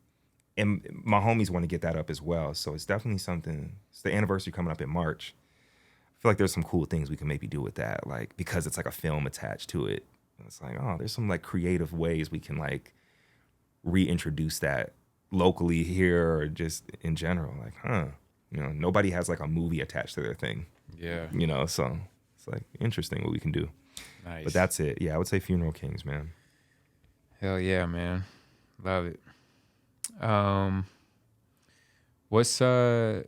And my homies want to get that up as well. So it's definitely something, it's the anniversary coming up in March. I feel like there's some cool things we can maybe do with that, like, because it's like a film attached to it. And it's like, oh, there's some like creative ways we can like reintroduce that locally here or just in general. Like, you know, nobody has like a movie attached to their thing. Yeah. You know, so it's like interesting what we can do. Nice. But that's it. Yeah, I would say Funeral Kings, man. Hell yeah, man. Love it. What's you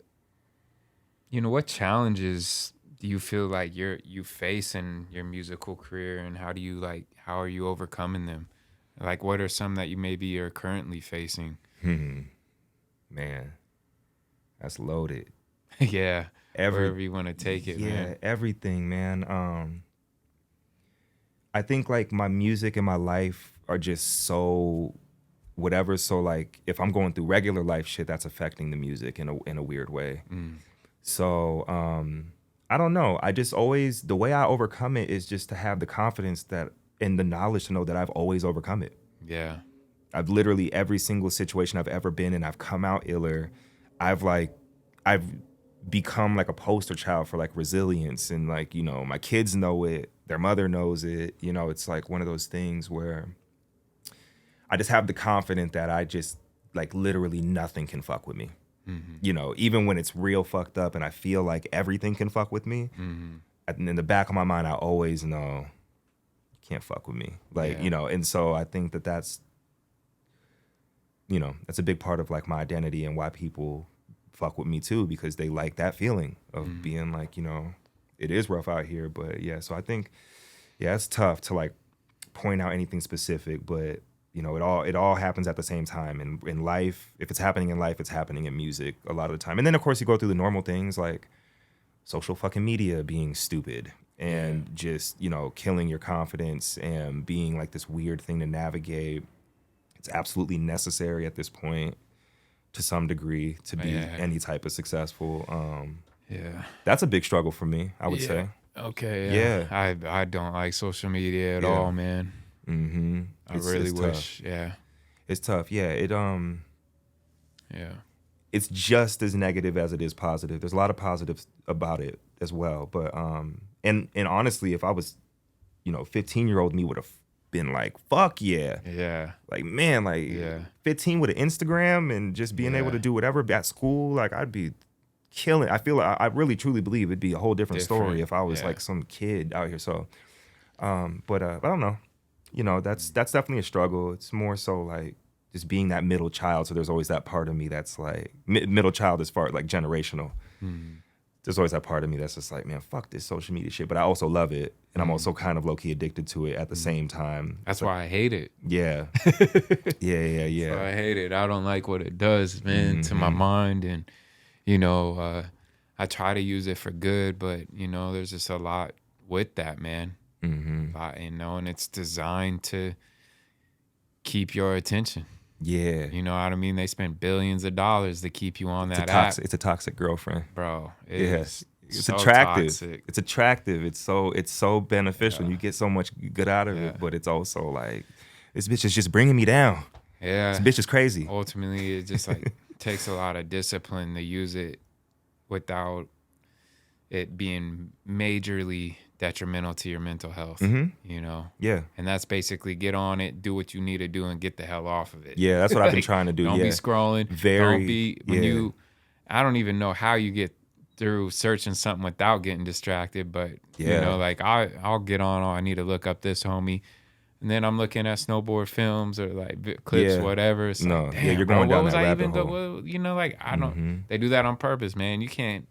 know, what challenges do you feel like you face in your musical career, and how are you overcoming them? Like what are some that you maybe are currently facing? Man, that's loaded. Yeah. Wherever you want to take it, man. Yeah, everything, man. I think like my music and my life are just so whatever. So like if I'm going through regular life shit, that's affecting the music in a weird way. So I don't know. I just always, the way I overcome it is just to have the confidence that and the knowledge to know that I've always overcome it. Yeah. I've literally every single situation I've ever been in, I've come out iller. I've become like a poster child for like resilience, and like, you know, my kids know it, their mother knows it. You know, it's like one of those things where I just have the confidence that I just like literally nothing can fuck with me. You know, even when it's real fucked up and I feel like everything can fuck with me, and in the back of my mind, I always know you can't fuck with me. Like, you know, and so I think that's, you know, that's a big part of like my identity and why people fuck with me too, because they like that feeling of being like, you know, it is rough out here. But yeah, so I think, yeah, it's tough to like point out anything specific, but you know, it all happens at the same time. And in life, if it's happening in life, it's happening in music a lot of the time. And then of course you go through the normal things like social fucking media being stupid and just, you know, killing your confidence and being like this weird thing to navigate. It's absolutely necessary at this point to some degree to be any type of successful. That's a big struggle for me, I would say. Okay. Yeah. I don't like social media at all, man. I really wish. Tough. Yeah. It's tough. Yeah. It's just as negative as it is positive. There's a lot of positives about it as well. But and honestly, if I was, you know, 15-year-old me would have been like, fuck yeah. Yeah. Like, man, like 15 with an Instagram and just being able to do whatever at school, like I'd be killing. I feel like I really truly believe it'd be a whole different story if I was like some kid out here. So but I don't know. You know, that's definitely a struggle. It's more so like just being that middle child. So there's always that part of me that's like middle child as far like generational. there's always that part of me that's just like, man, fuck this social media shit. But I also love it. And I'm also kind of low-key addicted to it at the same time. That's why I hate it. Yeah. Yeah. So I hate it. I don't like what it does, man, to my mind. And, you know, I try to use it for good, but, you know, there's just a lot with that, man. You know, and it's designed to keep your attention. Yeah. You know what I mean? They spend billions of dollars to keep you on that app. app. It's a toxic girlfriend. Bro, It's so attractive. Toxic. It's attractive. It's so beneficial. You get so much good out of it, but it's also like, this bitch is just bringing me down. Yeah. This bitch is crazy. Ultimately, it just like takes a lot of discipline to use it without it being majorly detrimental to your mental health, you know? Yeah. And that's basically get on it, do what you need to do, and get the hell off of it. Yeah, that's what I've been trying to do. Don't be scrolling. Don't be, I don't even know how you get through searching something without getting distracted, but, you know, like I'll get on, I need to look up this homie. And then I'm looking at snowboard films or like clips, whatever. It's like, damn, you're going down what was that I rabbit even hole. go? You know, like I don't. They do that on purpose, man. You can't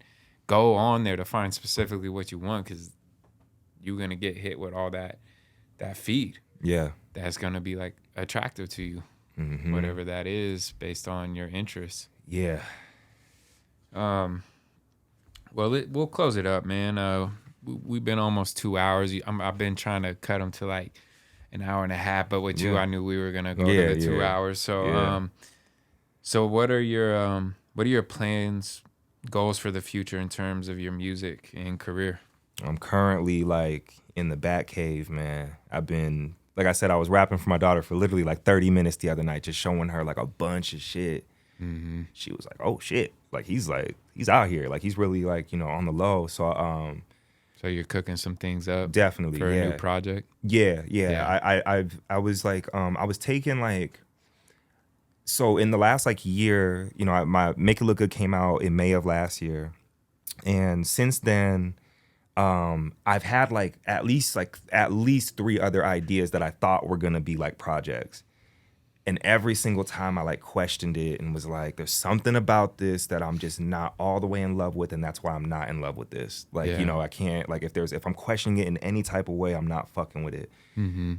go on there to find specifically what you want because you're gonna get hit with all that feed. Yeah, that's gonna be like attractive to you, whatever that is, based on your interests. Yeah. Well, we'll close it up, man. We've been almost 2 hours. I've been trying to cut them to like an hour and a half, but with you, I knew we were gonna go to the 2 hours. So, so what are your plans, goals for the future in terms of your music and career? I'm currently like in the Bat Cave, man. I've been, like I said, I was rapping for my daughter for literally like 30 minutes the other night, just showing her like a bunch of shit. She was like, "Oh shit!" Like he's out here, like he's really like, you know, on the low. So So you're cooking some things up, definitely for a new project. Yeah. I was like, I was taking like, so in the last like year, you know, my Make It Look Good came out in May of last year, and since then, I've had like at least 3 other ideas that I thought were gonna be like projects. And every single time I like questioned it and was like, there's something about this that I'm just not all the way in love with, and that's why I'm not in love with this. Like, you know, I can't, like if I'm questioning it in any type of way, I'm not fucking with it.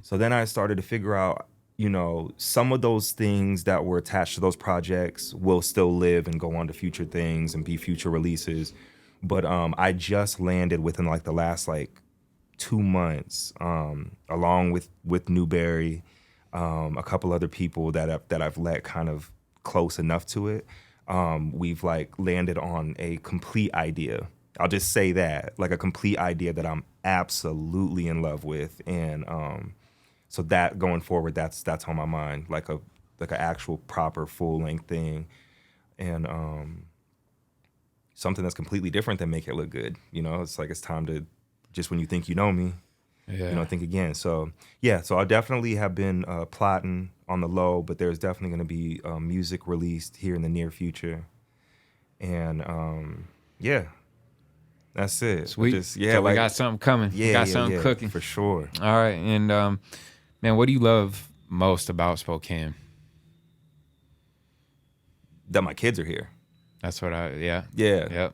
So then I started to figure out, you know, some of those things that were attached to those projects will still live and go on to future things and be future releases. But I just landed within like the last like 2 months, along with Newberry, a couple other people that I've let kind of close enough to it. We've like landed on a complete idea. I'll just say that, like a complete idea that I'm absolutely in love with, and so that going forward, that's on my mind, like an actual proper full length thing, and something that's completely different than Make It Look Good. You know, it's like it's time to, just when you think you know me, you know, think again. So so I definitely have been plotting on the low, but there's definitely going to be music released here in the near future, and that's it. Sweet. Just, so we got something coming. We got something cooking for sure. All right, and man, what do you love most about Spokane? That my kids are here. That's what Yeah.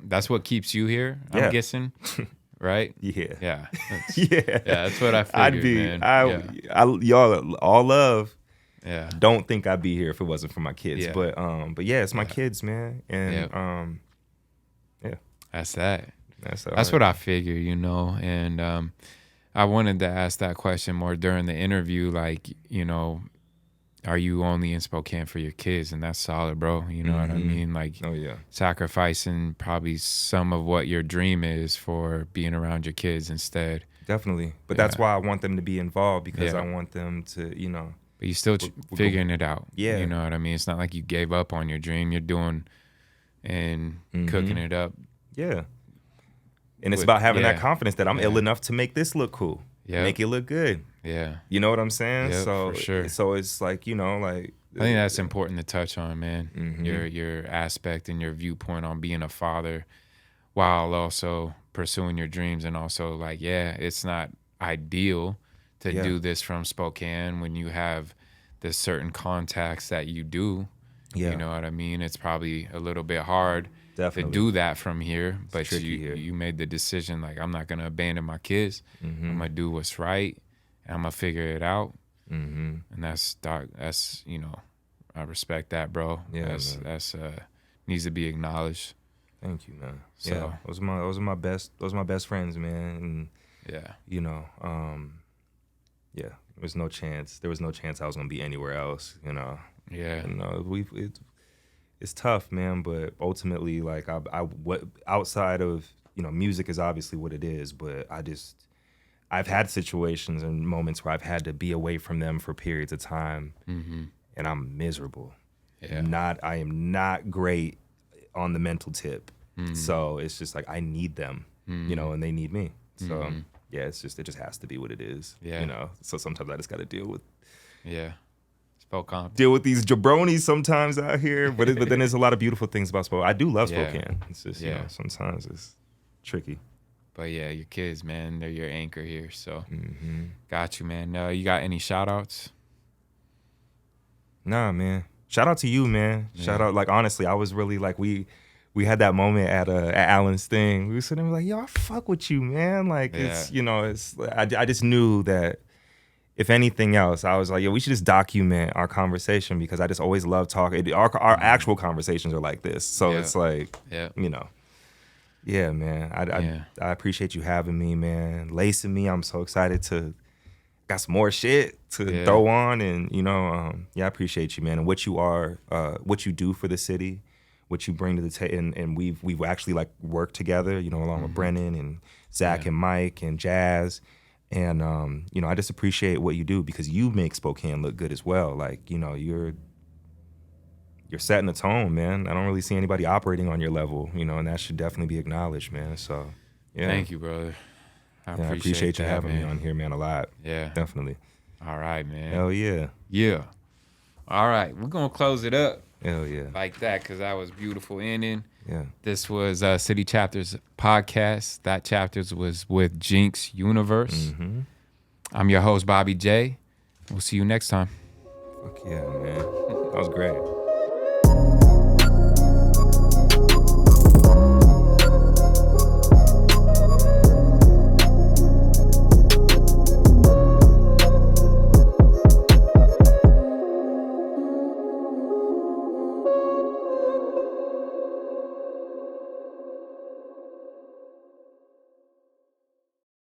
That's what keeps you here, I'm guessing. Right? Yeah. That's what I figured, man. Y'all all love. Yeah. Don't think I'd be here if it wasn't for my kids. But yeah, it's my kids, man. And That's that. That's what I figured, you know. And I wanted to ask that question more during the interview, like, you know, are you only in Spokane for your kids? And that's solid, bro. You know what I mean? Like, sacrificing probably some of what your dream is for being around your kids instead. Definitely. But that's why I want them to be involved, because I want them to, you know. But you're still figuring it out. Yeah. You know what I mean? It's not like you gave up on your dream. You're doing and cooking it up. Yeah. And it's about having that confidence that I'm ill enough to make this look cool. Make it look good. Yeah. You know what I'm saying? So for sure. So it's like, you know, like, I think that's important to touch on, man. Your aspect and your viewpoint on being a father while also pursuing your dreams, and also like, it's not ideal to do this from Spokane when you have the certain contacts that you do, Yeah. You know what I mean? It's probably a little bit hard Definitely. to do that from here, but tricky here. you made the decision like I'm not gonna abandon my kids. Mm-hmm. I'm gonna do what's right, and I'm gonna figure it out. Mm-hmm. And that's dark. That's I respect that, bro. Yeah, That's needs to be acknowledged. Thank you, man. So, yeah, those are my best friends, man. And yeah, yeah, there was no chance I was gonna be anywhere else. yeah, It's tough, man. But ultimately, like what outside of music is obviously what it is. But I've had situations and moments where I've had to be away from them for periods of time, and I'm miserable. yeah. I am not great on the mental tip. So it's just like I need them, and they need me. So yeah, it just has to be what it is. Yeah. So sometimes I just got to deal with Spokane. these jabronis sometimes out here. But then there's a lot of beautiful things about Spokane. I do love Spokane. It's just sometimes it's tricky. But yeah, your kids, man, they're your anchor here. So got you, man. You got any shout outs? Nah, man. Shout out to you, man. Shout out, like, honestly, I was really like, we had that moment at Alan's thing. We were sitting there like, yo, I fuck with you, man. Like, I just knew that if anything else, I was like, yo, we should just document our conversation because I just always love talking. Our actual conversations are like this. So it's like, yeah, man. I appreciate you having me, man. Lacing me. I'm so excited to got some more shit to throw on, and I appreciate you, man, and what you do for the city, what you bring to the table, and we've actually like worked together, along with Brennan and Zach and Mike and Jazz, and I just appreciate what you do because you make Spokane look good as well. Like you're setting the tone, man. I don't really see anybody operating on your level, and that should definitely be acknowledged, man. So yeah, thank you, brother. I appreciate you that, having man. me on here, man, a lot. Yeah. Definitely. All right, man. Hell yeah. Yeah. All right. We're going to close it up. Hell yeah. Like that, because that was beautiful ending. Yeah. This was City Chapters podcast. That chapters was with Jinx Universe. I'm your host, Bobby J. We'll see you next time. Fuck yeah, man. That was great.